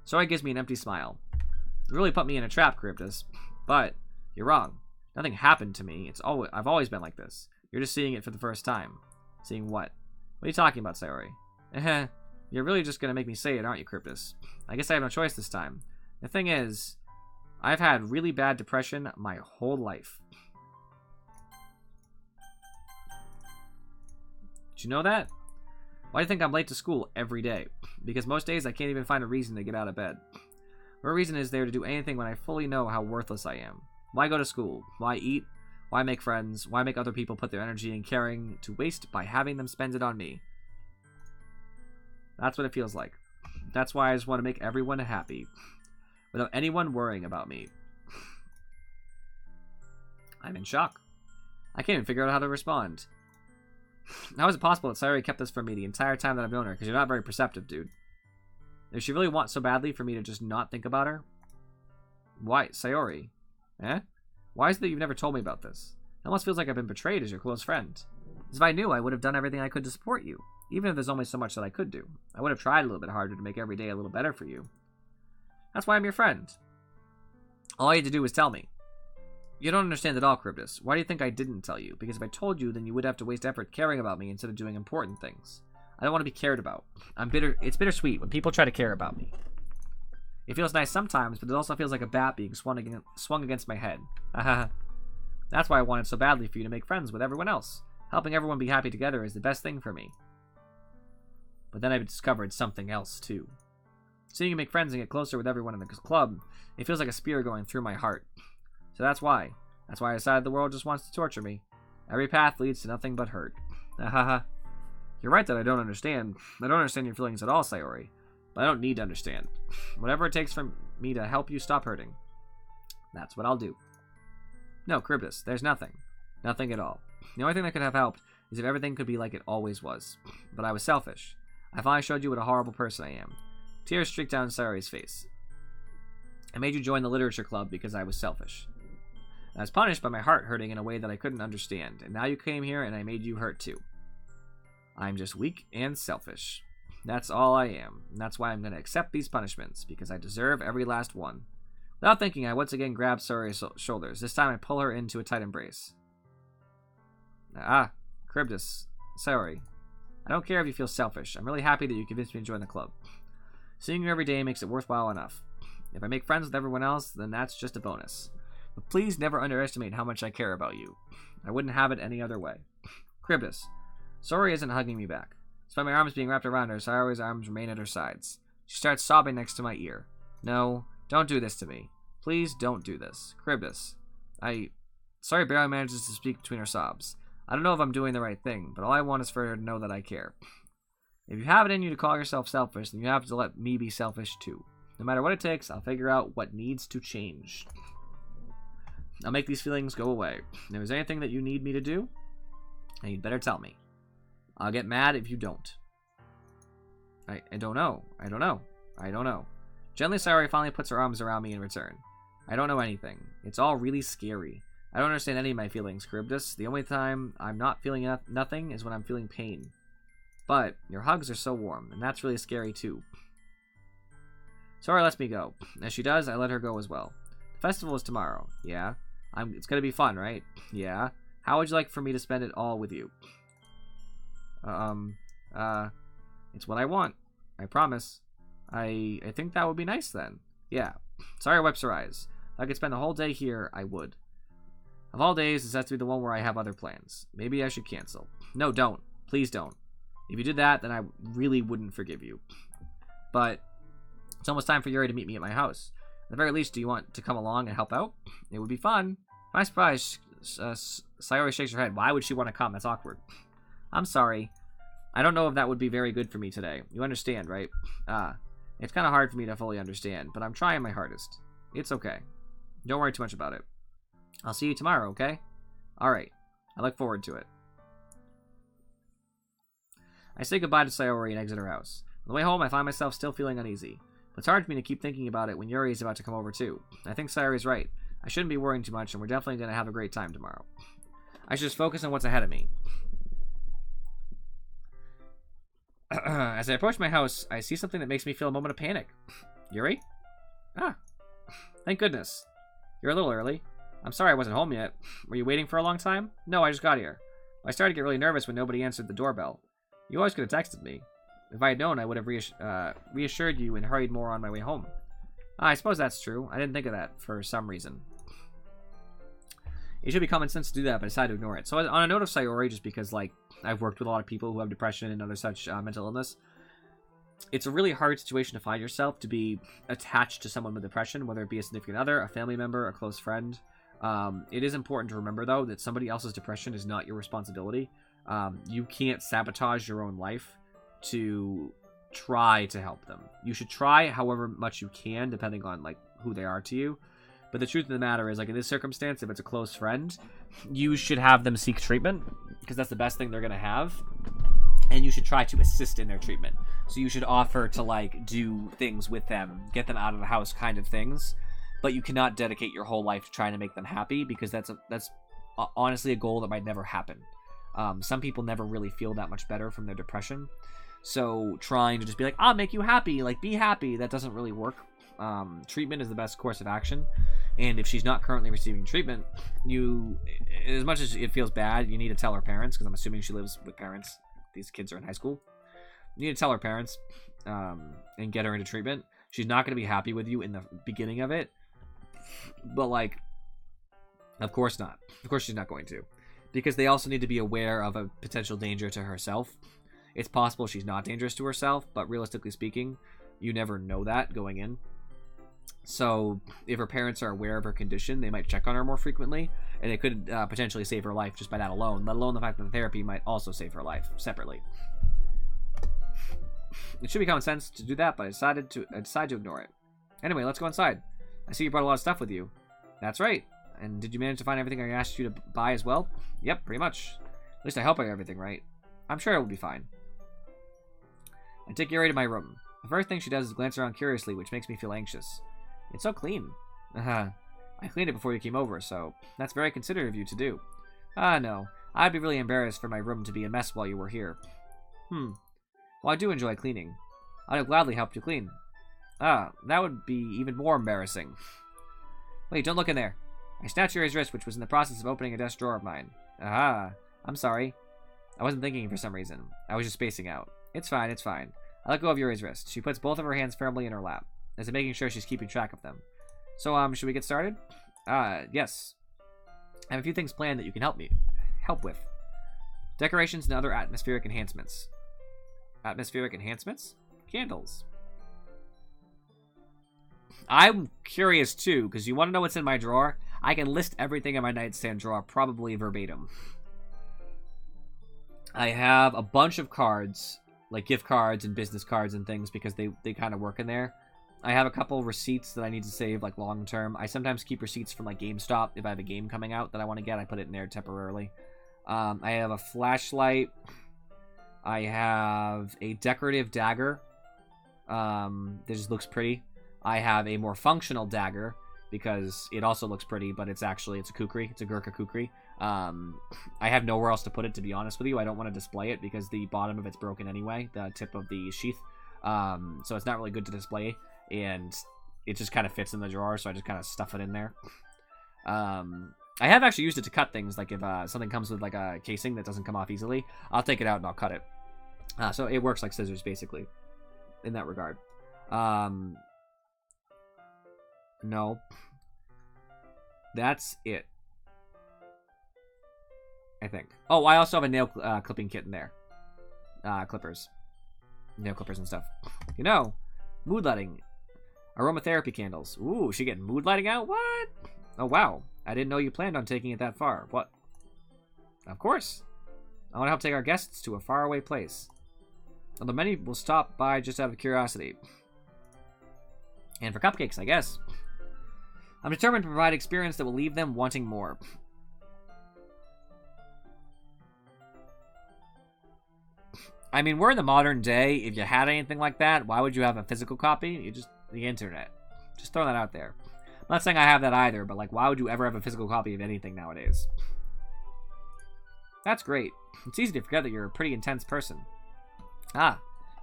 Sayori gives me an empty smile. You really put me in a trap, Charybdis. But you're wrong. Nothing happened to me. I've always been like this. You're just seeing it for the first time. Seeing what? What are you talking about, Sayori? You're really just gonna make me say it, aren't you, Charybdis? I guess I have no choice this time. The thing is, I've had really bad depression my whole life. Did you know that? Why do you think I'm late to school every day? Because most days I can't even find a reason to get out of bed. What reason is there to do anything when I fully know how worthless I am? Why go to school? Why eat? Why make friends? Why make other people put their energy and caring to waste by having them spend it on me? That's what it feels like. That's why I just want to make everyone happy. Without anyone worrying about me. I'm in shock. I can't even figure out how to respond. How is it possible that Sayori kept this from me the entire time that I've known her? Because you're not very perceptive, dude. Does she really want so badly for me to just not think about her? Why, Sayori? Eh? Why is it that you've never told me about this? It almost feels like I've been betrayed as your close friend. As if I knew, I would have done everything I could to support you. Even if there's only so much that I could do. I would have tried a little bit harder to make every day a little better for you. That's why I'm your friend. All you had to do was tell me. You don't understand at all, Charybdis. Why do you think I didn't tell you? Because if I told you, then you would have to waste effort caring about me instead of doing important things. I don't want to be cared about. It's bittersweet when people try to care about me. It feels nice sometimes, but it also feels like a bat being swung against my head. That's why I wanted so badly for you to make friends with everyone else. Helping everyone be happy together is the best thing for me. But then I discovered something else, too. Seeing you make friends and get closer with everyone in the club, it feels like a spear going through my heart. So that's why. That's why I decided the world just wants to torture me. Every path leads to nothing but hurt. You're right that I don't understand. I don't understand your feelings at all, Sayori. But I don't need to understand. Whatever it takes for me to help you stop hurting. That's what I'll do. No, Charybdis, there's nothing. Nothing at all. The only thing that could have helped is if everything could be like it always was. But I was selfish. I finally showed you what a horrible person I am. Tears streaked down Sayori's face. I made you join the literature club because I was selfish. I was punished by my heart hurting in a way that I couldn't understand, and now you came here and I made you hurt too. I'm just weak and selfish. That's all I am, and that's why I'm going to accept these punishments, because I deserve every last one. Without thinking, I once again grabbed Sayori's shoulders. This time I pull her into a tight embrace. Charybdis, Sayori. I don't care if you feel selfish. I'm really happy that you convinced me to join the club. Seeing you every day makes it worthwhile enough. If I make friends with everyone else, then that's just a bonus. But please never underestimate how much I care about you. I wouldn't have it any other way. Charybdis. Sayori isn't hugging me back. Despite my arms being wrapped around her, Sayori's arms remain at her sides. She starts sobbing next to my ear. No, don't do this to me. Please don't do this. Charybdis. Sayori barely manages to speak between her sobs. I don't know if I'm doing the right thing, but all I want is for her to know that I care. If you have it in you to call yourself selfish, then you have to let me be selfish too. No matter what it takes, I'll figure out what needs to change. I'll make these feelings go away. If there's anything that you need me to do, then you'd better tell me. I'll get mad if you don't. I don't know. Gently, Sayori finally puts her arms around me in return. I don't know anything. It's all really scary. I don't understand any of my feelings, Charybdis. The only time I'm not feeling nothing is when I'm feeling pain. But your hugs are so warm, and that's really scary too. Sayori lets me go. As she does, I let her go as well. The festival is tomorrow. Yeah. It's gonna be fun, right? Yeah. How would you like for me to spend it all with you? It's what I want. I promise. I think that would be nice then. Yeah. Sayori wipes her eyes. If I could spend the whole day here, I would. Of all days, this has to be the one where I have other plans. Maybe I should cancel. No, don't. Please don't. If you did that, then I really wouldn't forgive you. But it's almost time for Yuri to meet me at my house. At the very least, do you want to come along and help out? It would be fun. I'm surprised. Sayori shakes her head. Why would she want to come? That's awkward. I'm sorry. I don't know if that would be very good for me today. You understand, right? It's kind of hard for me to fully understand, but I'm trying my hardest. It's okay. Don't worry too much about it. I'll see you tomorrow, okay? Alright. I look forward to it. I say goodbye to Sayori and exit her house. On the way home, I find myself still feeling uneasy. But it's hard for me to keep thinking about it when Yuri is about to come over too. I think Sayori's right. I shouldn't be worrying too much, and we're definitely going to have a great time tomorrow. I should just focus on what's ahead of me. As I approach my house, I see something that makes me feel a moment of panic. Yuri? Thank goodness. You're a little early. I'm sorry I wasn't home yet. Were you waiting for a long time? No, I just got here. I started to get really nervous when nobody answered the doorbell. You always could have texted me. If I had known, I would have reassured you and hurried more on my way home. I suppose that's true. I didn't think of that for some reason. It should be common sense to do that, but I decided to ignore it. So on a note of Sayori, just because, like, I've worked with a lot of people who have depression and other such mental illness, it's a really hard situation to find yourself to be attached to someone with depression, whether it be a significant other, a family member, a close friend. It is important to remember, though, that somebody else's depression is not your responsibility. You can't sabotage your own life to try to help them. You should try however much you can, depending on, like, who they are to you. But the truth of the matter is, like, in this circumstance, if it's a close friend, you should have them seek treatment, because that's the best thing they're going to have. And you should try to assist in their treatment. So you should offer to, like, do things with them, get them out of the house kind of things. But you cannot dedicate your whole life to trying to make them happy, because that's honestly a goal that might never happen. Some people never really feel that much better from their depression. So trying to just be like, I'll make you happy, like be happy, that doesn't really work. Treatment is the best course of action. And if she's not currently receiving treatment, as much as it feels bad, you need to tell her parents, because I'm assuming she lives with parents. These kids are in high school. You need to tell her parents and get her into treatment. She's not going to be happy with you in the beginning of it. But, like, of course not. Of course she's not going to. Because they also need to be aware of a potential danger to herself. It's possible she's not dangerous to herself, but realistically speaking, you never know that going in. So if her parents are aware of her condition, they might check on her more frequently, and it could potentially save her life just by that alone, let alone the fact that the therapy might also save her life separately. It should be common sense to do that, but I decided to ignore it. Anyway, let's go inside. I see you brought a lot of stuff with you. That's right. And did you manage to find everything I asked you to buy as well? Yep, pretty much. At least I hope I got everything right. I'm sure it will be fine. I take Yuri to my room. The first thing she does is glance around curiously, which makes me feel anxious. It's so clean. I cleaned it before you came over, so that's very considerate of you to do. No. I'd be really embarrassed for my room to be a mess while you were here. Well, I do enjoy cleaning. I'd have gladly helped you clean. That would be even more embarrassing. Wait, don't look in there. I snatched Yuri's wrist, which was in the process of opening a desk drawer of mine. I'm sorry. I wasn't thinking for some reason. I was just spacing out. It's fine, it's fine. I let go of Yuri's wrist. She puts both of her hands firmly in her lap, as if making sure she's keeping track of them. So, should we get started? Yes. I have a few things planned that you can help with. Decorations and other atmospheric enhancements. Atmospheric enhancements? Candles. I'm curious, too, because you want to know what's in my drawer? I can list everything in my nightstand drawer, probably verbatim. I have a bunch of cards, like gift cards and business cards and things, because they kind of work in there. I have a couple receipts that I need to save, like, long term. I sometimes keep receipts from, like, GameStop. If I have a game coming out that I want to get, I put it in there temporarily. I have a flashlight. I have a decorative dagger. That just looks pretty. I have a more functional dagger, because it also looks pretty, but it's a kukri. It's a Gurkha kukri. I have nowhere else to put it, to be honest with you. I don't want to display it, because the bottom of it's broken anyway, the tip of the sheath. So it's not really good to display, and it just kind of fits in the drawer, so I just kind of stuff it in there. I have actually used it to cut things, like if something comes with like a casing that doesn't come off easily, I'll take it out and I'll cut it. So it works like scissors, basically, in that regard. No. That's it, I think. Oh, I also have a nail clipping kit in there. Clippers. Nail clippers and stuff. You know, mood lighting. Aromatherapy candles. Ooh, she getting mood lighting out? What? Oh, wow. I didn't know you planned on taking it that far. What? Of course. I want to help take our guests to a faraway place. Although many will stop by just out of curiosity. And for cupcakes, I guess. I'm determined to provide experience that will leave them wanting more. I mean, we're in the modern day. If you had anything like that, why would you have a physical copy? The internet. Just throw that out there. I'm not saying I have that either, but, like, why would you ever have a physical copy of anything nowadays? That's great. It's easy to forget that you're a pretty intense person.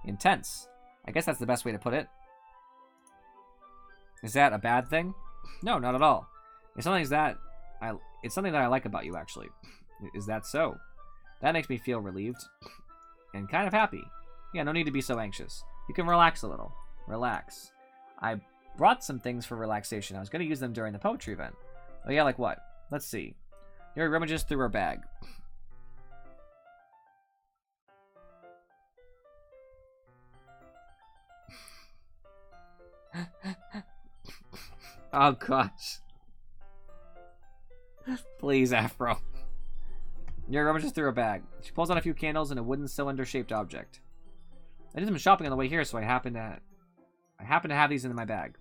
Intense. I guess that's the best way to put it. Is that a bad thing? No, not at all. It's something that I like about you, actually. Is that so? That makes me feel relieved. And kind of happy. Yeah, no need to be so anxious. You can relax a little. Relax. I brought some things for relaxation. I was going to use them during the poetry event. Oh yeah, like what? Let's see. Yuri rummages through her bag. Oh gosh. Please, Afro. Yuri rummages through her bag. She pulls out a few candles and a wooden cylinder-shaped object. I did some shopping on the way here, so I happen to have these in my bag.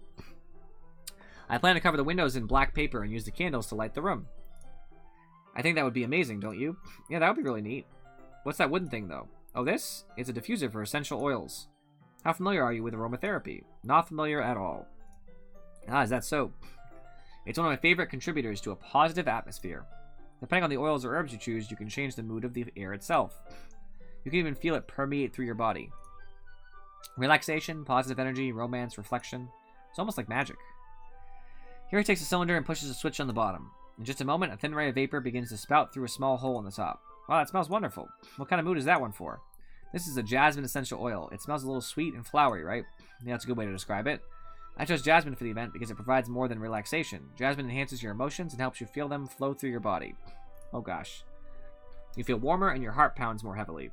I plan to cover the windows in black paper and use the candles to light the room. I think that would be amazing, don't you? Yeah, that would be really neat. What's that wooden thing, though? Oh, this? It's a diffuser for essential oils. How familiar are you with aromatherapy? Not familiar at all. Is that so? It's one of my favorite contributors to a positive atmosphere. Depending on the oils or herbs you choose, you can change the mood of the air itself. You can even feel it permeate through your body. Relaxation, positive energy, romance, reflection. It's almost like magic. Here he takes a cylinder and pushes a switch on the bottom. In just a moment, a thin ray of vapor begins to spout through a small hole in the top. Wow, that smells wonderful. What kind of mood is that one for? This is a jasmine essential oil. It smells a little sweet and flowery, right? Yeah, that's a good way to describe it. I chose jasmine for the event because it provides more than relaxation. Jasmine enhances your emotions and helps you feel them flow through your body. Oh gosh. You feel warmer and your heart pounds more heavily.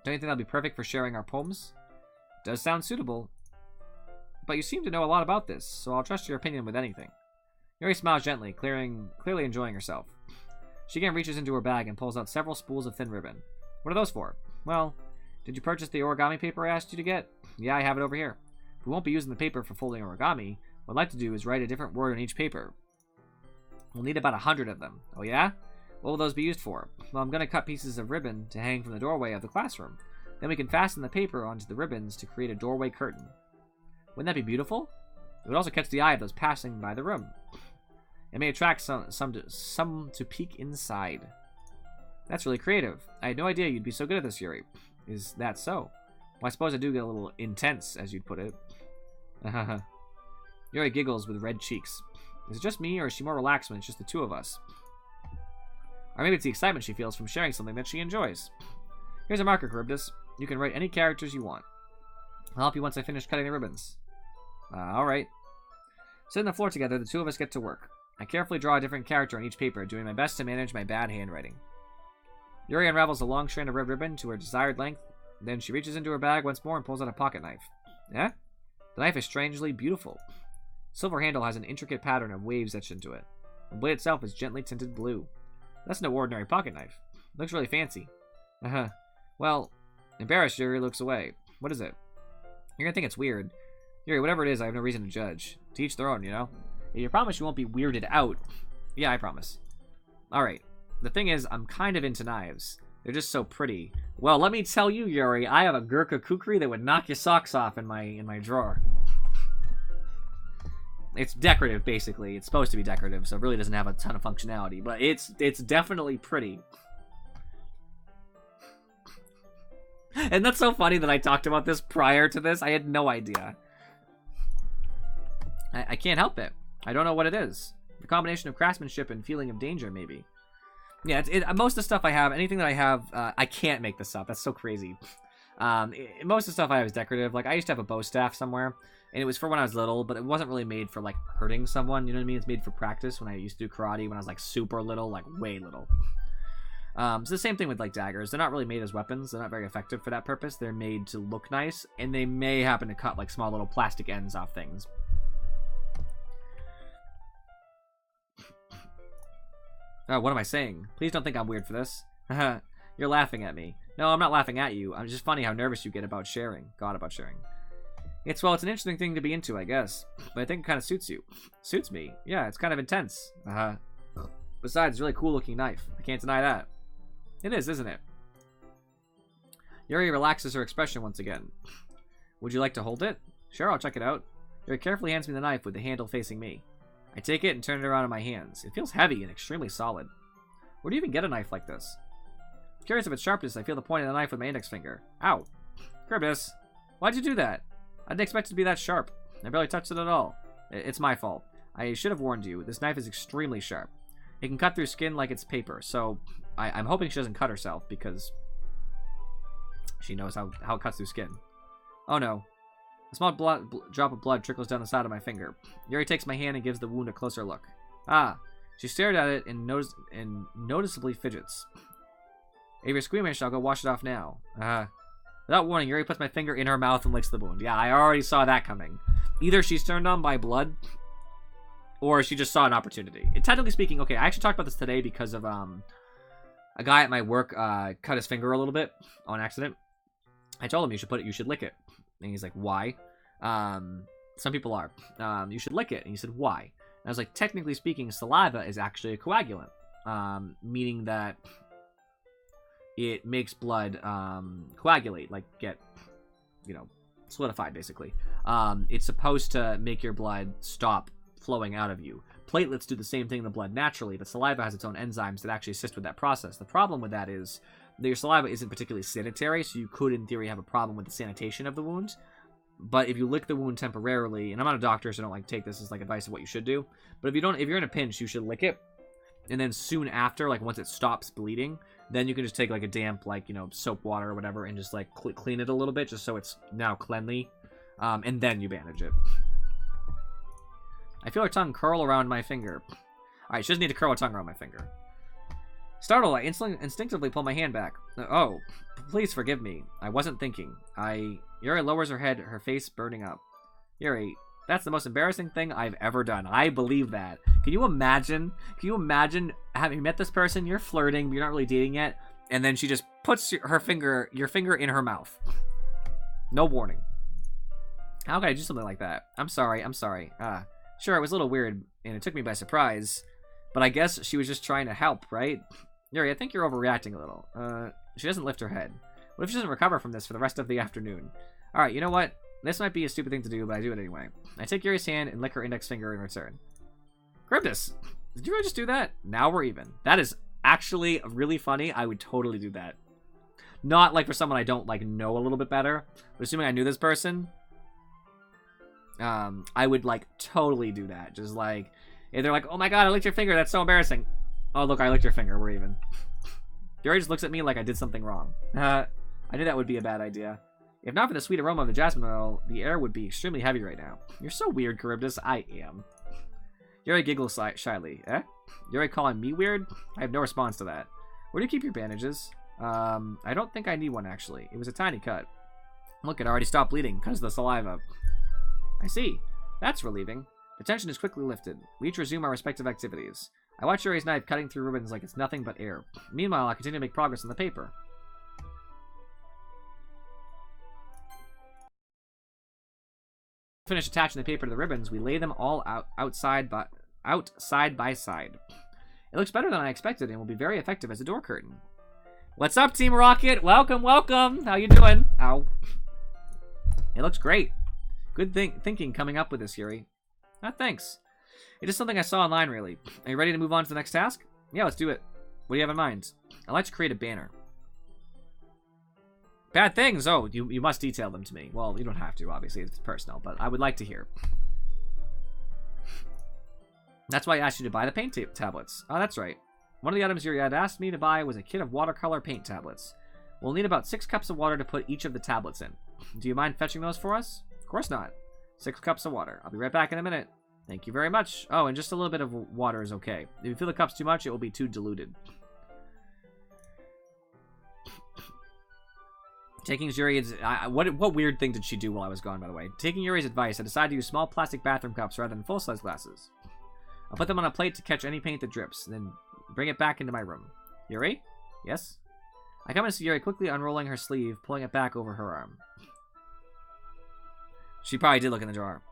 Don't you think that'll be perfect for sharing our poems? Does sound suitable. But you seem to know a lot about this, so I'll trust your opinion with anything. Yuri smiles gently, clearly enjoying herself. She again reaches into her bag and pulls out several spools of thin ribbon. What are those for? Well, did you purchase the origami paper I asked you to get? Yeah, I have it over here. We won't be using the paper for folding origami. What I'd like to do is write a different word on each paper. We'll need about 100 of them. Oh yeah? What will those be used for? Well, I'm going to cut pieces of ribbon to hang from the doorway of the classroom. Then we can fasten the paper onto the ribbons to create a doorway curtain. Wouldn't that be beautiful? It would also catch the eye of those passing by the room. It may attract some to peek inside. That's really creative. I had no idea you'd be so good at this, Yuri. Is that so? Well, I suppose I do get a little intense, as you'd put it. Yuri giggles with red cheeks. Is it just me, or is she more relaxed when it's just the two of us? Or maybe it's the excitement she feels from sharing something that she enjoys. Here's a marker, Charybdis. You can write any characters you want. I'll help you once I finish cutting the ribbons. Alright. Sitting on the floor together, the two of us get to work. I carefully draw a different character on each paper, doing my best to manage my bad handwriting. Yuri unravels a long strand of red ribbon to her desired length. Then she reaches into her bag once more and pulls out a pocket knife. Yeah? The knife is strangely beautiful. The silver handle has an intricate pattern of waves etched into it. The blade itself is gently tinted blue. That's no ordinary pocket knife. It looks really fancy. Well, embarrassed, Yuri looks away. What is it? You're gonna think it's weird. Yuri, whatever it is, I have no reason to judge. To each their own, you know? You promise you won't be weirded out. Yeah, I promise. Alright. The thing is, I'm kind of into knives. They're just so pretty. Well, let me tell you, Yuri, I have a Gurkha kukri that would knock your socks off in my drawer. It's decorative, basically. It's supposed to be decorative, so it really doesn't have a ton of functionality. But it's definitely pretty. And that's so funny that I talked about this prior to this. I had no idea. I can't help it. I don't know what it is. The combination of craftsmanship and feeling of danger, maybe. Yeah, most of the stuff I have, anything that I have, I can't make this up. That's so crazy. Most of the stuff I have is decorative. Like, I used to have a bow staff somewhere, and it was for when I was little, but it wasn't really made for, like, hurting someone. You know what I mean? It's made for practice when I used to do karate when I was, like, super little, like, way little. So the same thing with, like, daggers. They're not really made as weapons. They're not very effective for that purpose. They're made to look nice, and they may happen to cut, like, small little plastic ends off things. Oh, what am I saying? Please don't think I'm weird for this. You're laughing at me. No, I'm not laughing at you. I'm just funny how nervous you get about sharing. About sharing. It's an interesting thing to be into, I guess. But I think it kind of suits you. Suits me? Yeah, it's kind of intense. Besides, it's a really cool looking knife. I can't deny that. It is, isn't it? Yuri relaxes her expression once again. Would you like to hold it? Sure, I'll check it out. Yuri carefully hands me the knife with the handle facing me. I take it and turn it around in my hands. It feels heavy and extremely solid. Where do you even get a knife like this? Curious of its sharpness, I feel the point of the knife with my index finger. Ow. Charybdis, why'd you do that? I didn't expect it to be that sharp. I barely touched it at all. It's my fault. I should have warned you. This knife is extremely sharp. It can cut through skin like it's paper, so I'm hoping she doesn't cut herself because she knows how it cuts through skin. Oh no. A small drop of blood trickles down the side of my finger. Yuri takes my hand and gives the wound a closer look. Ah. She stared at it and noticeably fidgets. If you're squeamish, I'll go wash it off now. Without warning, Yuri puts my finger in her mouth and licks the wound. Yeah, I already saw that coming. Either she's turned on by blood, or she just saw an opportunity. And technically speaking, okay, I actually talked about this today because of a guy at my work cut his finger a little bit on accident. I told him you should lick it. And he's like, why? Some people are. You should lick it. And he said, why? And I was like, technically speaking, saliva is actually a coagulant. Meaning that it makes blood coagulate, like get, solidified, basically. It's supposed to make your blood stop flowing out of you. Platelets do the same thing in the blood naturally, but saliva has its own enzymes that actually assist with that process. The problem with that is that your saliva isn't particularly sanitary, so you could, in theory, have a problem with the sanitation of the wound. But if you lick the wound temporarily, and I'm not a doctor, so I don't like take this as like advice of what you should do. But if you're in a pinch, you should lick it, and then soon after, like once it stops bleeding, then you can just take like a damp, like soap water or whatever, and just like clean it a little bit, just so it's now cleanly, and then you bandage it. I feel her tongue curl around my finger. All right, she doesn't need to curl her tongue around my finger. Startled, I instinctively pull my hand back. Oh, please forgive me. I wasn't thinking. Yuri lowers her head, her face burning up. Yuri, that's the most embarrassing thing I've ever done. I believe that. Can you imagine? Can you imagine having met this person? You're flirting, but you're not really dating yet, and then she just puts your finger in her mouth. No warning. How could I do something like that? I'm sorry. Sure, it was a little weird, and it took me by surprise, but I guess she was just trying to help, right? Yuri, I think you're overreacting a little. She doesn't lift her head. What if she doesn't recover from this for the rest of the afternoon? Alright, you know what? This might be a stupid thing to do, but I do it anyway. I take Yuri's hand and lick her index finger in return. Charybdis, did you really just do that? Now we're even. That is actually really funny. I would totally do that. Not like for someone I don't like know a little bit better, but assuming I knew this person, I would like totally do that. Just like, if they're like, oh my god, I licked your finger, that's so embarrassing. Oh look, I licked your finger, we're even. Yuri just looks at me like I did something wrong. I knew that would be a bad idea. If not for the sweet aroma of the jasmine oil, the air would be extremely heavy right now. You're so weird, Charybdis. I am. Yuri giggles shyly. Eh? Yuri calling me weird? I have no response to that. Where do you keep your bandages? I don't think I need one, actually. It was a tiny cut. Look, it already stopped bleeding because of the saliva. I see. That's relieving. The tension is quickly lifted. We each resume our respective activities. I watch Yuri's knife cutting through ribbons like it's nothing but air. Meanwhile, I continue to make progress on the paper. Finish attaching the paper to the ribbons, we lay them all out side by side. It looks better than I expected and will be very effective as a door curtain. What's up, Team Rocket? Welcome, welcome. How you doing? Ow. It looks great. Good thinking coming up with this, Yuri. Thanks. It is something I saw online, really. Are you ready to move on to the next task? Yeah, let's do it. What do you have in mind? I'd like to create a banner. Bad things? Oh, you must detail them to me. Well, you don't have to, obviously. It's personal, but I would like to hear. That's why I asked you to buy the paint tablets. Oh, that's right. One of the items Yuri had asked me to buy was a kit of watercolor paint tablets. We'll need about 6 cups of water to put each of the tablets in. Do you mind fetching those for us? Of course not. 6 cups of water. I'll be right back in a minute. Thank you very much. Oh, and just a little bit of water is okay. If you feel the cup's too much, it will be too diluted. Taking Yuri's... what weird thing did she do while I was gone, by the way? Taking Yuri's advice, I decided to use small plastic bathroom cups rather than full-size glasses. I'll put them on a plate to catch any paint that drips, then bring it back into my room. Yuri? Yes? I come and see Yuri quickly unrolling her sleeve, pulling it back over her arm. She probably did look in the drawer.